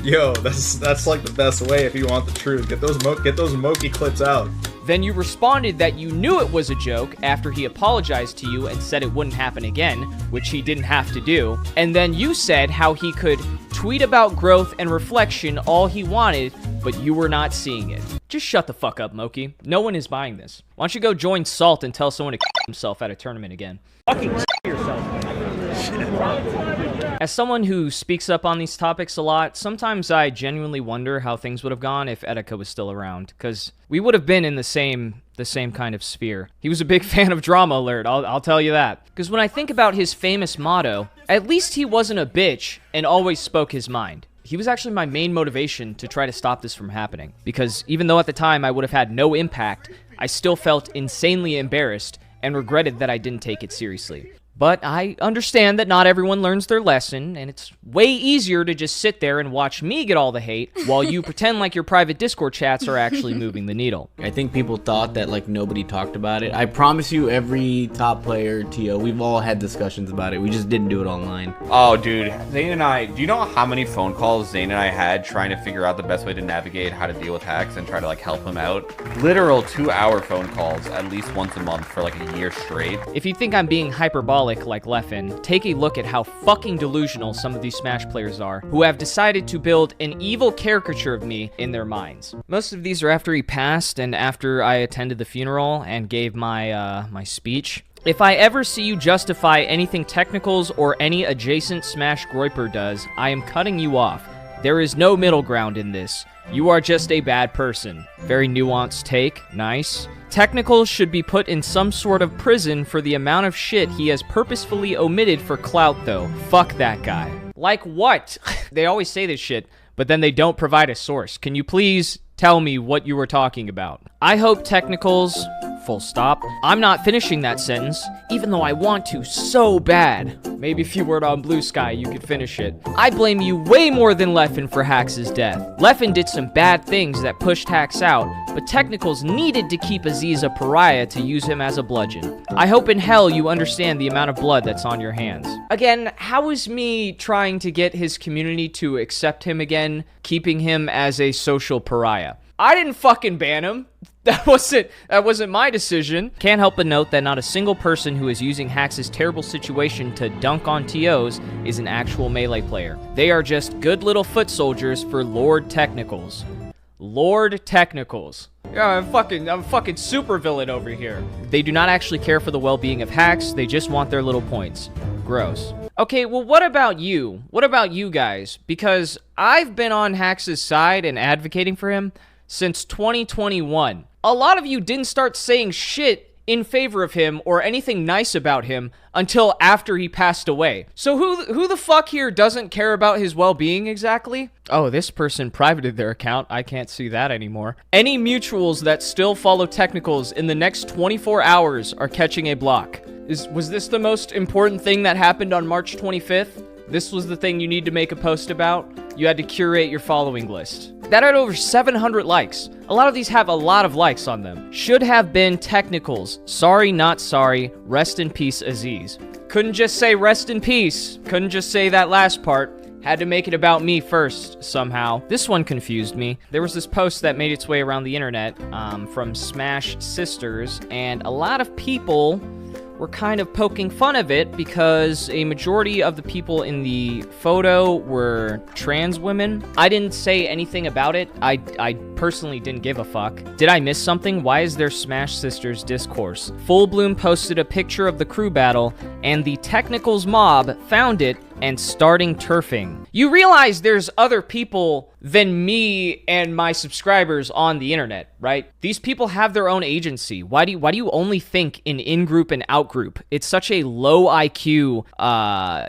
Yo, that's like the best way if you want the truth. Get those Moky clips out. Then you responded that you knew it was a joke after he apologized to you and said it wouldn't happen again, which he didn't have to do. And then you said how he could tweet about growth and reflection all he wanted, but you were not seeing it. Just shut the fuck up, Moky. No one is buying this. Why don't you go join Salt and tell someone to himself at a tournament again? Fucking yourself. As someone who speaks up on these topics a lot, sometimes I genuinely wonder how things would have gone if Etika was still around, because we would have been in the same kind of sphere. He was a big fan of Drama Alert, I'll tell you that. Because when I think about his famous motto, at least he wasn't a bitch and always spoke his mind. He was actually my main motivation to try to stop this from happening, because even though at the time I would have had no impact, I still felt insanely embarrassed and regretted that I didn't take it seriously. But I understand that not everyone learns their lesson, and it's way easier to just sit there and watch me get all the hate while you pretend like your private Discord chats are actually moving the needle. I think people thought that like nobody talked about it. I promise you, every top player, TO, we've all had discussions about it. We just didn't do it online. Oh, dude, Zain and I, do you know how many phone calls Zain and I had trying to figure out the best way to navigate how to deal with hacks and try to like help him out? Literal 2-hour phone calls at least once a month for like a year straight. If you think I'm being hyperbolic like Leffen, take a look at how fucking delusional some of these Smash players are, who have decided to build an evil caricature of me in their minds. Most of these are after he passed and after I attended the funeral and gave my my speech. If I ever see you justify anything Technicals or any adjacent Smash Groiper does, I am cutting you off. There is no middle ground in this. You are just a bad person. Very nuanced take. Nice. Technicals should be put in some sort of prison for the amount of shit he has purposefully omitted for clout, though. Fuck that guy. Like what? They always say this shit, but then they don't provide a source. Can you please tell me what you were talking about? I hope Technicals... full stop. I'm not finishing that sentence, even though I want to so bad. Maybe if you were on Blue Sky, you could finish it. I blame you way more than Leffen for Hax's death. Leffen did some bad things that pushed Hax out, but Technicals needed to keep Aziz a pariah to use him as a bludgeon. I hope in hell you understand the amount of blood that's on your hands. Again, how is me trying to get his community to accept him again, keeping him as a social pariah? I didn't fucking ban him. That wasn't my decision. Can't help but note that not a single person who is using Hax's terrible situation to dunk on TOs is an actual Melee player. They are just good little foot soldiers for Lord Technicals. Lord Technicals. Yeah, I'm fucking super villain over here. They do not actually care for the well-being of Hax, they just want their little points. Gross. Okay, well, what about you? What about you guys? Because I've been on Hax's side and advocating for him since 2021. A lot of you didn't start saying shit in favor of him or anything nice about him until after he passed away. So who the fuck here doesn't care about his well-being exactly? Oh, this person privated their account. I can't see that anymore. Any mutuals that still follow Technicals in the next 24 hours are catching a block. Was this the most important thing that happened on March 25th? This was the thing you need to make a post about? You had to curate your following list. That had over 700 likes. A lot of these have a lot of likes on them. Should have been Technicals. Sorry, not sorry. Rest in peace, Aziz. Couldn't just say rest in peace. Couldn't just say that last part. Had to make it about me first, somehow. This one confused me. There was this post that made its way around the internet from Smash Sisters, and a lot of people were kind of poking fun of it because a majority of the people in the photo were trans women. I didn't say anything about it. I personally didn't give a fuck. Did I miss something? Why is there Smash Sisters discourse? Full Bloom posted a picture of the crew battle, and the Technicals mob found it and starting turfing. You realize there's other people than me and my subscribers on the internet, right? These people have their own agency. Why do you only think in in-group and out-group? It's such a low IQ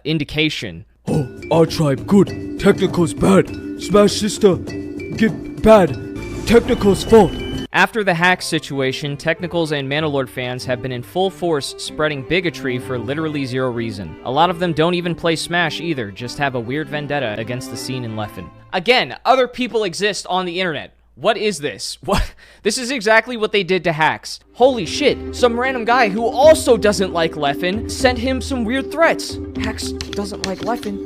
indication. Oh, our tribe good, Technicals bad, Smash Sister get bad, Technicals fault. After the hack situation, Technicals and Manalord fans have been in full force spreading bigotry for literally zero reason. A lot of them don't even play Smash either, just have a weird vendetta against the scene in Leffen. Again, other people exist on the internet. What is this? What? This is exactly what they did to Hax. Holy shit, some random guy who also doesn't like Leffen sent him some weird threats. Hax doesn't like Leffen.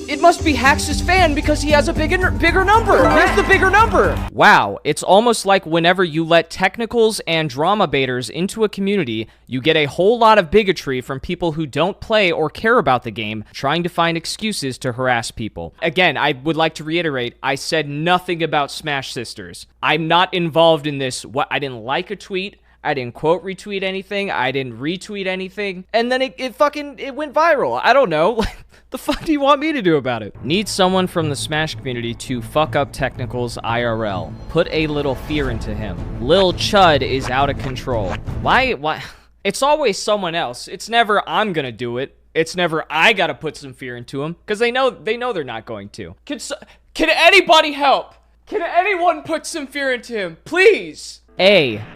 It must be Hax's fan because he has a bigger number. Where's the bigger number? Wow, it's almost like whenever you let Technicals and drama baiters into a community, you get a whole lot of bigotry from people who don't play or care about the game, trying to find excuses to harass people. Again, I would like to reiterate, I said nothing about Smash Sisters. I'm not involved in this. I didn't like a tweet. I didn't quote retweet anything. I didn't retweet anything. And then it went viral. I don't know. The fuck do you want me to do about it? Need someone from the Smash community to fuck up Technicals IRL. Put a little fear into him. Lil Chud is out of control. Why? It's always someone else. It's never I'm gonna do it. It's never I gotta put some fear into him, because they know they're not going to. Can anybody help? Can anyone put some fear into him, please?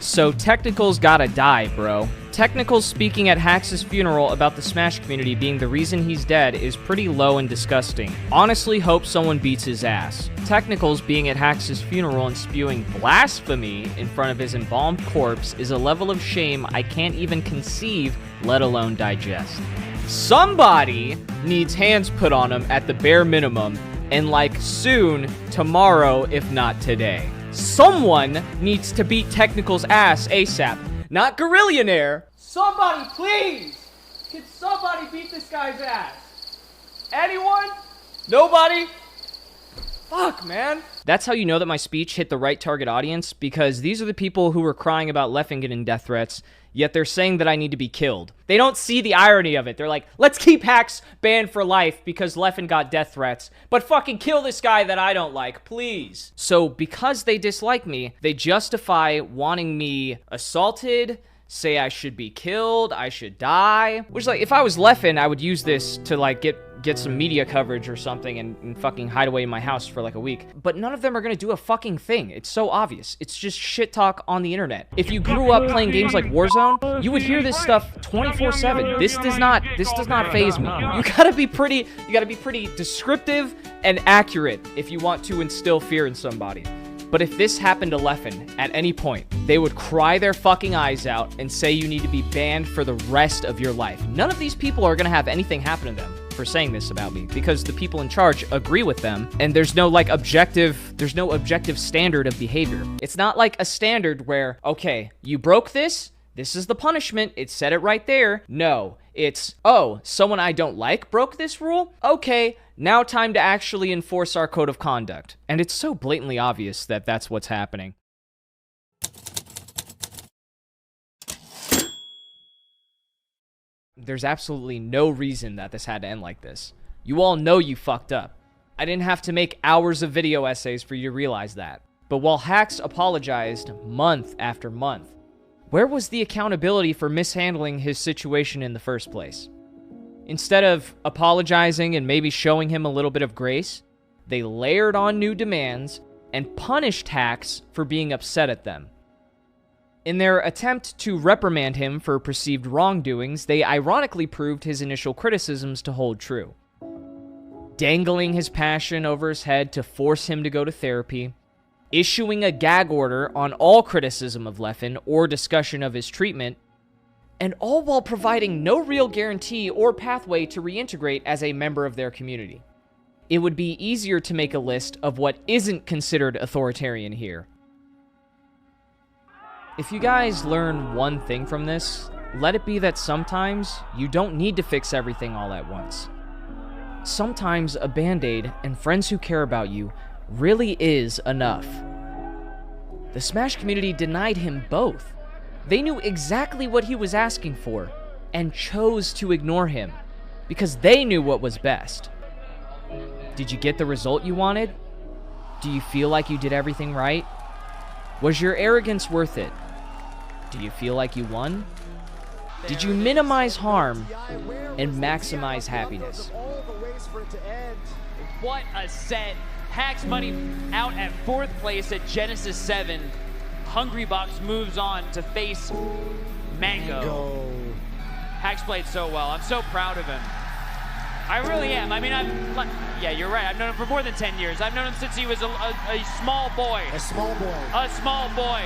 So Technicals gotta die, bro. Technicals speaking at Hax's funeral about the Smash community being the reason he's dead is pretty low and disgusting. Honestly hope someone beats his ass. Technicals being at Hax's funeral and spewing blasphemy in front of his embalmed corpse is a level of shame I can't even conceive, let alone digest. Somebody needs hands put on him at the bare minimum, and like soon, tomorrow, if not today. Someone needs to beat Technical's ass ASAP. Not Gorillionaire. Somebody, please! Can somebody beat this guy's ass? Anyone? Nobody? Fuck, man. That's how you know that my speech hit the right target audience, because these are the people who were crying about Leffen getting death threats, yet they're saying that I need to be killed. They don't see the irony of it. They're like, let's keep Hax banned for life because Leffen got death threats, but fucking kill this guy that I don't like, please. So because they dislike me, they justify wanting me assaulted, say I should be killed, I should die. Which, like, if I was Leffen, I would use this to, like, get some media coverage or something and fucking hide away in my house for like a week. But none of them are gonna do a fucking thing. It's so obvious. It's just shit talk on the internet. If you grew up playing games like Warzone, you would hear this stuff 24/7. This does not faze me. You gotta be pretty descriptive and accurate if you want to instill fear in somebody. But if this happened to Leffen at any point, they would cry their fucking eyes out and say you need to be banned for the rest of your life. None of these people are gonna have anything happen to them for saying this about me, because the people in charge agree with them, and there's no objective standard of behavior. It's not like a standard where, okay, you broke this is the punishment, it said it right there. No, it's, oh, someone I don't like broke this rule? Okay, now time to actually enforce our code of conduct. And it's so blatantly obvious that that's what's happening. There's absolutely no reason that this had to end like this. You all know you fucked up. I didn't have to make hours of video essays for you to realize that. But while Hax apologized month after month, where was the accountability for mishandling his situation in the first place? Instead of apologizing and maybe showing him a little bit of grace, they layered on new demands and punished Hax for being upset at them. In their attempt to reprimand him for perceived wrongdoings, they ironically proved his initial criticisms to hold true. Dangling his passion over his head to force him to go to therapy, issuing a gag order on all criticism of Leffen or discussion of his treatment, and all while providing no real guarantee or pathway to reintegrate as a member of their community. It would be easier to make a list of what isn't considered authoritarian here. If you guys learn one thing from this, let it be that sometimes you don't need to fix everything all at once. Sometimes a band-aid and friends who care about you really is enough. The Smash community denied him both. They knew exactly what he was asking for and chose to ignore him because they knew what was best. Did you get the result you wanted? Do you feel like you did everything right? Was your arrogance worth it? Do you feel like you won? Did you minimize harm and maximize happiness? What a set. Hax Money out at 4th place at Genesis 7. Hungrybox moves on to face Mango. Hax played so well. I'm so proud of him. I really am. I mean, yeah, you're right. I've known him for more than 10 years. I've known him since he was a small boy. A small boy.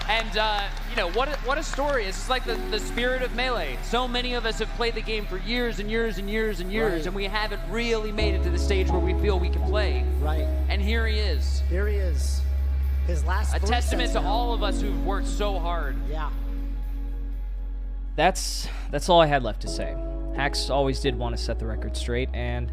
And, you know, what a story. It's like the spirit of Melee. So many of us have played the game for years and years and years and years, and we haven't really made it to the stage where we feel we can play. Right. And here he is. Here he is. His last a testament to all of us who've worked so hard. Yeah. That's all I had left to say. Hax always did want to set the record straight, and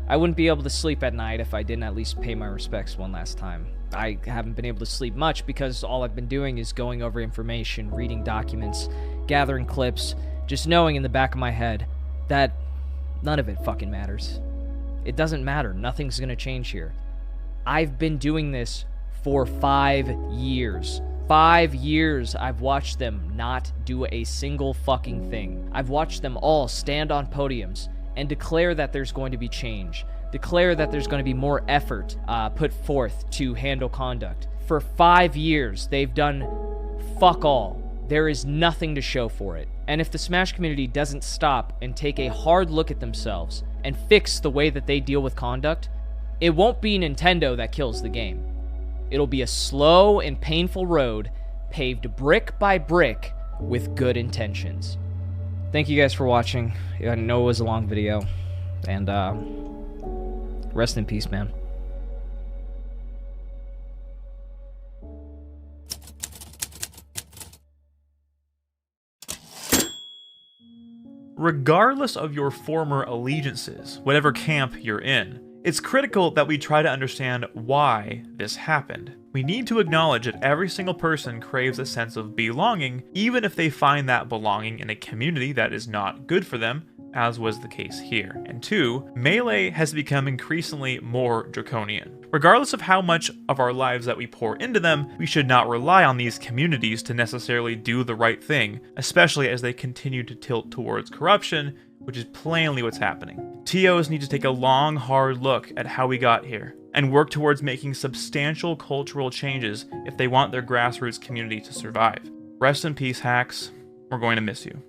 I wouldn't be able to sleep at night if I didn't at least pay my respects one last time. I haven't been able to sleep much because all I've been doing is going over information, reading documents, gathering clips, just knowing in the back of my head that none of it fucking matters. It doesn't matter. Nothing's gonna change here. I've been doing this for 5 years. 5 years I've watched them not do a single fucking thing. I've watched them all stand on podiums and declare that there's going to be change. Declare that there's going to be more effort put forth to handle conduct. For 5 years, they've done fuck all. There is nothing to show for it. And if the Smash community doesn't stop and take a hard look at themselves and fix the way that they deal with conduct, it won't be Nintendo that kills the game. It'll be a slow and painful road paved brick by brick with good intentions. Thank you guys for watching. I know it was a long video. And, rest in peace, man. Regardless of your former allegiances, whatever camp you're in, it's critical that we try to understand why this happened. We need to acknowledge that every single person craves a sense of belonging, even if they find that belonging in a community that is not good for them, as was the case here. And 2, Melee has become increasingly more draconian. Regardless of how much of our lives that we pour into them, we should not rely on these communities to necessarily do the right thing, especially as they continue to tilt towards corruption, which is plainly what's happening. TOs need to take a long, hard look at how we got here, and work towards making substantial cultural changes if they want their grassroots community to survive. Rest in peace, Hax. We're going to miss you.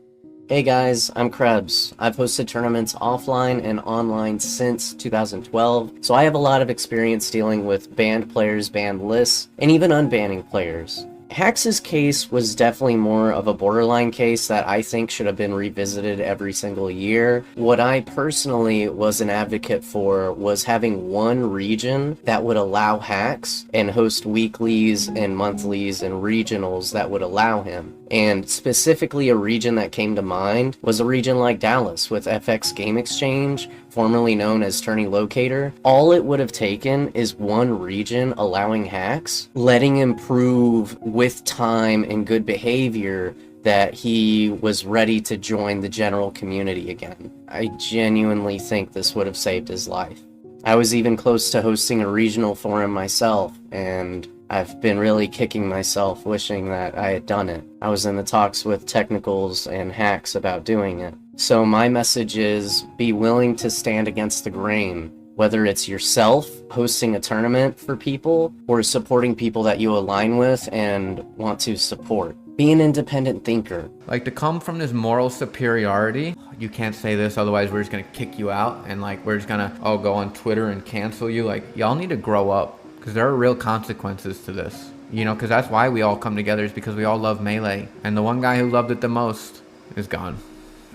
Hey guys, I'm Krebs. I've hosted tournaments offline and online since 2012, so I have a lot of experience dealing with banned players, banned lists, and even unbanning players. Hax's case was definitely more of a borderline case that I think should have been revisited every single year. What I personally was an advocate for was having one region that would allow Hax and host weeklies and monthlies and regionals that would allow him. And specifically a region that came to mind was a region like Dallas with FX Game Exchange, formerly known as Tourney Locator. All it would have taken is one region allowing Hax, letting him prove with time and good behavior that he was ready to join the general community again. I genuinely think this would have saved his life. I was even close to hosting a regional for him myself, and I've been really kicking myself wishing that I had done it. I was in the talks with Technicals and Hax about doing it. So my message is, be willing to stand against the grain, whether it's yourself hosting a tournament for people or supporting people that you align with and want to support. Be an independent thinker. Like, to come from this moral superiority, you can't say this, otherwise we're just gonna kick you out, and like we're just gonna go on Twitter and cancel you. Like, y'all need to grow up, because there are real consequences to this. You know, because that's why we all come together, is because we all love Melee. And the one guy who loved it the most is gone.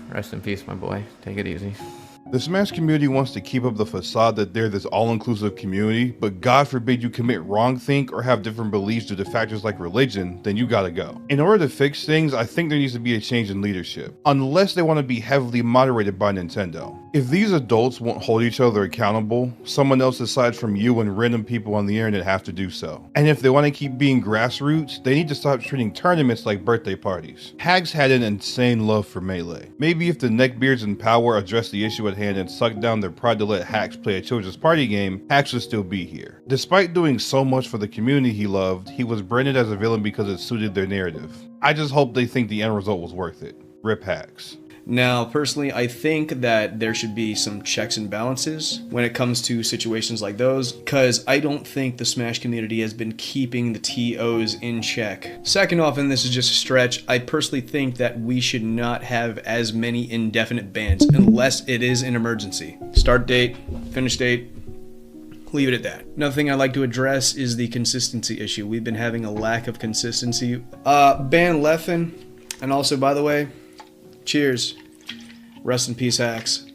Rest in peace, my boy. Take it easy. The Smash community wants to keep up the facade that they're this all-inclusive community, but God forbid you commit wrongthink or have different beliefs due to factors like religion, then you gotta go. In order to fix things, I think there needs to be a change in leadership, unless they want to be heavily moderated by Nintendo. If these adults won't hold each other accountable, someone else aside from you and random people on the internet have to do so. And if they want to keep being grassroots, they need to stop treating tournaments like birthday parties. Hags had an insane love for Melee. Maybe if the neckbeards in power addressed the issue at hand and sucked down their pride to let Hax play a children's party game, Hax would still be here. Despite doing so much for the community he loved, he was branded as a villain because it suited their narrative. I just hope they think the end result was worth it. Rip Hax. Now, personally, I think that there should be some checks and balances when it comes to situations like those, because I don't think the Smash community has been keeping the TOs in check. Second off, and this is just a stretch, I personally think that we should not have as many indefinite bans unless it is an emergency. Start date, finish date, leave it at that. Another thing I'd like to address is the consistency issue. We've been having a lack of consistency. Ban Leffen, and also, by the way, cheers. Rest in peace, Hax.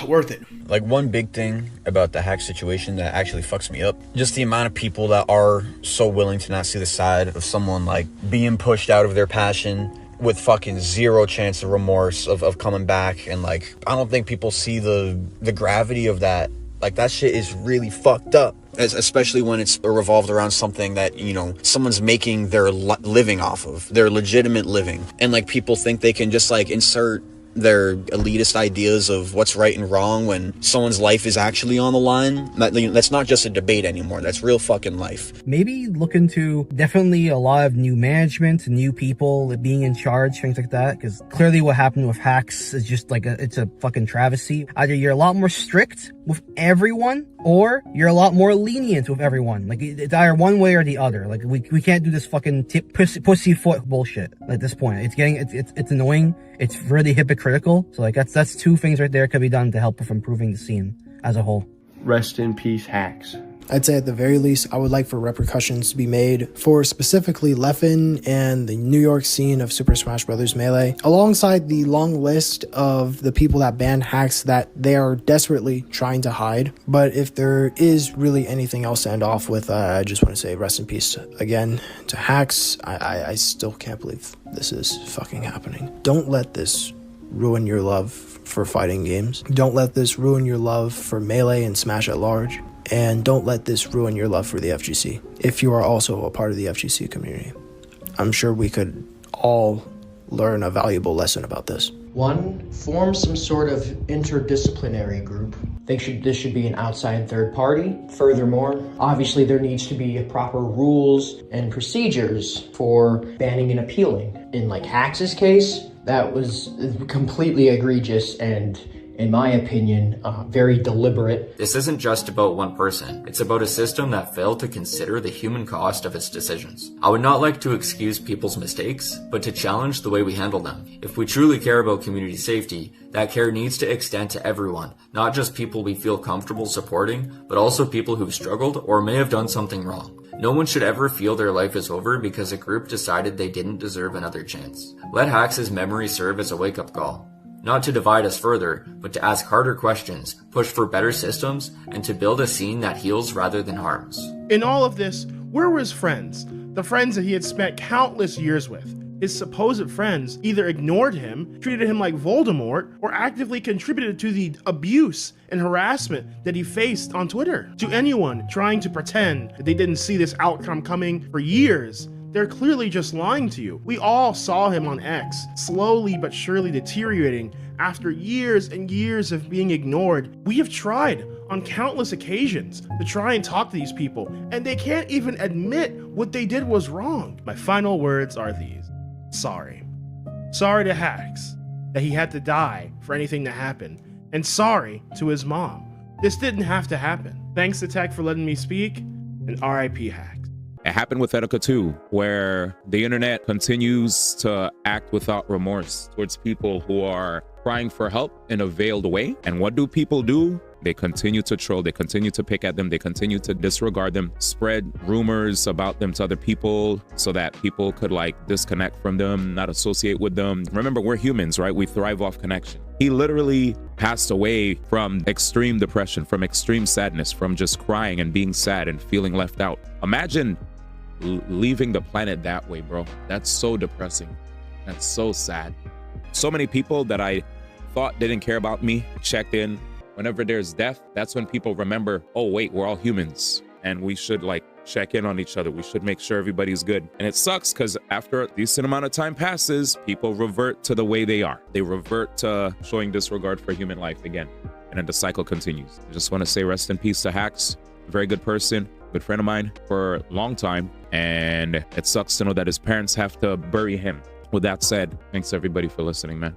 Worth it. Like, one big thing about the Hax situation that actually fucks me up, just the amount of people that are so willing to not see the side of someone like being pushed out of their passion, with fucking zero chance of remorse of coming back. And like, I don't think people see the gravity of that. Like, that shit is really fucked up, especially when it's revolved around something that, you know, someone's making their living off of, their legitimate living. And like, people think they can just like insert their elitist ideas of what's right and wrong when someone's life is actually on the line. That's not just a debate anymore. That's real fucking life. Maybe look into definitely a lot of new management, new people being in charge, things like that. Because clearly what happened with Hax is just like it's a fucking travesty. Either you're a lot more strict with everyone, or you're a lot more lenient with everyone. Like, it's either one way or the other. Like, we can't do this fucking pussyfoot bullshit at this point. It's annoying. It's really hypocritical. So like, that's two things right there could be done to help with improving the scene as a whole. Rest in peace, Hax. I'd say at the very least, I would like for repercussions to be made for specifically Leffen and the New York scene of Super Smash Bros. Melee, alongside the long list of the people that banned Hax that they are desperately trying to hide. But if there is really anything else to end off with, I just want to say rest in peace again to Hax. I still can't believe this is fucking happening. Don't let this ruin your love for fighting games. Don't let this ruin your love for Melee and Smash at large. And don't let this ruin your love for the FGC, if you are also a part of the FGC community. I'm sure we could all learn a valuable lesson about this. 1, form some sort of interdisciplinary group. This should be an outside third party. Furthermore, obviously there needs to be proper rules and procedures for banning and appealing. In like Hax's case, that was completely egregious and, in my opinion, very deliberate. This isn't just about one person. It's about a system that failed to consider the human cost of its decisions. I would not like to excuse people's mistakes, but to challenge the way we handle them. If we truly care about community safety, that care needs to extend to everyone, not just people we feel comfortable supporting, but also people who've struggled or may have done something wrong. No one should ever feel their life is over because a group decided they didn't deserve another chance. Let Hax's memory serve as a wake-up call. Not to divide us further, but to ask harder questions, push for better systems, and to build a scene that heals rather than harms. In all of this, where were his friends? The friends that he had spent countless years with. His supposed friends either ignored him, treated him like Voldemort, or actively contributed to the abuse and harassment that he faced on Twitter. To anyone trying to pretend that they didn't see this outcome coming for years, they're clearly just lying to you. We all saw him on X, slowly but surely deteriorating after years and years of being ignored. We have tried on countless occasions to try and talk to these people, and they can't even admit what they did was wrong. My final words are these. Sorry. Sorry to Hax that he had to die for anything to happen, and sorry to his mom. This didn't have to happen. Thanks to Tech for letting me speak, and RIP Hax. It happened with Etika too, where the internet continues to act without remorse towards people who are crying for help in a veiled way. And what do people do? They continue to troll, they continue to pick at them, they continue to disregard them, spread rumors about them to other people so that people could like disconnect from them, not associate with them. Remember, we're humans, right? We thrive off connection. He literally passed away from extreme depression, from extreme sadness, from just crying and being sad and feeling left out. Imagine leaving the planet that way, bro. That's so depressing. That's so sad. So many people that I thought didn't care about me checked in. Whenever there's death, that's when people remember, oh wait, we're all humans and we should like check in on each other. We should make sure everybody's good. And it sucks because after a decent amount of time passes, people revert to the way they are. They revert to showing disregard for human life again. And then the cycle continues. I just want to say rest in peace to Hax. Very good person, good friend of mine for a long time. And it sucks to know that his parents have to bury him. With that said, thanks everybody for listening, man.